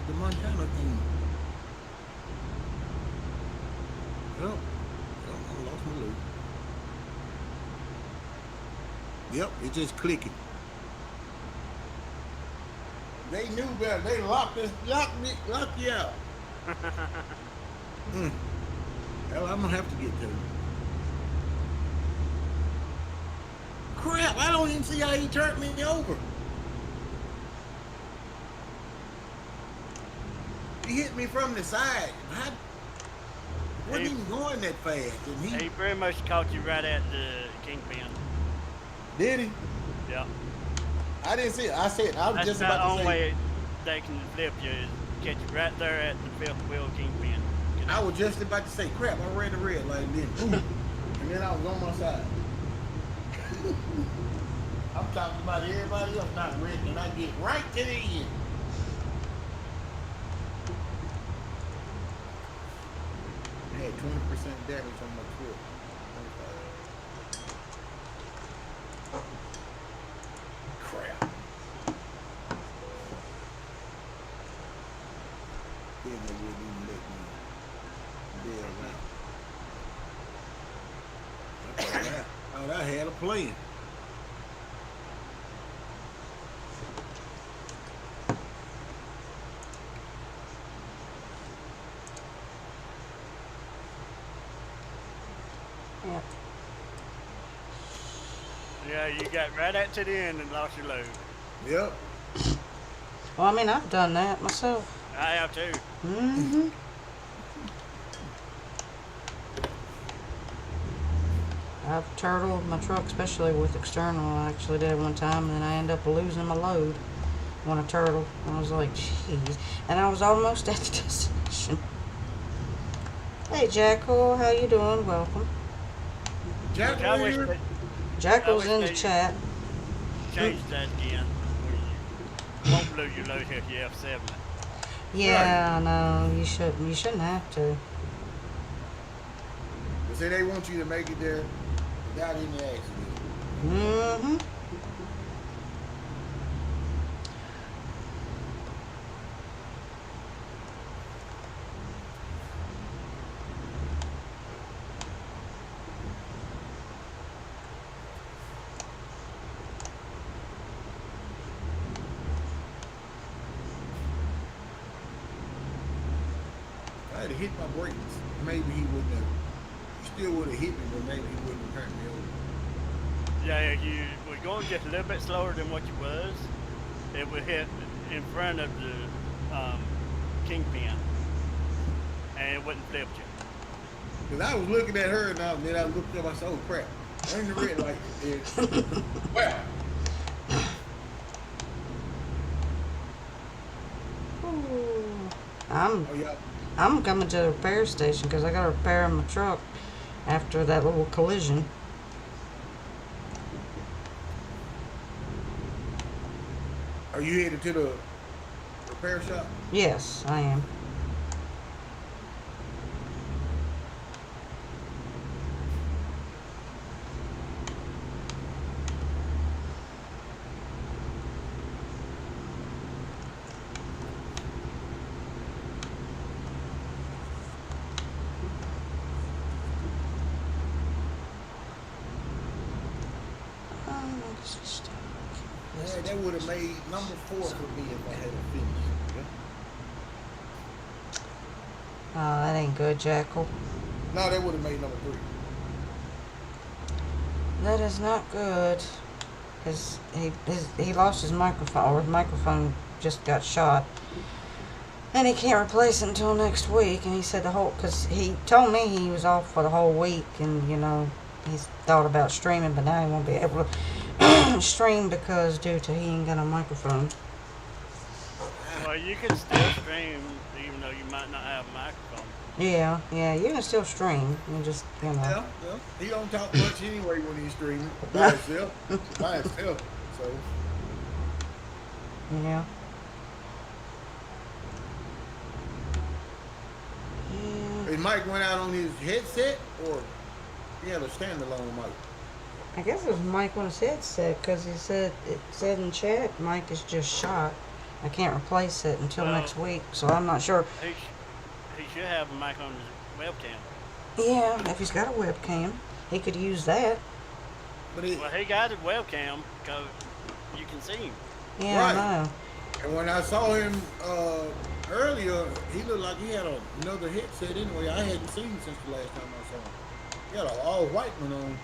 S3: the Montana thing. Oh, I lost my loop. Yep, it's just clicking. They knew better. They locked you out. Hell, I'm gonna have to get to him. Crap! I don't even see how he turned me over. He hit me from the side. I wasn't even going that fast. And
S2: He pretty much caught you right at the kingpin.
S3: did he?
S2: Yeah.
S3: I didn't see it. I said I was
S2: That's
S3: just
S2: about the
S3: about to
S2: only
S3: say.
S2: way they can flip you is catch you right there at the fifth wheel kingpin.
S3: I was just about to say, crap, I ran the red light and then boom. And then I was on my side. I'm talking about everybody else not red, and I get right to the end. I had 20% damage on my foot. Crap. Then they wouldn't even let me bail out. I thought I had a plan.
S1: Yeah.
S2: Yeah, you got right at to the end and lost your load.
S3: Yep.
S1: Well, I mean, I've done that myself.
S2: I have too.
S1: Mm-hmm. I've turtled my truck, especially with external. I actually did one time, and then I ended up losing my load when I turtled. I was like, jeez. And I was almost at the destination. Hey, Jackal, how you doing? Welcome.
S3: Jack
S2: I wish
S3: here.
S2: they
S1: Jackal's
S2: I wish
S1: in the
S2: they-
S1: chat.
S2: change that again. Where you won't lose your load if you F7 it.
S1: Yeah, no, you shouldn't. You shouldn't have to.
S3: They say they want you to make it there without any accident.
S1: Mm-hmm.
S3: If I had hit my brakes, maybe he wouldn't have. He still would have hit me, but maybe he wouldn't have turned me over.
S2: Yeah, you were going just a little bit slower than what you was. It would hit in front of the kingpin. And it wouldn't flip you.
S3: Because I was looking at her and then I looked up. I said, "Oh crap!" Turn the red light. Wow.
S1: Ooh. I'm
S3: Oh yeah.
S1: I'm coming to the repair station because I got to repair my truck after that little collision.
S3: Are you headed to the repair shop?
S1: Yes, I am.
S3: Yeah, that would have made number 4 for me if I had finished. Yeah.
S1: Oh, that ain't good, Jackal.
S3: No, that would have made number 3.
S1: That is not good. He lost his microphone, or his microphone just got shot. And he can't replace it until next week. And he said because he told me he was off for the whole week. And, he's thought about streaming, but now he won't be able to stream because due to he ain't got a microphone.
S2: Well, you can still stream even though you might not have a microphone.
S1: Yeah, you can still stream. You just,
S3: Yeah. He don't talk much anyway when he's streaming by himself. So.
S1: Yeah.
S3: His mic went out on his headset, or he had a standalone mic?
S1: I guess it was Mike on his headset because it said in chat, Mike is just shot. I can't replace it until next week, so I'm not sure.
S2: He should have a mic on his webcam.
S1: Yeah, if he's got a webcam, he could use that.
S3: But
S2: Well, he got a webcam because you can see him.
S1: Yeah,
S3: Right.
S1: I know.
S3: And when I saw him earlier, he looked like he had another headset anyway. I hadn't seen since the last time I saw him. He had an all-white one on.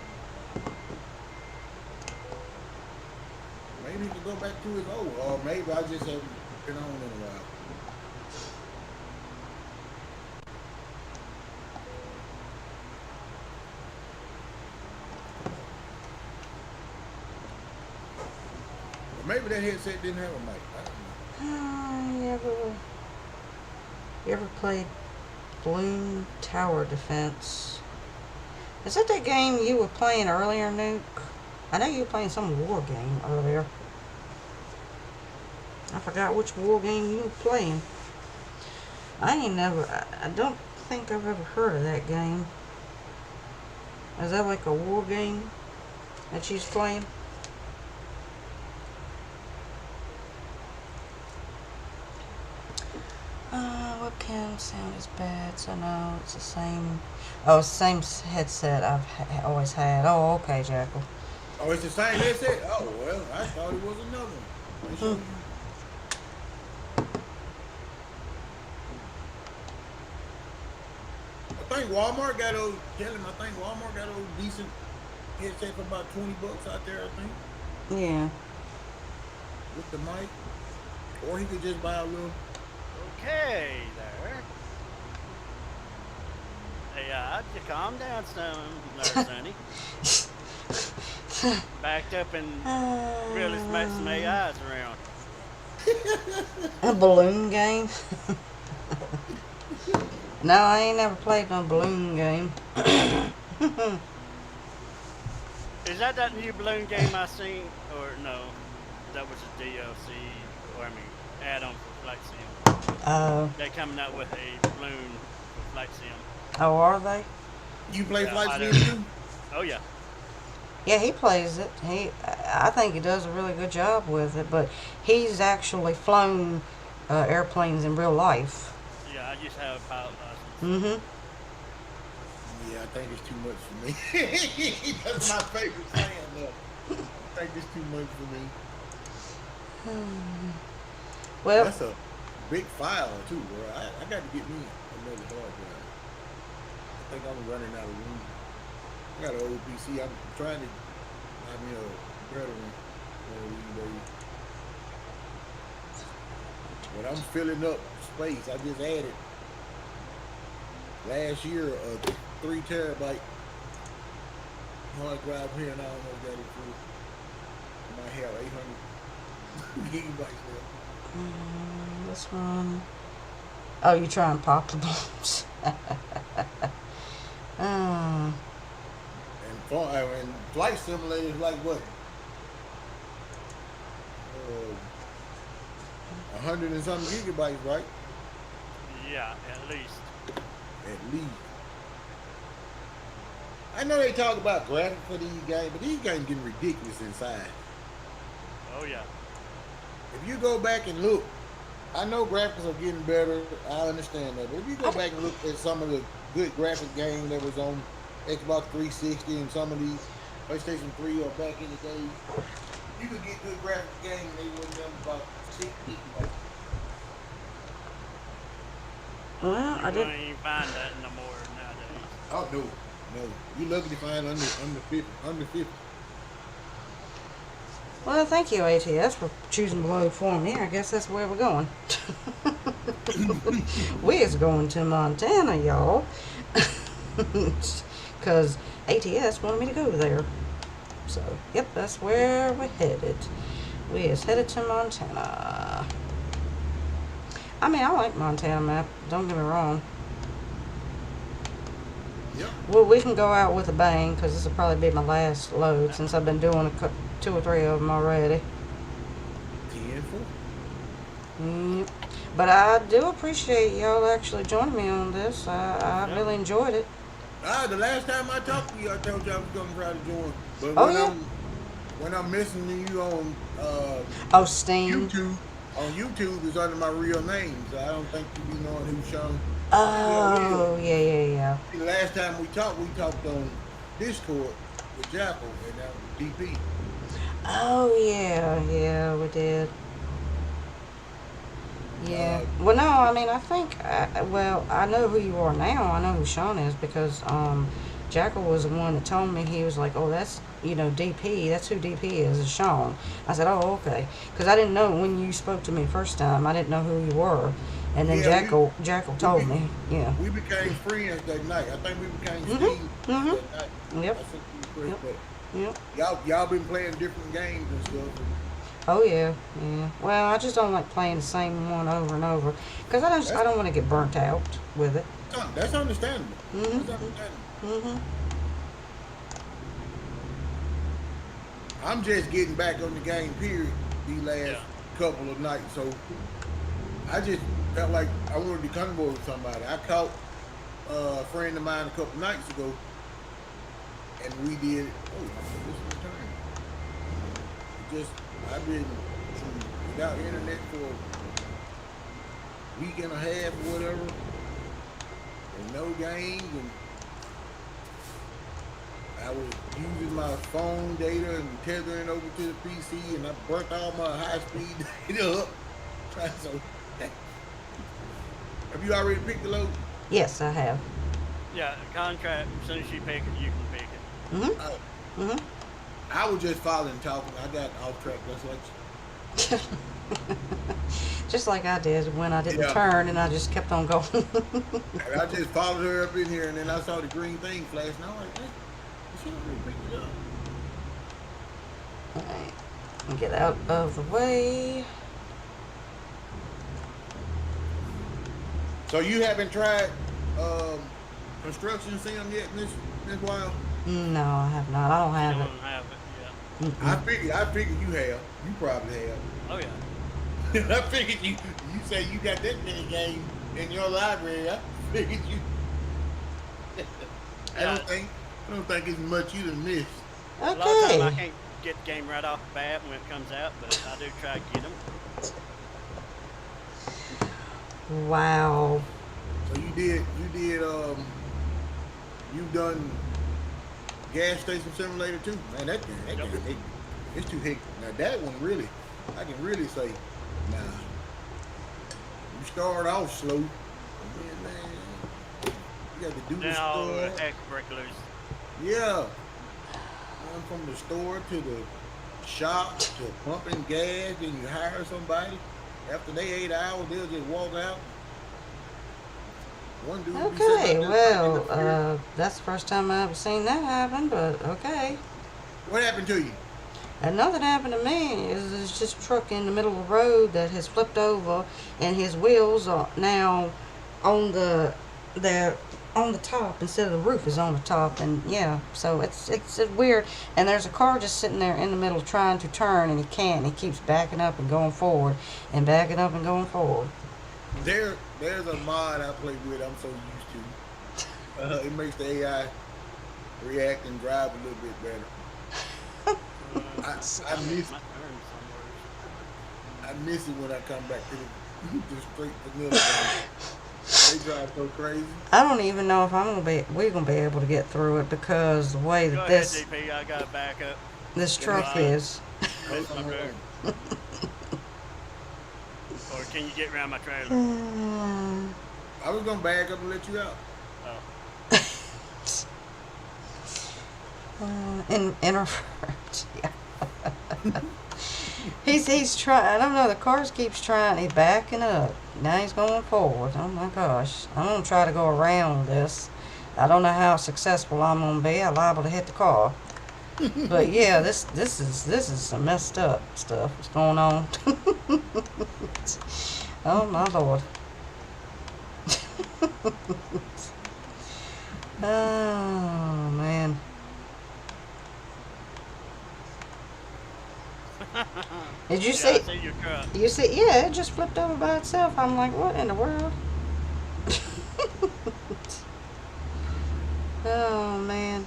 S3: Maybe he could go back to his old, or maybe I just haven't been on in a while. Or maybe that headset didn't have a mic. I don't know.
S1: You ever played Bloom Tower Defense? Is that game you were playing earlier, Nuke? I know you were playing some war game earlier. I forgot which war game you were playing. I don't think I've ever heard of that game. Is that like a war game that she's playing? Webcam sound is bad, so no, it's the same. Oh, it's the same headset I've always had. Oh, okay, Jackal.
S3: Oh, it's the same headset? Oh, well, I thought it was another one. I think Walmart got those, decent headset for about $20 out there, I think.
S1: Yeah.
S3: With the mic. Or he could just buy a little.
S2: Okay, there. Hey, just calm down, Sonny. Backed up and really smacked some AIs around.
S1: A balloon game? No, I ain't never played no balloon game.
S2: Is that new balloon game I seen? Or no, that was a DLC, or add-on for Flight Sim.
S1: Oh.
S2: They're coming out with a balloon for Flight Sim.
S1: Oh, are they?
S3: You play Flight Sim too?
S2: Oh, yeah.
S1: Yeah, he plays it. I think he does a really good job with it, but he's actually flown airplanes in real life.
S2: Yeah, I just have a pilot license.
S1: Mm-hmm.
S3: Yeah, I think it's too much for me. That's my favorite saying, though. I think it's too much for me.
S1: Well,
S3: that's a big file, too, bro. I got to get me another hard drive. I think I'm running out of room. I got an old PC. I'm trying to buy me a better one. But I'm filling up space. I just added last year a 3 terabyte hard drive here, and I almost got it through. I might have 800 gigabytes left.
S1: This one. Oh, you trying popsicles? Oh.
S3: And flight simulator is like what? 100 and something gigabytes, right?
S2: Yeah, at least.
S3: At least. I know they talk about graphics for these games, but these games getting ridiculous inside.
S2: Oh yeah.
S3: If you go back and look, I know graphics are getting better. I understand that, but if you go back and look at some of the good graphic games that was on Xbox 360 and some of these PlayStation 3 or back in the day, you could get good graphic games. They wouldn't them about 6 gigabytes.
S1: Well,
S2: You
S1: I did.
S2: don't even find that no more nowadays.
S3: Oh no. You lucky to find under 50.
S1: Well, thank you, ATS, for choosing below for me. I guess that's where we're going. We is going to Montana, y'all. Because ATS wanted me to go there. So, yep, that's where we're headed. We is headed to Montana. I mean, I like Montana map. Don't get me wrong.
S3: Yep.
S1: Well, we can go out with a bang, because this will probably be my last load since I've been doing 2 or 3 of them already.
S3: 10-4.
S1: Yep. But I do appreciate y'all actually joining me on this. I really enjoyed it.
S3: The last time I talked to you, I told you I was going to try to join. But
S1: Oh,
S3: when I'm missing you on
S1: Oh, Steam.
S3: YouTube is under my real name, so I don't think you be knowing who's Sean.
S1: Oh, yeah.
S3: The last time we talked on Discord with Jackal, and that was DP.
S1: Oh, yeah, we did. Yeah. Well, no, I mean, I think, I know who you are now. I know who Sean is because Jackal was the one that told me. He was like, oh, that's, DP. That's who DP is Sean. I said, oh, okay. Because I didn't know when you spoke to me first time. I didn't know who you were. And then Jackal told me. Yeah.
S3: We became friends that night. I think we became friends that night.
S1: Yep.
S3: I think we were friends,
S1: Yep.
S3: but y'all been playing different games and stuff.
S1: Oh yeah. Well, I just don't like playing the same one over and over because I don't want to get burnt out with it.
S3: That's understandable.
S1: Mhm.
S3: That's understandable.
S1: Mhm.
S3: I'm just getting back on the game, period, these last couple of nights. So I just felt like I wanted to come over with somebody. I caught a friend of mine a couple nights ago, and we did. Oh, this is turn. I've been without internet for a week and a half or whatever, and no games, and I was using my phone data and tethering over to the PC, and I burnt all my high-speed data up. So, have you already picked the load?
S1: Yes, I have.
S2: Yeah, contract. As soon as you pick it, you can pick it.
S1: Mhm. Mhm.
S3: I was just following talking. I got off track. That's like
S1: Just like I did when I didn't turn and I just kept on going.
S3: and I just followed her up in here, and then I saw the green thing flash, and I was like, hey, she already picked it up.
S1: Alright. Get out of the way.
S3: So you haven't tried construction sim yet in this while?
S1: No, I have not. I don't have
S2: You
S1: it.
S2: don't have it yet.
S1: Mm-mm.
S3: I figured you have. You probably have.
S2: Oh yeah.
S3: I figured you say you got that many games in your library. I figured you. I don't think it's much you done missed.
S2: A lot of times I
S1: Okay.
S2: can't get the game right off the bat when it comes out, but I do try to get them.
S1: Wow.
S3: So you've done gas station simulator too. Man, that game, it's too hectic. Now that one really, I can really say, nah. You start off slow, and then man, you got to do the
S2: Then all the
S3: store.
S2: heck break loose.
S3: Yeah. Going from the store to the shop to pumping gas, then you hire somebody. After they 8 hours, they'll just walk out. One dude be sitting
S1: Okay,
S3: out there
S1: well,
S3: fighting interference.
S1: that's the first time I've seen that happen, but okay.
S3: What happened to you?
S1: And nothing happened to me. It's just a truck in the middle of the road that has flipped over, and his wheels are now on they're on the top instead of the roof is on the top, and yeah, so it's weird. And there's a car just sitting there in the middle trying to turn, and he can't. He keeps backing up and going forward, and backing up and going forward.
S3: There's a mod I play with. I'm so used to. It makes the AI react and drive a little bit better. I, I miss
S2: My turn somewhere.
S3: I miss it when I come back to the straight vanilla game. They drive so crazy.
S1: I don't even know if we're gonna be able to get through it because the way
S2: Go
S1: that
S2: ahead,
S1: this
S2: DP. I got to back up.
S1: this
S3: Yeah,
S1: truck is.
S2: Miss my road. Or can you get around my trailer?
S3: I was gonna back up and let you out.
S2: Oh.
S1: In introvert. Yeah. He's trying. I don't know. The car keeps trying. He's backing up. Now he's going forward. Oh my gosh! I'm gonna try to go around this. I don't know how successful I'm gonna be. I'm liable to hit the car. But yeah, this is some messed up stuff that's going on. Oh my lord. Oh man. Did you
S2: Yeah,
S1: see?
S2: I see your truck.
S1: You see? Yeah, it just flipped over by itself. I'm like, what in the world? Oh man.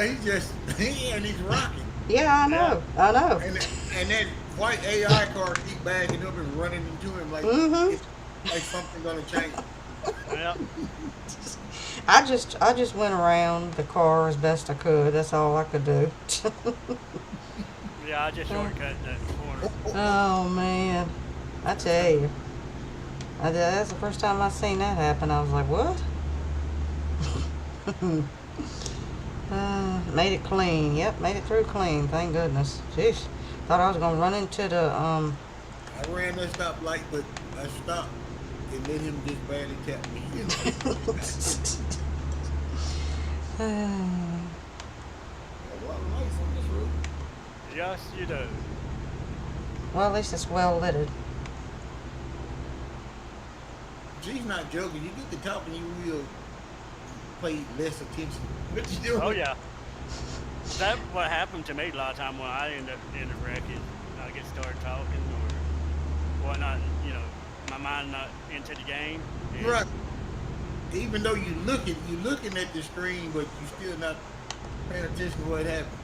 S3: He just and he's rocking.
S1: Yeah, I know. I know.
S3: And that white AI car keep backing up and running into him like
S1: Mhm.
S3: it's like something gonna change.
S2: Well,
S1: I just went around the car as best I could. That's all I could do.
S2: yeah, I just shortcut that corner.
S1: Oh man. I tell you. That's the first time I seen that happen. I was like, what? Made it clean. Yep, made it through clean. Thank goodness. Jeez. Thought I was gonna run into the
S3: I ran that stoplight, but I stopped and let him just barely tap me. A lot of lights on this road.
S2: Yes, you do.
S1: Well, at least it's well lit.
S3: She's not joking. You get to top and you will pay less attention. What you doing?
S2: Oh yeah. That's what happened to me a lot of time when I end up in a wreck is I get started talking or whatnot. You know, my mind not into the game. And
S3: Right. Even though you looking at the screen, but you still not paying attention to what happened.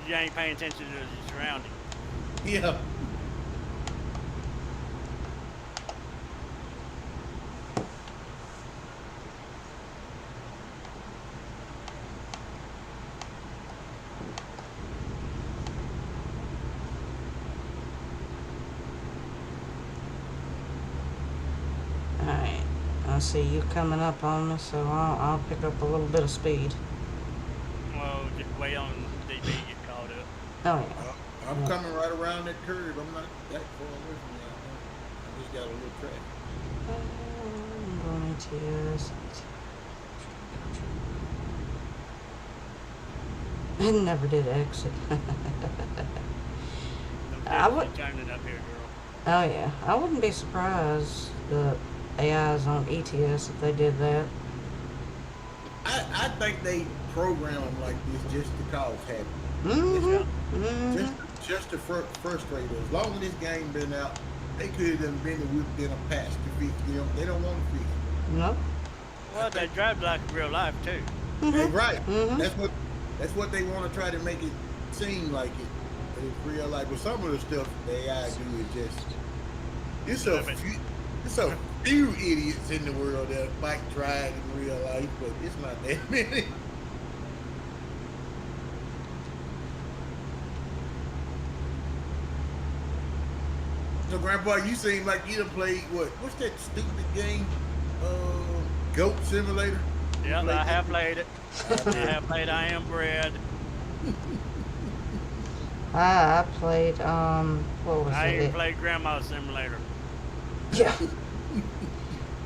S2: You ain't paying attention to your surroundings.
S3: Yeah.
S1: Alright. I see you coming up on me, so I'll pick up a little bit of speed.
S2: Well, just wait on DB get caught up.
S1: Oh yeah.
S3: I'm coming right around that curve. I'm not that far away from you. I just got a little track.
S1: I'm going to just... It never did exit. I would...
S2: Turning up here, girl.
S1: Oh yeah. I wouldn't be surprised the AIs on ETS if they did that.
S3: I think they program them like this just to cause havoc.
S1: Mm-hmm. Mm-hmm.
S3: Just to frustrate us. As long as this game been out, they could have been within a patch to fix them. They don't want to fix it.
S1: No.
S2: Well, they drive like real life too.
S3: Hey, right.
S1: Mhm.
S3: That's what they want to try to make it seem like it. But it's real life. But some of the stuff the AI do is just it's a few idiots in the world that might try it in real life, but it's not that many. So, Grandpa, you seem like you done played what's that stupid game? Goat Simulator?
S2: Yeah,
S3: played
S2: I
S3: that?
S2: have played it. I have played I Am Bread.
S1: I played what was
S2: I even
S1: it?
S2: played Grandma Simulator.
S1: Yeah.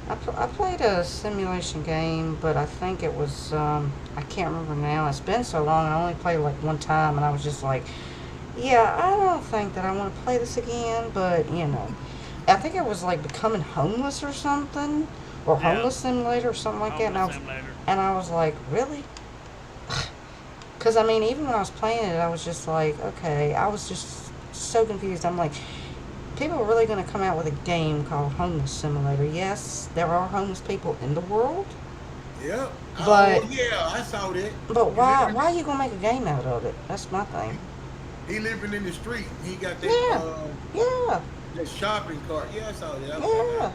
S1: I played a simulation game, but I think it was, I can't remember now. It's been so long, I only played like one time, and I was just like, yeah, I don't think that I want to play this again, but, you know. I think it was like becoming homeless or something, or
S2: Yeah.
S1: homeless simulator or something like that,
S2: Homeless simulator.
S1: and I was like, really? Because, I mean, even when I was playing it, I was just like, okay, I was just so confused. I'm like, people are really going to come out with a game called Homeless Simulator. Yes, there are homeless people in the world,
S3: Yep.
S1: but
S3: Oh yeah, I saw that.
S1: but
S3: He
S1: why
S3: living,
S1: are you going to make a game out of it? That's my thing.
S3: he living in the street. He got
S1: Yeah,
S3: that
S1: yeah,
S3: that shopping cart. Yeah, I saw that.
S1: yeah,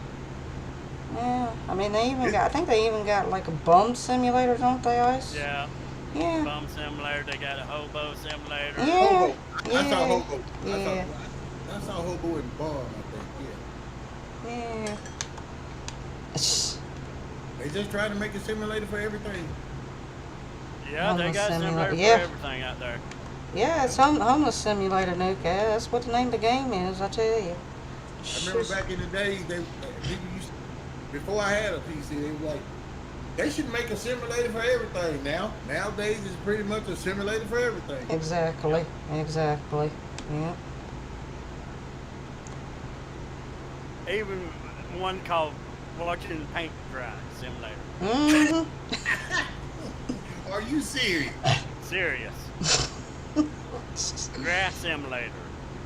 S1: yeah. I mean, they even got. I think they even got like a bum simulator, don't they, Ice?
S2: Yeah.
S1: Yeah,
S2: Bum simulator. They got a hobo simulator.
S1: yeah,
S3: Hobo. I saw
S1: yeah,
S3: Hobo.
S1: yeah,
S3: I saw Hobo and Bomb, I think. Yeah.
S1: yeah.
S3: They just trying to make a simulator for everything.
S2: Yeah, they
S1: Homeless
S2: got
S1: simulator.
S2: simulator
S1: Yeah.
S2: for everything out there.
S1: Yeah, it's Homeless Simulator, Nuke. Yeah, that's what the name of the game is, I tell you.
S3: I remember back in the day, people used before I had a PC, they were like, they should make a simulator for everything now. Nowadays, it's pretty much a simulator for everything.
S1: Exactly, exactly. Yeah.
S2: Even one called Watching Paint Dry Simulator.
S1: Mm-hmm.
S3: Are you serious?
S2: Serious. Grass Simulator.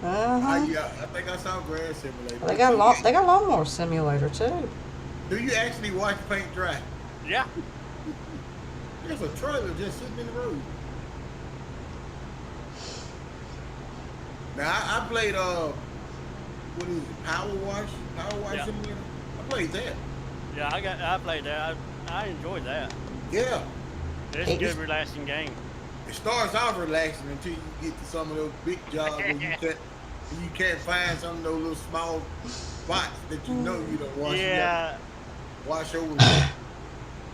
S1: Uh-huh.
S3: Yeah, I think I saw Grass Simulator.
S1: They got Lawnmower Simulator too.
S3: Do you actually watch paint dry?
S2: Yeah.
S3: There's a trailer just sitting in the road. Now I played what is it? Power Wash
S2: Yeah.
S3: Simulator. I played that.
S2: Yeah, I played that. I enjoyed that.
S3: Yeah.
S2: It's a good, relaxing game.
S3: It starts off relaxing until you get to some of those big jobs where you can't find some of those little small spots that you know you don't wash.
S2: Yeah.
S3: Wash over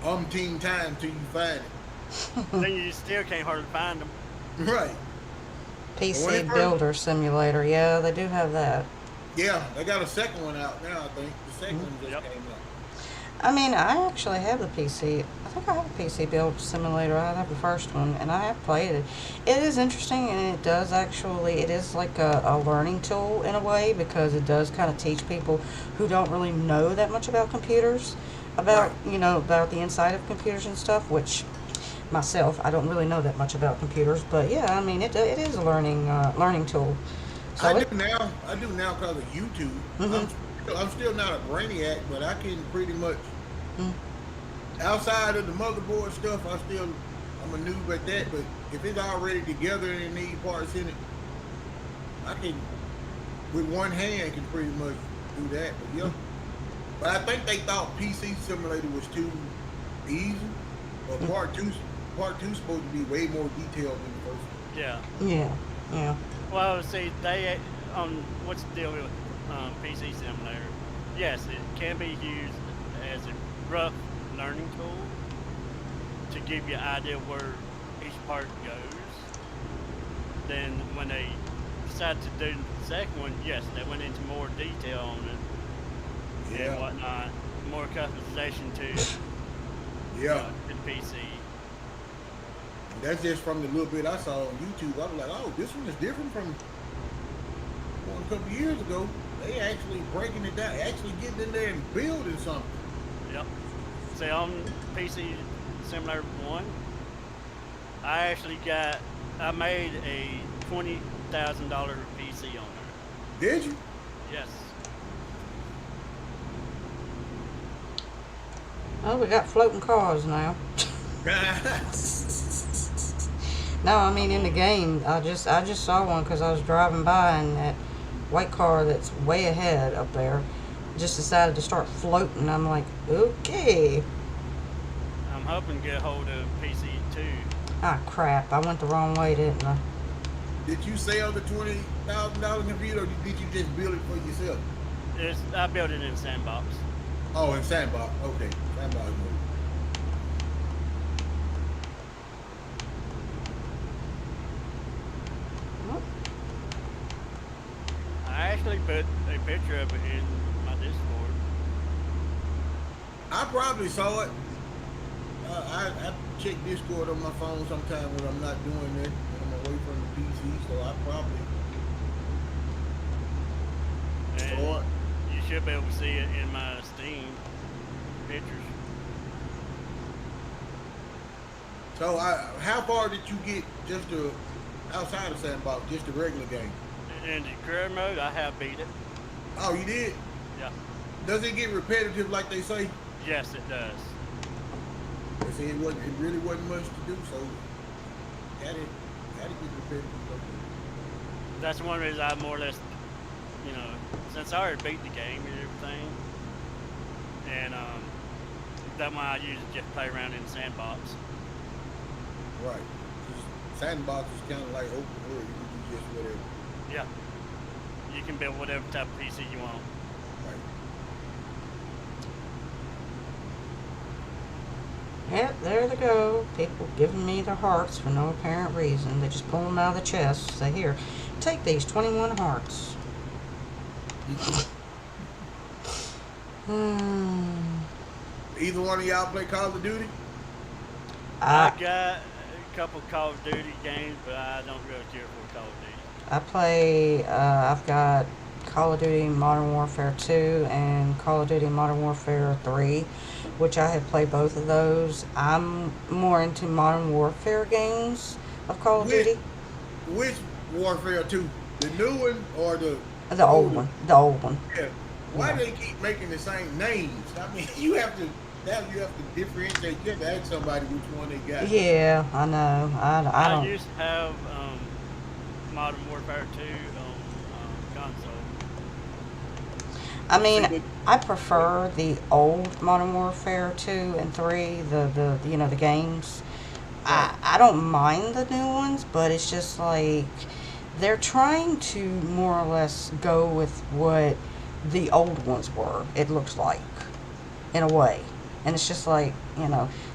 S3: umpteen times till you find it.
S2: Then you still can't hardly find them.
S3: Right.
S1: PC Builder Simulator. Yeah, they do have that.
S3: Yeah, they got a second one out now, I think. The second one just came out.
S1: I mean, I actually have the PC. I think I have a PC Build Simulator. I have the first one, and I have played it. It is interesting, and it does actually, it is like a learning tool in a way, because it does kind of teach people who don't really know that much about computers, about, you know, about the inside of computers and stuff, which myself, I don't really know that much about computers, but yeah, I mean, it is a learning tool. So
S3: I do now because of YouTube. I'm still not a brainiac, but I can pretty much, outside of the motherboard stuff, I'm a noob at that, but if it's already together and it needs parts in it, I can, with one hand, can pretty much do that, but yeah. But I think they thought PC Simulator was too easy, but part two's supposed to be way more detailed than the first one.
S2: Yeah.
S1: Yeah, yeah.
S2: Well, see, they what's the deal with PC Simulator? Yes, it can be used as a rough learning tool to give you an idea where each part goes. Then when they decided to do the second one, yes, they went into more detail on it and whatnot, more customization to the PC.
S3: That's just from the little bit I saw on YouTube. I was like, oh, this one is different from one a couple years ago. They actually breaking it down, actually getting in there and building something.
S2: Yep. See, on PC Simulator 1, I made a $20,000 PC on there.
S3: Did you?
S2: Yes.
S1: Oh, we got floating cars now. No, I mean in the game, I just saw one because I was driving by, and that white car that's way ahead up there just decided to start floating. I'm like, okay.
S2: I'm hoping to get a hold of PC 2.
S1: Ah, crap! I went the wrong way, didn't I?
S3: Did you sell the $20,000 computer, or did you just build it for yourself?
S2: I built it in Sandbox.
S3: Oh, in Sandbox. Okay, Sandbox mode.
S2: I actually put a picture of it in my Discord.
S3: I probably saw it. I check Discord on my phone sometime when I'm not doing it, when I'm away from the PC. So I probably saw
S2: And
S3: it.
S2: you should be able to see it in my Steam pictures.
S3: So how far did you get just to outside of Sandbox, just the regular game?
S2: In the career mode, I have beat it.
S3: Oh, you did?
S2: Yeah.
S3: Does it get repetitive like they say?
S2: Yes, it does.
S3: They say it wasn't. It really wasn't much to do. So had it get repetitive.
S2: That's one reason I more or less, you know, since I already beat the game and everything, and that's why I usually just play around in the sandbox.
S3: Right. Sandbox is kind of like open world. You can do just whatever.
S2: Yeah. You can build whatever type of PC you want.
S3: Right.
S1: Yep, there they go. People giving me their hearts for no apparent reason. They just pull them out of the chest. Say, here, take these 21 hearts.
S3: Either one of y'all play Call of Duty?
S2: I got a couple Call of Duty games, but I don't really care for Call of Duty.
S1: I play, I've got Call of Duty Modern Warfare 2 and Call of Duty Modern Warfare 3, which I have played both of those. I'm more into Modern Warfare games of Call of Duty.
S3: Which Warfare 2? The new one or the
S1: old one? The old one.
S3: Yeah. Why do they keep making the same names? I mean, you have to differentiate. You have to ask somebody which one they got.
S1: Yeah, I know. I don't.
S2: I used to have Modern Warfare 2 on console.
S1: I mean, I prefer the old Modern Warfare 2 and 3, the games. I don't mind the new ones, but it's just like they're trying to more or less go with what the old ones were, it looks like, in a way. And it's just like,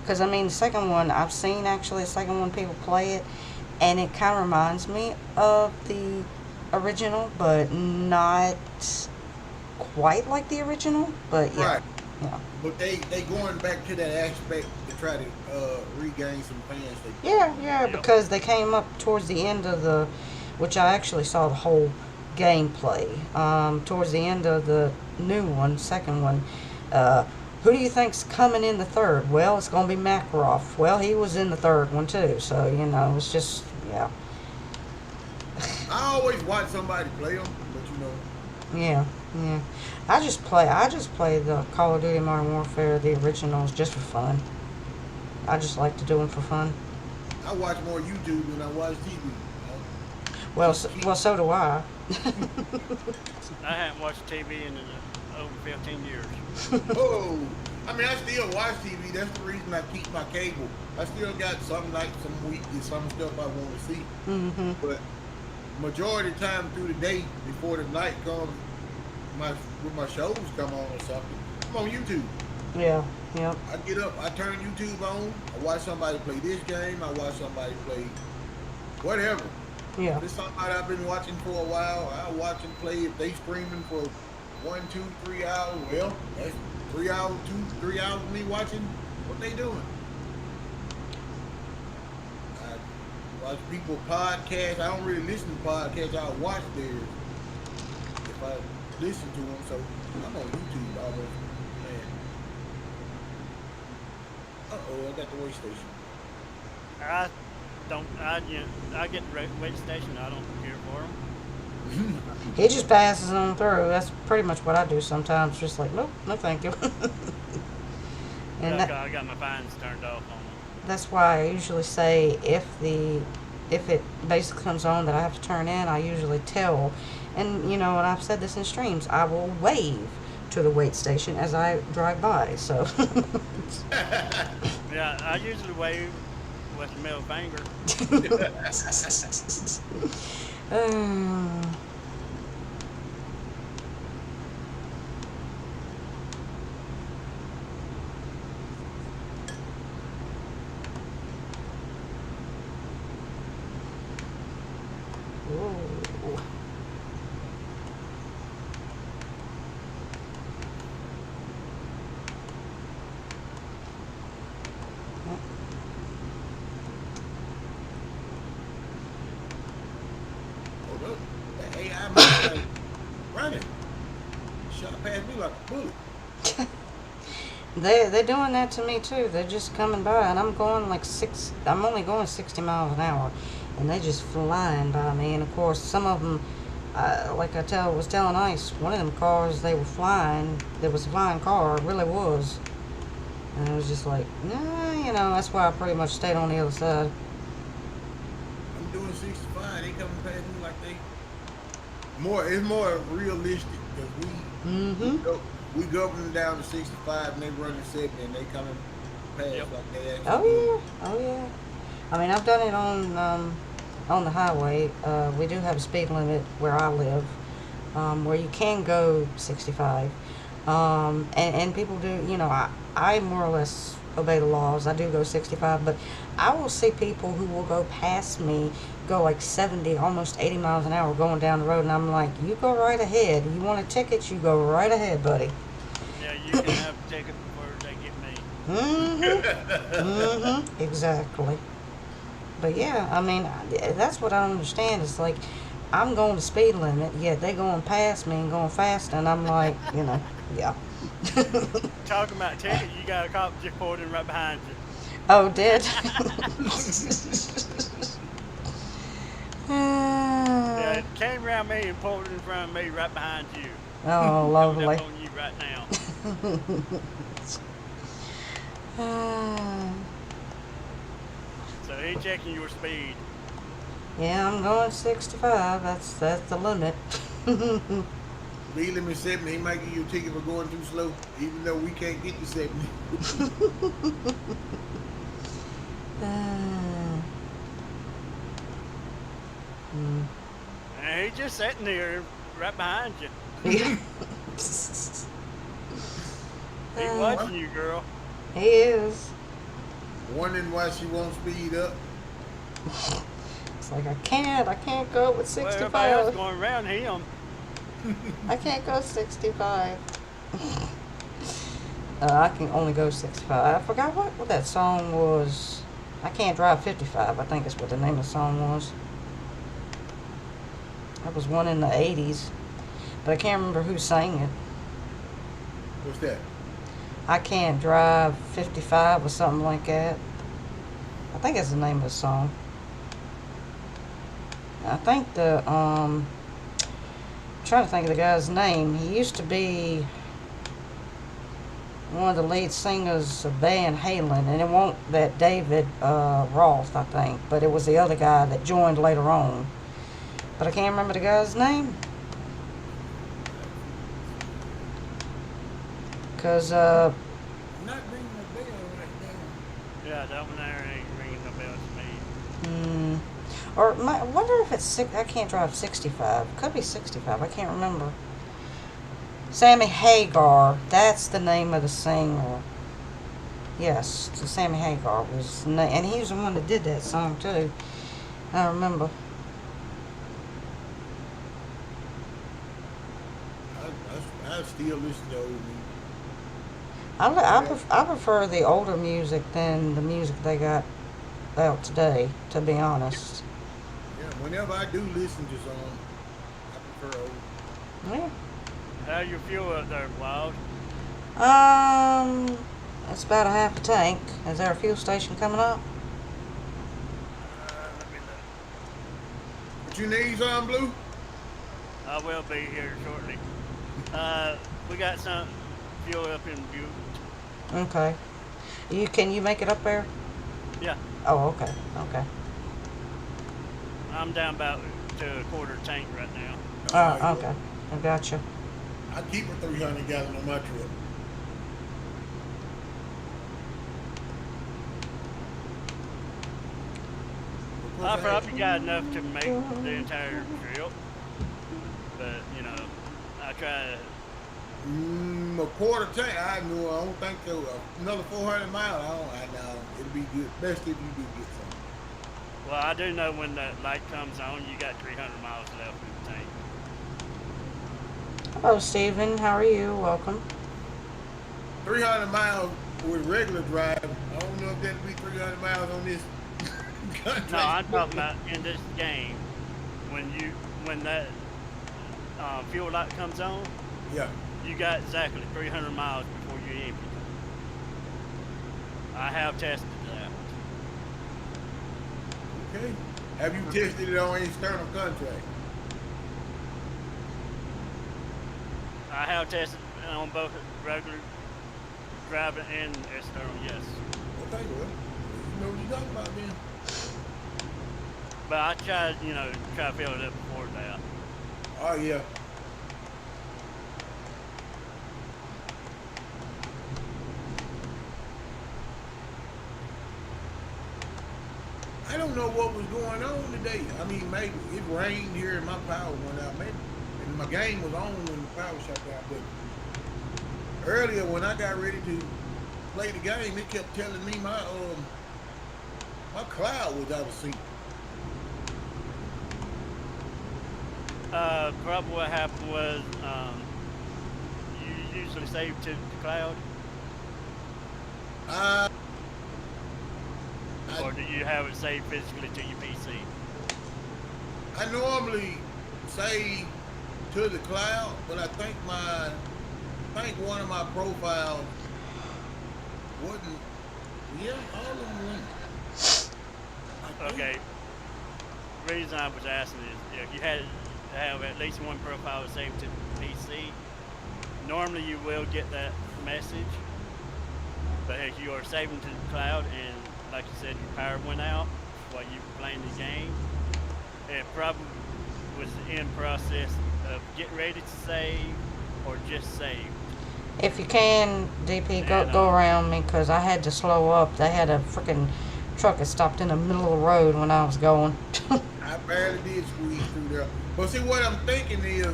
S1: because I mean, the second one, I've seen actually the second one people play it, and it kind of reminds me of the original, but not quite like the original, but yeah.
S3: Right.
S1: Yeah.
S3: But they going back to that aspect to try to regain some fans.
S1: Yeah, because they came up towards the end of which I actually saw the whole gameplay, towards the end of the new one, second one. Who do you think's coming in the third? Well, it's going to be Makarov. Well, he was in the third one too, so, it's just, yeah.
S3: I always watch somebody play them, but
S1: Yeah. I just play the Call of Duty Modern Warfare, the originals, just for fun. I just like to do them for fun.
S3: I watch more YouTube than I watch TV.
S1: Well, so do I.
S2: I haven't watched TV in over 15 years.
S3: Oh, I mean, I still watch TV. That's the reason I keep my cable. I still got some nights, some weeks, and some stuff I want to see.
S1: Mm-hmm.
S3: But majority of the time through the day, before the night comes, when my shows come on or something, I'm on YouTube.
S1: Yeah. Yep.
S3: I get up, I turn YouTube on, I watch somebody play this game, I watch somebody play whatever.
S1: Yeah.
S3: If it's somebody I've been watching for a while, I watch them play. If they streaming for 1, 2, 3 hours, well, that's 3 hours, 3 hours of me watching what they doing. I watch people podcasts. I don't really listen to podcasts. I watch theirs if I listen to them. So I'm on YouTube almost. Man. I got the way station.
S2: I get the wait station. I don't care for them.
S1: He just passes on through. That's pretty much what I do sometimes. Just like, nope, no thank you. And
S2: I got my fines turned off on them.
S1: that's why I usually say if it basically comes on that I have to turn in, I usually tell. And, and I've said this in streams, I will wave to the wait station as I drive by, so.
S2: Yeah, I usually wave with the middle finger.
S1: Ooh.
S3: bullet.
S1: They're doing that to me too. They're just coming by, and I'm going like I'm only going 60 miles an hour, and they just flying by me. And of course, some of them, like was telling Ice, one of them cars they were flying. There was a flying car, it really was. And I was just like, nah, that's why I pretty much stayed on the other side.
S3: I'm doing 65. They coming past me like they more. It's more realistic because we govern down to 65 and they running 70 and they coming past like they actually.
S1: Oh yeah. I mean, I've done it on the highway. We do have a speed limit where I live, where you can go 65. And people do, I more or less obey the laws. I do go 65, but I will see people who will go past me, go like 70, almost 80 miles an hour going down the road, and I'm like, you go right ahead. You want a ticket, you go right ahead, buddy.
S2: Yeah, you can have a ticket before they get me.
S1: Exactly. But yeah, I mean, that's what I don't understand. It's like, I'm going the speed limit, yet they going past me and going fast, and I'm like, yeah.
S2: Talking about ticket, you got a cop just pulled in right behind you.
S1: Oh, did?
S2: Yeah, it came around me and pulled in front of me right behind you.
S1: Oh, lovely.
S2: I'm on you right now. So he checking your speed.
S1: Yeah, I'm going 65. That's the limit.
S3: Speed limit 70. He might give you a ticket for going too slow, even though we can't get to 70.
S2: And he's just sitting there right behind you. He's watching you, girl.
S1: He is.
S3: Wondering why she won't speed up.
S1: It's like, I can't go with 65.
S2: Well, everybody else going around him.
S1: I can't go 65. I can only go 65. I forgot what that song was. I Can't Drive 55, I think is what the name of the song was. That was one in the 80s. But I can't remember who sang it.
S3: What's that?
S1: I Can't Drive 55 or something like that. I think that's the name of the song. I think I'm trying to think of the guy's name. He used to be one of the lead singers of Van Halen, and it wasn't that David Roth, I think, but it was the other guy that joined later on. But I can't remember the guy's name. Because,
S3: Not ringing a bell right now.
S2: Yeah, that one there ain't ringing no bell to me.
S1: I wonder if it's I Can't Drive 65. Could be 65. I can't remember. Sammy Hagar. That's the name of the singer. Yes, so Sammy Hagar was, and he was the one that did that song too. I remember.
S3: I still listen to old music.
S1: I prefer the older music than the music they got out today, to be honest.
S3: Yeah, whenever I do listen to songs, I prefer old.
S1: Yeah.
S2: How you feel up there, Wild?
S1: It's about a half a tank. Is there a fuel station coming up?
S2: Let me look.
S3: What you need, son, Blue?
S2: I will be here shortly. We got some fuel up in Butte.
S1: Okay. Can you make it up there?
S2: Yeah,
S1: Oh, okay. Okay.
S2: I'm down about to a quarter tank right now.
S1: Oh, okay. I gotcha.
S3: I keep a 300 gallon on my truck.
S2: I probably got enough to make the entire trip, but I try to.
S3: A quarter tank. I don't think so. Another 400 miles. It'll be good. Best if you do get some.
S2: Well, I do know when that light comes on, you got 300 miles left in the tank.
S1: Hello, Stephen. How are you? Welcome.
S3: 300 miles with regular drive. I don't know if that'll be 300 miles on this contract.
S2: No, I'm talking about in this game when that fuel light comes on.
S3: Yeah.
S2: you got exactly 300 miles before you empty. I have tested that.
S3: Okay. Have you tested it on external contract?
S2: I have tested on both regular driving and external, yes.
S3: Okay, well, you know what you're talking about then.
S2: But I tried, try to fill it up before that.
S3: Oh, yeah. I don't know what was going on today. I mean, maybe it rained here and my power went out. Maybe, and my game was on when the power shut down. But earlier, when I got ready to play the game, it kept telling me my cloud was out of sync.
S2: Probably what happened was you usually save to the cloud,
S3: I,
S2: or do you have it saved physically to your PC?
S3: I normally save to the cloud, but I think one of my profiles wasn't. Yeah, all of them went.
S2: Okay. The reason I was asking is if you had to have at least one profile saved to the PC, normally you will get that message. But if you are saving to the cloud and, like you said, your power went out while you were playing the game, it probably was in process of getting ready to save or just save.
S1: If you can, DP, go around me, because I had to slow up. They had a freaking truck that stopped in the middle of the road when I was going.
S3: I barely did squeeze through there. But see, what I'm thinking is,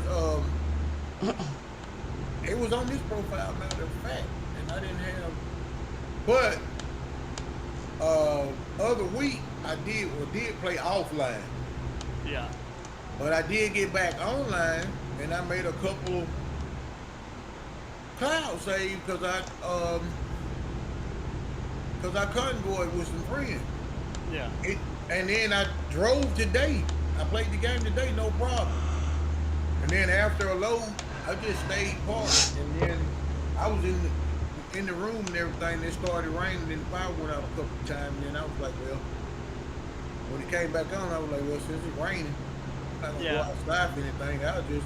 S3: it was on this profile, matter of fact, and I didn't have. But other week I did play offline.
S2: Yeah.
S3: But I did get back online, and I made a couple of cloud saves because I convoyed with some friends.
S2: Yeah.
S3: And then I drove today. I played the game today, no problem. And then after a load, I just stayed parked. And then I was in the room and everything. It started raining, and the power went out a couple of times. And then I was like, well, when it came back on, I was like, well, since it's raining, I'm not gonna go outside for anything. I'll just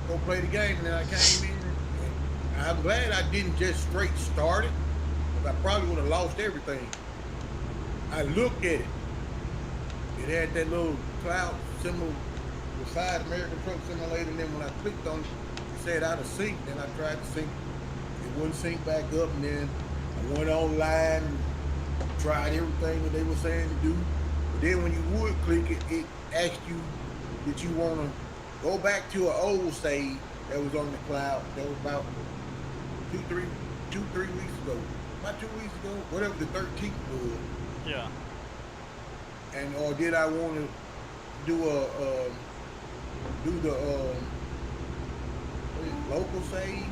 S3: go play the game. And then I came in. And I'm glad I didn't just straight start it, because I probably would have lost everything. I looked at it. It had that little cloud symbol beside American Truck Simulator, and then when I clicked on it, it said out of sync. Then I tried to sync. It wouldn't sync back up, and then I went online and tried everything that they were saying to do. But then when you would click it, it asked you that you want to go back to an old save that was on the cloud. That was about 2-3 weeks ago. About 2 weeks ago, whatever the 13th was.
S2: Yeah.
S3: And or did I want to do the local save?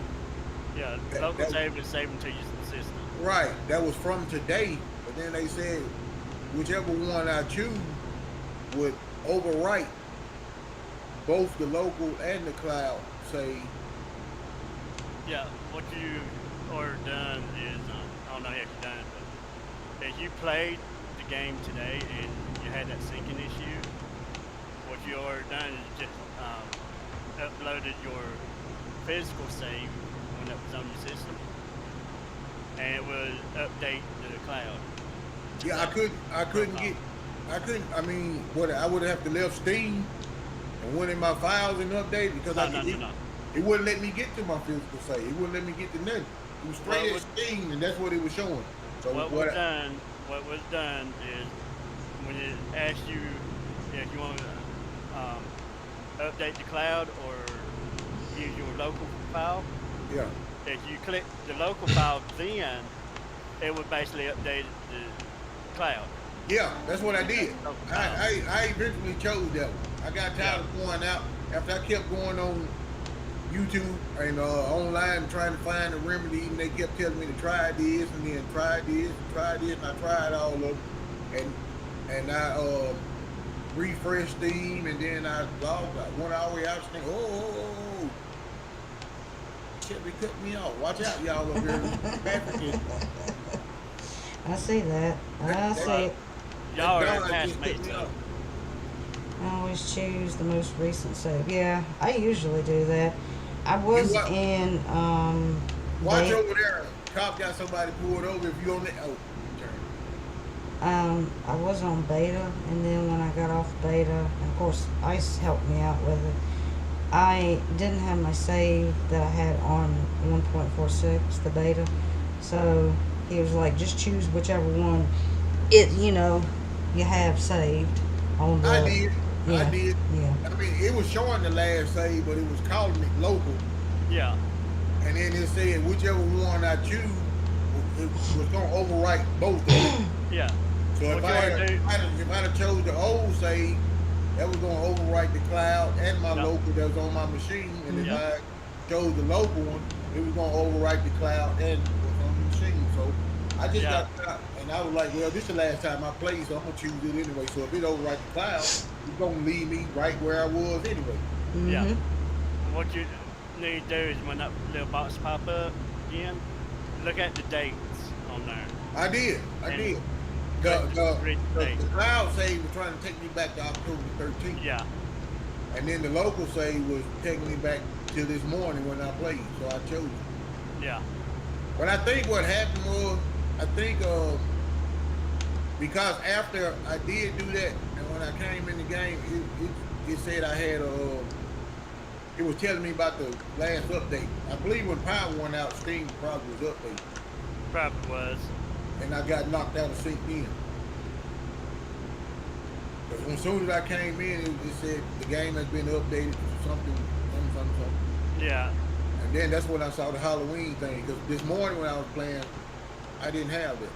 S2: Yeah, local save is saving to your system.
S3: Right, that was from today. But then they said whichever one I choose would overwrite both the local and the cloud save.
S2: Yeah, what you are done is, I don't know if you've done it, but if you played the game today and you had that syncing issue, what you are done is just uploaded your physical save when it was on your system, and it would update the cloud.
S3: Yeah, I would have to left Steam and went in my files and updated because it wouldn't let me get to my physical save. It wouldn't let me get to nothing. It was straight at Steam, and that's what it was showing. So
S2: what was done is when it asked you if you want to update the cloud or use your local file.
S3: Yeah.
S2: If you click the local file, then it would basically update the cloud.
S3: Yeah, that's what I did. I eventually chose that one. I got tired of going out after I kept going on YouTube and online trying to find a remedy, and they kept telling me to try this and then try this and try this, and I tried all of them, and I refreshed Steam, and then I logged. I went all the way out and Chevy cut me off. Watch out, y'all up there. African.
S1: I see that. I see
S2: Well,
S1: it.
S2: y'all are
S3: That dog
S2: past
S3: just
S2: me,
S3: cut me
S2: so
S3: off.
S1: I always choose the most recent save. Yeah, I usually do that. I
S3: You
S1: was
S3: what?
S1: in
S3: Watch
S1: beta.
S3: over there. Cop got somebody pulled over if you on the turn.
S1: I was on beta, and then when I got off beta, and of course Ice helped me out with it. I didn't have my save that I had on 1.46, the beta, so he was like, just choose whichever one you have saved on
S3: I
S1: the.
S3: did. I
S1: Yeah,
S3: did.
S1: yeah.
S3: I mean, it was showing the last save, but it was calling it local.
S2: yeah,
S3: And then it said whichever one I choose, it was going to overwrite both of them.
S2: yeah.
S3: So if
S2: What you
S3: I
S2: want
S3: had,
S2: to do?
S3: if I'd have chose the old save, that was going to overwrite the cloud and my
S2: Yep,
S3: local that was on my machine. And if
S2: yep,
S1: Mhm.
S3: I chose the local one, it was going to overwrite the cloud and what's on the machine. So I just
S2: yeah,
S3: got caught, and I was like, well, this is the last time I played, so I'm gonna choose it anyway. So if it overwrite the cloud, it's gonna leave me right where I was anyway.
S2: yeah.
S1: Mhm.
S2: What you need to do is when that little box pop up again, look at the dates on there
S3: I did. I
S2: and
S3: did.
S2: click
S3: The
S2: the read the
S3: the
S2: dates.
S3: cloud save was trying to take me back to October 13th,
S2: Yeah,
S3: and then the local save was taking me back to this morning when I played. So I chose it.
S2: yeah,
S3: But I think what happened was, I think because after I did do that, and when I came in the game, it said I had a. It was telling me about the last update. I believe when Power went out, Steam probably was updated,
S2: probably was.
S3: and I got knocked out of sync in. Because as soon as I came in, it said the game has been updated to something, something, something, something.
S2: Yeah,
S3: And then that's when I saw the Halloween thing. Because this morning when I was playing, I didn't have it.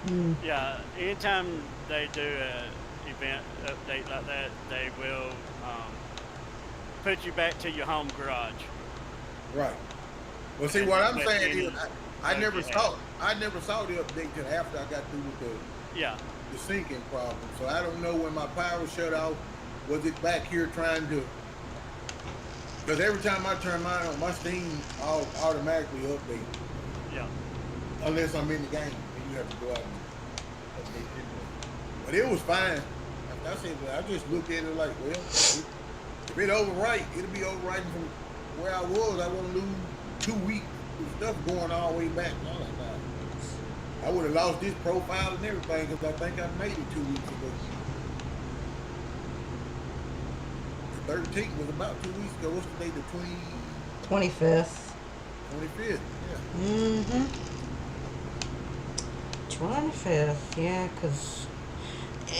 S1: Mm.
S2: yeah. Anytime they do a event update like that, they will put you back to your home garage.
S3: Right. Well, see,
S2: And
S3: what
S2: then
S3: I'm
S2: put
S3: saying
S2: any
S3: is, I
S2: load
S3: never
S2: you had.
S3: saw, I never saw the update till after I got through with
S2: Yeah,
S3: the syncing problem. So I don't know when my power shut off. Was it back here trying to? Because every time I turn mine on, my Steam automatically update
S2: yeah,
S3: unless I'm in the game, and you have to go out and update anyway. But it was fine. Like I said, I just looked at it like, well, if it overwrite, it'll be overwriting from where I was. I won't lose 2 weeks of stuff going all the way back. And all that. I would have lost this profile and everything because I think I made it 2 weeks ago. The 13th was about 2 weeks ago. What's the date? The
S1: 25th.
S3: 25th. Yeah.
S1: Mhm. 25th. Yeah, 'cause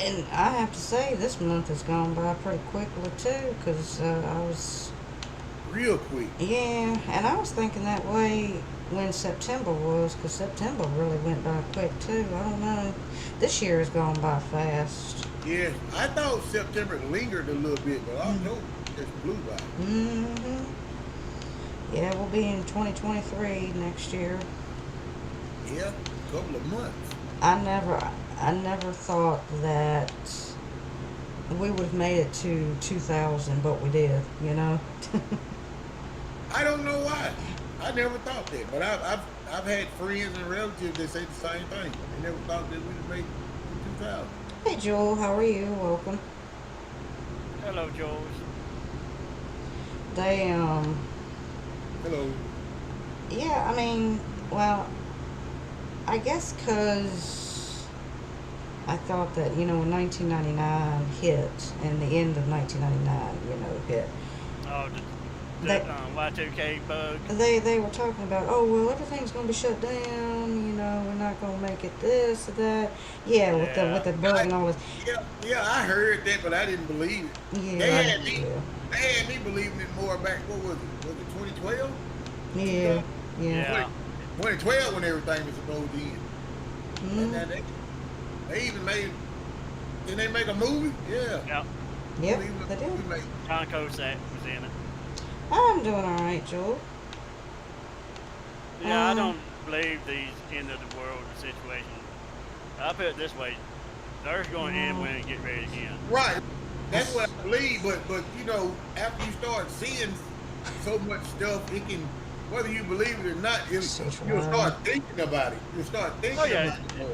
S1: and I have to say this month has gone by pretty quickly too, 'cause I was.
S3: Real quick.
S1: Yeah, and I was thinking that way when September was, 'cause September really went by quick too. I don't know. This year has gone by fast.
S3: Yeah. I thought September lingered a little bit, but October just flew by.
S1: Mhm. Yeah, we'll be in 2023 next year.
S3: Yeah. A couple of months.
S1: I never, I never thought that we would have made it to 2000, but we did. You know.
S3: I don't know why. I never thought that, but I've had friends and relatives that say the same thing. They never thought that we'd make 2000.
S1: Hey, Joel, how are you? Welcome.
S2: hello, Jules.
S1: They
S3: Hello.
S1: yeah. I mean, well, I guess 'cause I thought that when 1999 hit and the end of 1999, hit.
S2: Oh, the
S1: They
S2: Y2K bug.
S1: they were talking about, oh well, everything's gonna be shut down. We're not gonna make it this or that. Yeah, with the
S2: Yeah,
S1: bug
S3: I,
S1: and all this.
S3: yeah, I heard that, but I didn't believe it. They
S1: Yeah,
S3: had me,
S1: yeah,
S3: they had me believing it more back. What was it? Was it 2012?
S1: yeah, yeah.
S2: yeah,
S3: 2012 when everything was supposed to end. And
S1: Mm,
S3: then they even made. Did they make a movie? Yeah.
S2: yeah.
S1: yep,
S3: Believe it,
S1: they did.
S3: we made.
S2: John Cusack was in it.
S1: I'm doing all right, Joel.
S2: Yeah, I
S1: Um,
S2: don't believe these end of the world situations. I put it this way: the Earth's going to end
S1: no.
S2: when it get ready again.
S3: Right. That's what I believe, but after you start seeing so much stuff, whether you believe it or not, you'll
S1: Central
S3: start thinking about it. You'll start thinking
S2: Oh yeah,
S3: about it more.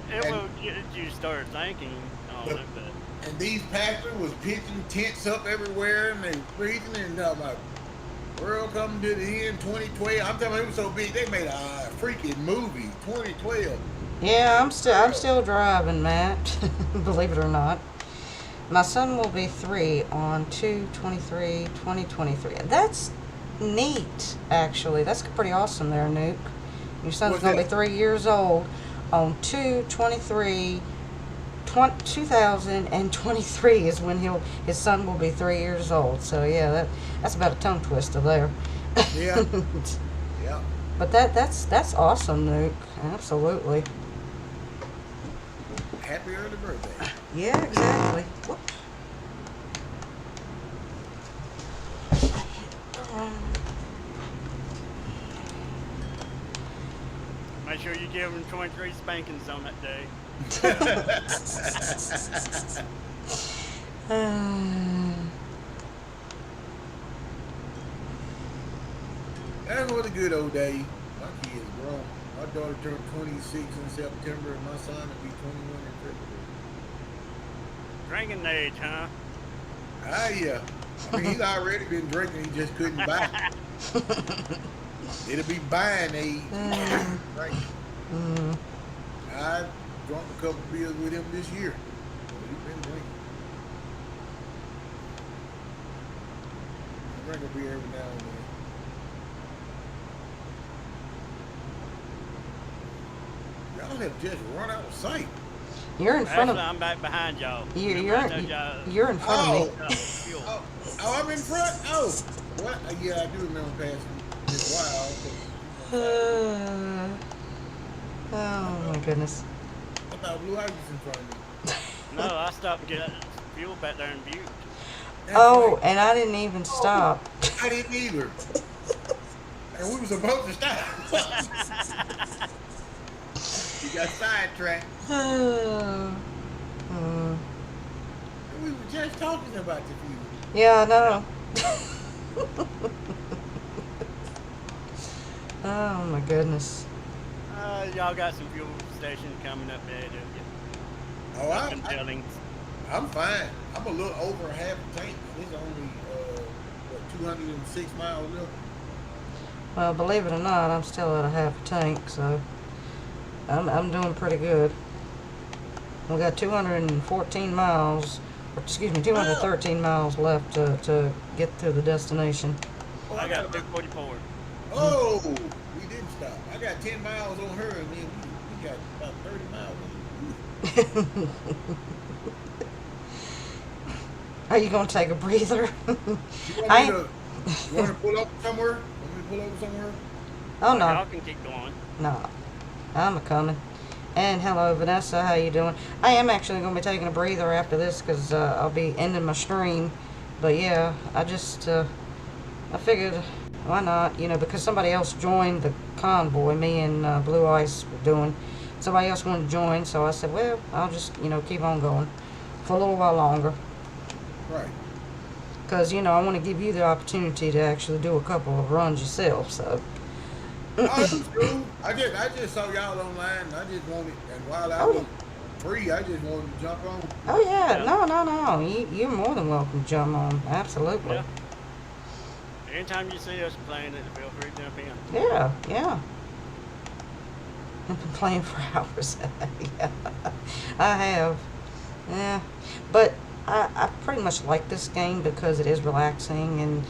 S2: it
S3: And
S2: will get you start thinking on
S3: the,
S2: it, but
S3: and these pastors was pitching tents up everywhere, and they preaching and talking about world coming to the end, 2012. I'm telling you, it was so big they made a freaking movie, 2012.
S1: Yeah, I'm still driving, Matt. Believe it or not. My son will be 3 on 2/23/2023. That's neat, actually. That's pretty awesome there, Nuke. Your son's
S3: What's
S1: going to be
S3: that?
S1: 3 years old on 2023 is when his son will be 3 years old. So yeah, that's about a tongue twister there.
S3: Yeah, yeah.
S1: But that's awesome, Nuke. Absolutely.
S3: Happy early birthday.
S1: Yeah, exactly. Whoop.
S2: make sure you give him 23 spankings on that day.
S3: That was a good old day. My kids grown. My daughter turned 26 in September, and my son will be 21 in February.
S2: Drinking age, huh?
S3: Ah, yeah. I mean, he's already been drinking. He just couldn't buy. It'll be buying age. Right. I drunk a couple beers with him this year. He's been drinking. I drink a beer every now and then. Y'all have just run out of sight.
S1: You're in front
S2: Actually,
S1: of
S2: I'm back behind y'all.
S1: you're in front of me.
S2: Fuel.
S3: Oh, I'm in front? Oh. What? Yeah, I do remember passing this while.
S1: Oh my goodness.
S3: I thought Blue Ivy was in front of me.
S2: No, I stopped and get fuel back there in Butte.
S3: That's
S1: Oh,
S3: right.
S1: and I didn't even stop.
S3: I didn't either. And we were supposed to stop. You got sidetracked.
S1: Oh.
S3: And we were just talking about the fuel.
S1: Yeah, I know. Oh my goodness.
S2: Y'all got some fuel station coming up there, don't you?
S3: Oh, I'm fine. I'm a little over a half a tank. It's only 206 miles left.
S1: Well, believe it or not, I'm still at a half a tank, so I'm doing pretty good. We got 214 miles, or excuse me, 213 miles left to get to the destination.
S3: Oh,
S2: I got 244.
S3: Oh, we didn't stop. I got 10 miles on her, and then we got about 30 miles on you.
S1: Are you gonna take a breather?
S3: You want to pull up somewhere? Want me to pull over somewhere?
S1: Oh no,
S2: Y'all can keep going.
S1: no, I'm a coming. And hello, Vanessa. How you doing? I am actually gonna be taking a breather after this because I'll be ending my stream. But yeah, I just I figured why not? You know, because somebody else joined the convoy. Me and Blue Ice were doing. Somebody else wanted to join, so I said, well, I'll just keep on going for a little while longer.
S3: Right.
S1: Because, I want to give you the opportunity to actually do a couple of runs yourself, so.
S3: Oh, it was cool. I just saw y'all online, and I just wanted, and while I was free, I just wanted to jump on.
S1: Oh, yeah.
S2: Yeah.
S1: No. You're more than welcome to jump on. Absolutely.
S2: Yeah. Anytime you see us playing it, feel free to jump in.
S1: Yeah. I've been playing for hours. Yeah, I have. Yeah. But I pretty much like this game because it is relaxing, and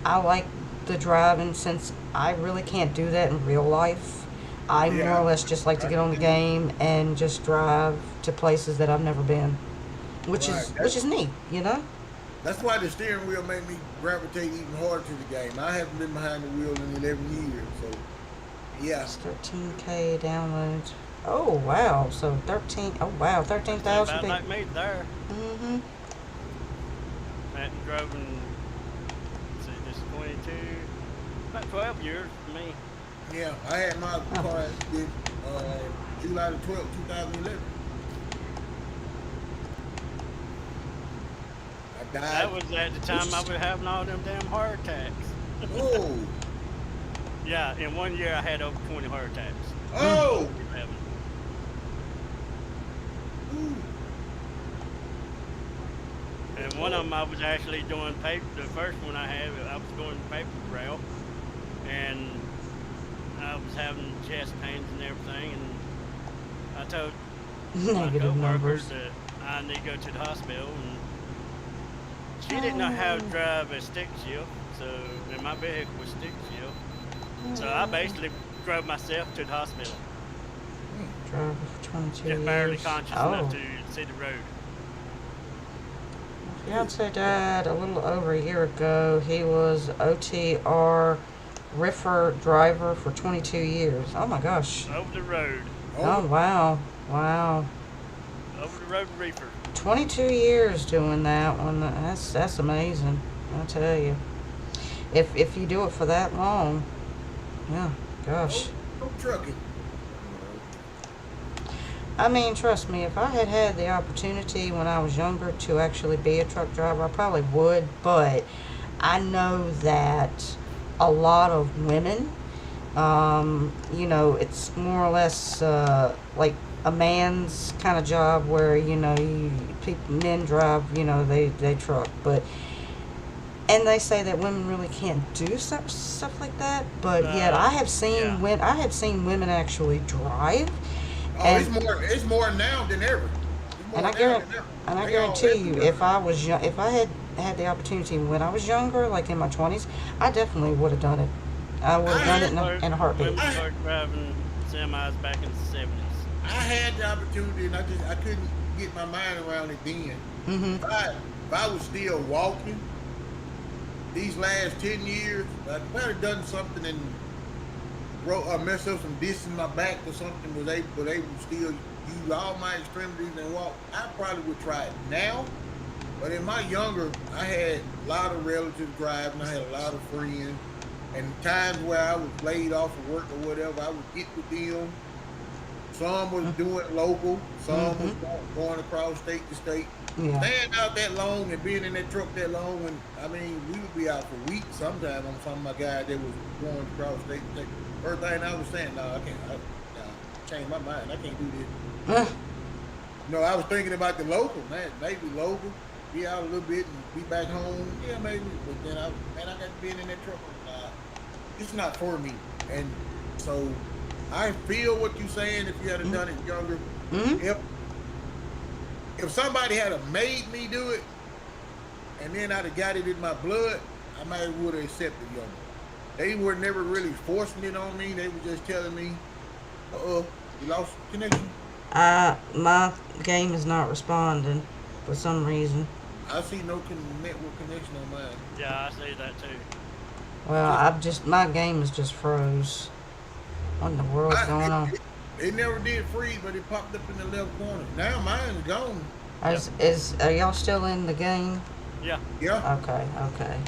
S1: I like the driving since I really can't do that in real life. I more or less just like to get on the game and just drive to places that I've never been, which is neat,
S3: That's why the steering wheel made me gravitate even harder to the game. I haven't been behind the wheel in 11 years, so yeah.
S1: It's 13K downloads. Oh wow! So 13,000
S2: About
S1: people.
S2: like me there.
S1: Mhm.
S2: Matt and drove in, let's see, this is 22, about 12 years for me.
S3: Yeah, I had my car accident July the 12th, 2011. I died.
S2: That was at the time I was having all them damn heart attacks.
S3: Oh,
S2: Yeah, in 1 year I had over 20 heart attacks.
S3: Oh,
S2: 11.
S3: ooh,
S2: And one of them I was actually doing paper. The first one I had, I was going paper route, and I was having chest pains and everything. And I told my
S1: Negative
S2: coworkers
S1: numbers.
S2: that I need to go to the hospital, and she didn't know how to drive a stick shift, so and my vehicle was stick shift, so I basically drove myself to the hospital,
S1: Driver for 22
S2: just barely
S1: years.
S2: conscious
S1: Oh.
S2: enough to see the road.
S1: Fiance died a little over a year ago. He was OTR Riffer driver for 22 years. Oh my gosh.
S2: Over the road,
S1: Oh wow. Wow.
S2: over the road reefer.
S1: 22 years doing that one. That's amazing. I tell you. If you do it for that long, yeah, gosh.
S3: no trucking.
S1: I mean, trust me, if I had had the opportunity when I was younger to actually be a truck driver, I probably would. But I know that a lot of women, it's more or less like a man's kind of job where, men drive, they truck. And they say that women really can't do stuff like that. But yet I have seen
S2: Yeah.
S1: I have seen women actually drive.
S3: Oh,
S1: And-
S3: it's more now than ever. It's more
S1: And I
S3: now
S1: guarantee,
S3: than ever.
S1: and I
S3: They all
S1: guarantee you,
S3: everywhere.
S1: if I had the opportunity when I was younger, like in my 20s, I definitely would have done it. I would have done it in a heartbeat.
S2: Women started driving semis back in the 70s.
S3: I had the opportunity, and I couldn't get my mind around it then.
S1: Mhm.
S3: If I was still walking these last 10 years, I'd probably done something and messed up some disc in my back or something, but they would still use all my extremities and walk. I probably would try it now. But in my younger, I had a lot of relatives driving. I had a lot of friends. And times where I was laid off of work or whatever, I would get with them. Some was doing local. Some was going across state to state.
S1: Yeah.
S3: Staying out that long and being in that truck that long, we would be out for weeks sometimes on some of my guys that was going across state to state. First thing I was saying, no, I can't. I changed my mind. I can't do this. I was thinking about the local, man. Maybe local, be out a little bit and be back home. Yeah, maybe. But then I got to be in that truck. It's not for me. And so I feel what you're saying. If you had done it younger, if somebody had have made me do it, and then I'd have got it in my blood, I might would have accepted younger. They were never really forcing it on me. They were just telling me, you lost connection.
S1: My game is not responding for some reason.
S3: I see no network connection on mine.
S2: Yeah, I see that too.
S1: Well, my game is just froze. What in the world's going on?
S3: It never did freeze, but it popped up in the left corner. Now mine's gone.
S1: Are y'all still in the game?
S2: Yeah.
S3: Yeah.
S1: Okay.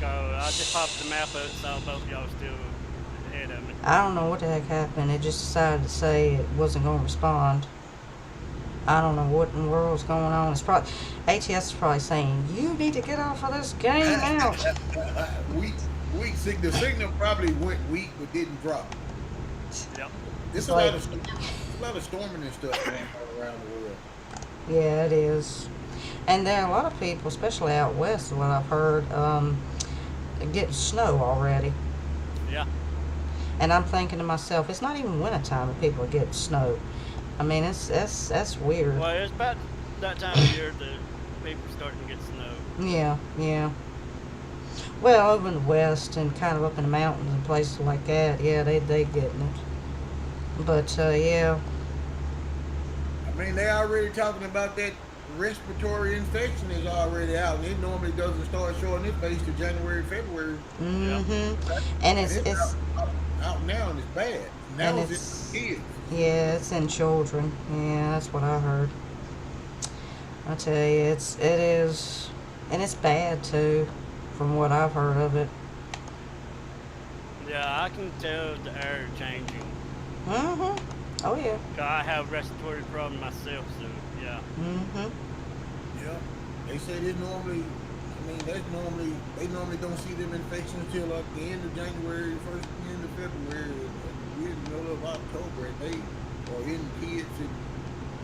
S2: So I just popped the map up, saw both y'all still ahead of me.
S1: I don't know what the heck happened. It just decided to say it wasn't going to respond. I don't know what in the world's going on. It's probably ATS is probably saying you need to get off of this game now.
S3: weak. The signal probably went weak but didn't drop.
S2: Yep.
S3: There's a lot of storming and stuff going on around the world.
S1: Yeah, it is. And there are a lot of people, especially out west, what I've heard, getting snow already.
S2: Yeah.
S1: And I'm thinking to myself, it's not even wintertime and people are getting snow. I mean, that's weird.
S2: Well, it's about that time of year that people starting to get snow.
S1: Yeah. Well, over in the west and kind of up in the mountains and places like that, yeah, they getting it. But yeah.
S3: I mean, they already talking about that respiratory infection is already out. And it normally doesn't start showing its face to January, February.
S1: And it's
S3: out now and it's bad. Now
S1: and
S3: it's in kids.
S1: Yeah, it's in children. Yeah, that's what I heard. I tell you, it is, and it's bad too, from what I've heard of it.
S2: Yeah, I can tell the air changing.
S1: Oh yeah.
S2: 'Cause I have respiratory problem myself, so yeah.
S3: Yeah. They say this normally, I mean, they normally don't see them infections until like the end of January, first end of February, and we're in the middle of October, and they are in kids and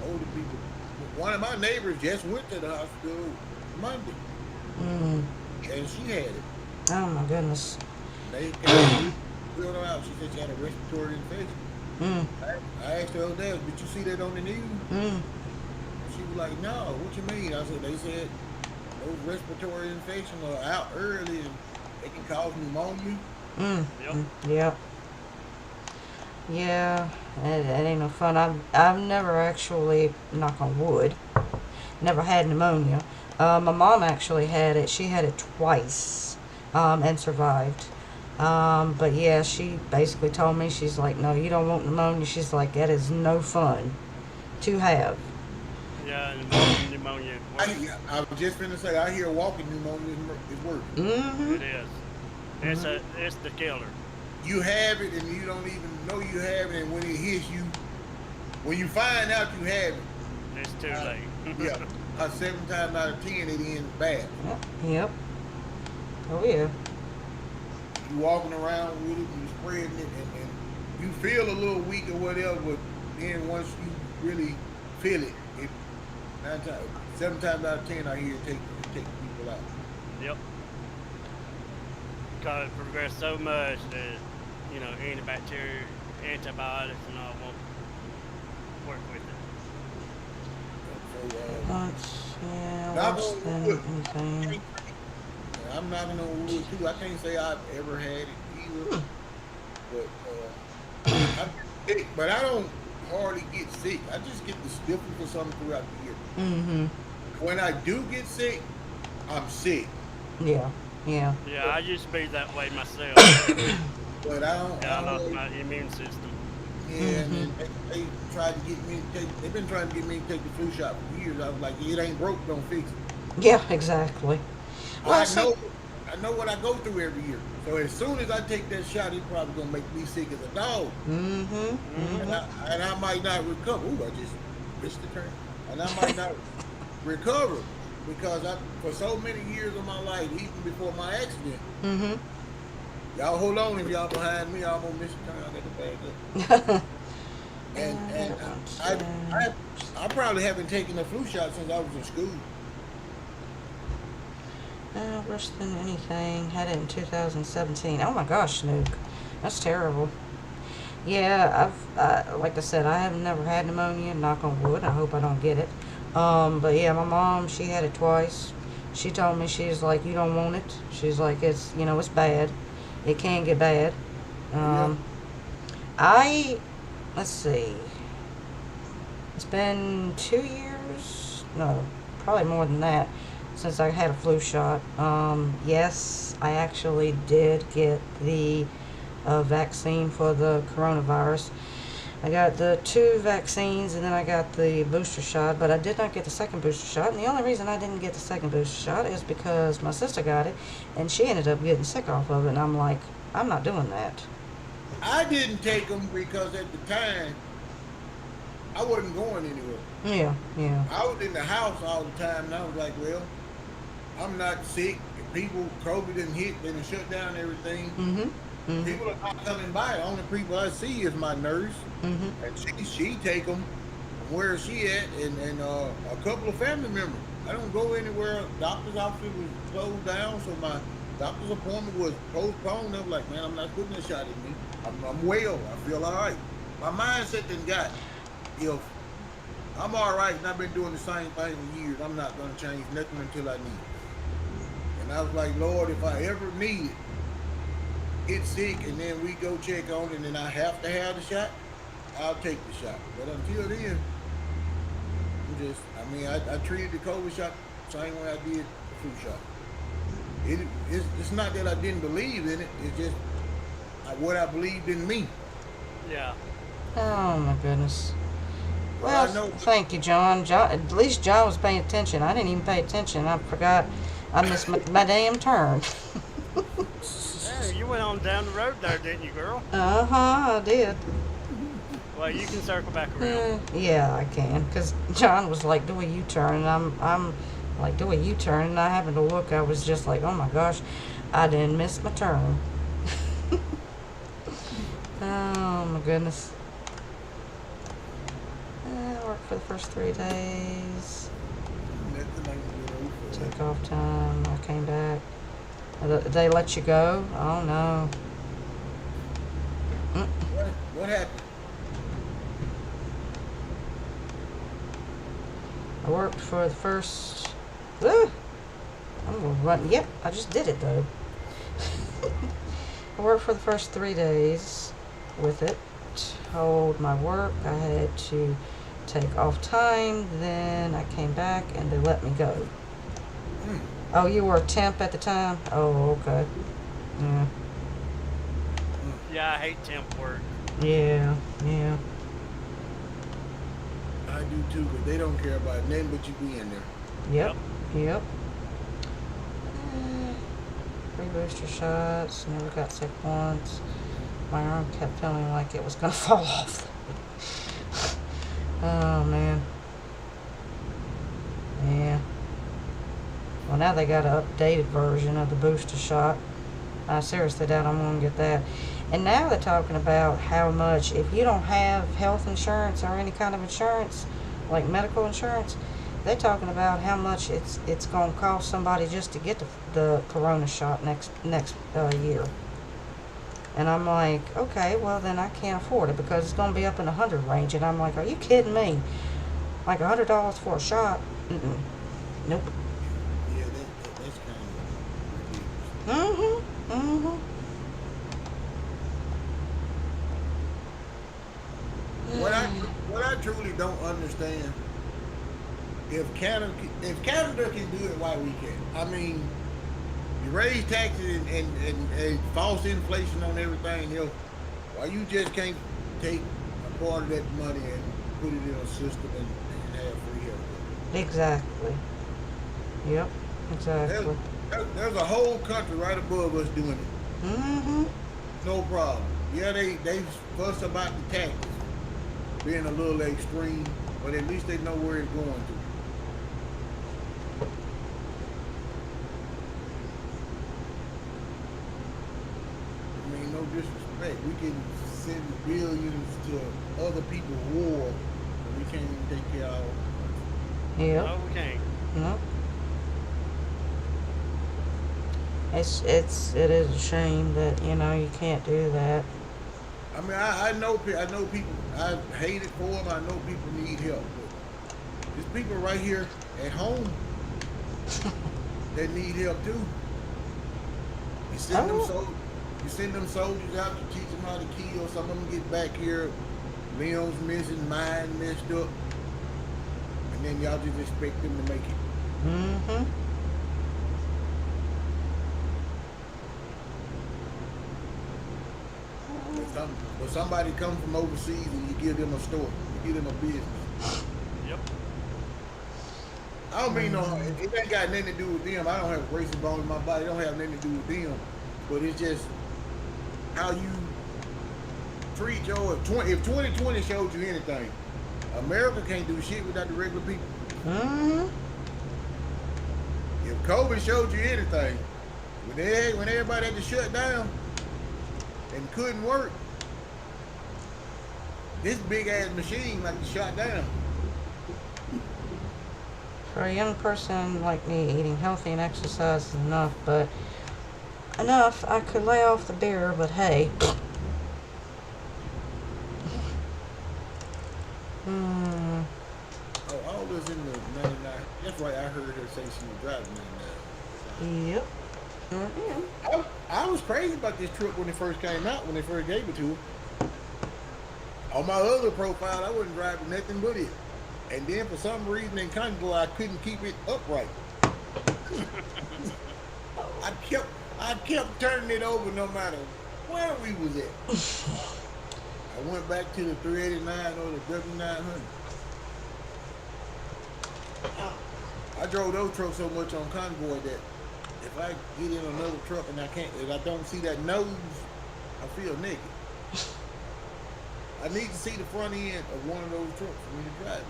S3: older people. One of my neighbors just went to the hospital Monday,
S1: Mm.
S3: and she had it.
S1: Oh my goodness.
S3: They came filled her out. She said she had a respiratory infection.
S1: Mm.
S3: I asked her, "Oh, Dad, did you see that on the news?"
S1: Mm.
S3: She was like, "No, what you mean?" I said, "They said those respiratory infections are out early and they can cause pneumonia."
S1: Mm.
S2: Yep.
S1: Mm. Yep. Yeah. It ain't no fun. I've never actually, knock on wood, never had pneumonia. My mom actually had it. She had it twice, and survived. But yeah, she basically told me, she's like, no, you don't want pneumonia. She's like, that is no fun to have.
S2: Yeah, pneumonia
S3: I,
S2: works.
S3: I was just finna say, I hear walking pneumonia is worse.
S1: Mm-hmm.
S2: It is. It's the killer.
S3: You have it and you don't even know you have it, and when it hits you, when you find out you have it,
S2: It's too late.
S3: yeah, 7 times out of 10 it ends bad.
S1: Yep. Yep. Oh yeah.
S3: You walking around with it and you spreading it, and you feel a little weak or whatever, but then once you really feel it, 7 times out of 10 I hear it take people out.
S2: Yep. Because it progressed so much that, antibiotics and all won't work with it.
S3: So
S1: Once, yeah,
S3: Knock
S1: worse
S3: on
S1: than
S3: wood.
S1: anything.
S3: I'm knocking on wood too. I can't say I've ever had it either, but I don't hardly get sick. I just get the sniffles or something throughout the year.
S1: Mm-hmm.
S3: When I do get sick, I'm sick.
S1: Yeah. Yeah.
S2: Yeah, I used to be that way myself.
S3: But I don't.
S2: I lost my immune system.
S3: Yeah, and then they tried to get me to take. They've been trying to get me to take the flu shot for years. I was like, it ain't broke, don't fix it.
S1: Yeah, exactly. Well,
S3: I know what I go through every year. So as soon as I take that shot, it's probably gonna make me sick as a dog.
S1: Mm-hmm.
S3: And I might not recover. Ooh, I just missed the turn. And I might not recover because for so many years of my life, even before my accident.
S1: Mm-hmm.
S3: Y'all hold on, if y'all behind me, I'm gonna miss the turn. I got the bag up. And I probably haven't taken a flu shot since I was in school.
S1: Worse than anything. Had it in 2017. Oh my gosh, Snook. That's terrible. Yeah, like I said, I have never had pneumonia, knock on wood. I hope I don't get it. But yeah, my mom, she had it twice. She told me, she's like, you don't want it. She's like, it's bad. It can get bad. Let's see. It's been 2 years. No, probably more than that since I had a flu shot. Yes, I actually did get the vaccine for the coronavirus. I got the 2 vaccines and then I got the booster shot, but I did not get the second booster shot. And the only reason I didn't get the second booster shot is because my sister got it and she ended up getting sick off of it. And I'm like, I'm not doing that.
S3: I didn't take them because at the time I wasn't going anywhere.
S1: Yeah, yeah.
S3: I was in the house all the time, and I was like, well, I'm not sick. If COVID didn't hit, they done shut down everything.
S1: Mm-hmm. Mm-hmm.
S3: People are not coming by. The only people I see is my nurse,
S1: Mm-hmm.
S3: and she take them. Where is she at? And a couple of family members. I don't go anywhere. Doctor's office was closed down, so my doctor's appointment was postponed. I was like, man, I'm not putting a shot in me. I'm well. I feel all right. My mindset then got, if I'm all right and I've been doing the same thing for years, I'm not going to change nothing until I need it. And I was like, Lord, if I ever need it, get sick, and then we go check on it, and then I have to have the shot, I'll take the shot. But until then, I treated the COVID shot the same way I did the flu shot. It's not that I didn't believe in it, it's just what I believed in me.
S2: Yeah.
S1: Oh my goodness.
S3: Well,
S1: Well, thank you, John. At least John was paying attention. I didn't even pay attention. I forgot. I missed my damn turn.
S2: Yeah, you went on down the road there, didn't you, girl?
S1: I did.
S2: Well, you can circle back around.
S1: Yeah, I can. Because John was like, do a U-turn, and I'm like do a U-turn, and I happened to look. I was just like, oh my gosh, I didn't miss my turn. Oh my goodness. I worked for the first 3 days. Took off time. I came back. They let you go? Oh no.
S3: What happened?
S1: I worked for the first. I'm gonna run. Yep, I just did it though. I worked for the first 3 days with it. Told my work I had to take off time. Then I came back and they let me go. Oh, you were a temp at the time? Oh, okay. Yeah.
S2: Yeah, I hate temp work.
S1: Yeah.
S3: I do too, but they don't care about nothing but you being there.
S1: Yep. 3 booster shots. Never got sick once. My arm kept feeling like it was gonna fall off. Oh man. Yeah. Well, now they got an updated version of the booster shot. I seriously doubt I'm gonna get that. And now they're talking about how much, if you don't have health insurance or any kind of insurance, like medical insurance, they're talking about how much it's gonna cost somebody just to get the corona shot next year. And I'm like, okay, well then I can't afford it because it's gonna be up in the 100 range. And I'm like, are you kidding me? Like $100 for a shot? Nope.
S3: Yeah, that's kind of ridiculous. What I truly don't understand, if Canada can do it, why we can't? I mean, you raise taxes and false inflation on everything else. Why you just can't take a part of that money and put it in a system and have free health?
S1: Exactly. Yep. Exactly.
S3: There's a whole country right above us doing it. No problem. Yeah, they fuss about the taxes being a little extreme, but at least they know where it's going to. I mean, no disrespect. We can send billions to other people's war, but we can't even take care of our own.
S1: Yep.
S2: No, we can't.
S1: Nope. It is a shame that you can't do that.
S3: I mean, I know people. I hate it for them. I know people need help. But there's people right here at home that need help too. You send them soldiers out to teach them how to kill. Some of them get back here, limbs missing, mind messed up, and then y'all just expect them to make it. But somebody come from overseas and you give them a store, you give them a business.
S2: Yep.
S3: I don't mean it ain't got nothing to do with them. I don't have racist bone in my body. It don't have nothing to do with them. But it's just how you treat your. If 2020 showed you anything, America can't do shit without the regular people. If COVID showed you anything, when everybody had to shut down and couldn't work, this big ass machine like to shut down.
S1: For a young person like me, eating healthy and exercise is enough, I could lay off the beer, but hey.
S3: Oh, all this in the 99. That's right, I heard her say she was driving 99.
S1: Yep.
S3: I was crazy about this truck when it first came out, when they first gave it to her. On my other profile, I wasn't driving nothing but it. And then for some reason in Congo, I couldn't keep it upright. I kept turning it over no matter where we was at. I went back to the 389 or the W900. I drove those trucks so much on convoy that if I get in another truck and if I don't see that nose, I feel naked. I need to see the front end of one of those trucks when you're driving.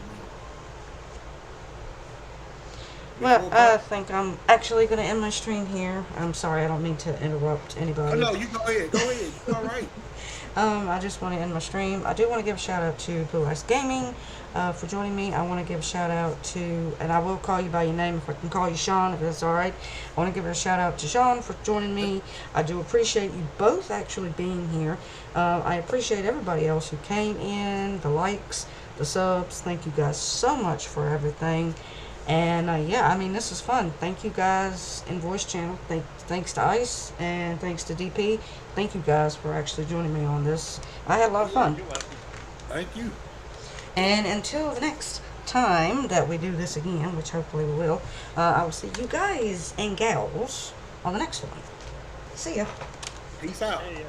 S1: Well,
S3: Before
S1: I
S3: class?
S1: think I'm actually going to end my stream here. I'm sorry, I don't mean to interrupt
S3: Oh
S1: anybody.
S3: no, you go ahead. Go ahead. You all right?
S1: I just want to end my stream. I do want to give a shout out to Blue Ice Gaming for joining me. I want to give a shout out to, and I will call you by your name if I can call you Sean, if that's all right. I want to give a shout out to Sean for joining me. I do appreciate you both actually being here. I appreciate everybody else who came in, the likes, the subs. Thank you guys so much for everything. And yeah, I mean, this is fun. Thank you guys in voice channel. Thanks to Ice and thanks to DP. Thank you guys for actually joining me on this. I had a lot of fun.
S2: You're welcome.
S3: Thank you.
S1: And until the next time that we do this again, which hopefully we will, I will see you guys and gals on the next one. See ya.
S3: Peace out.
S2: Hey,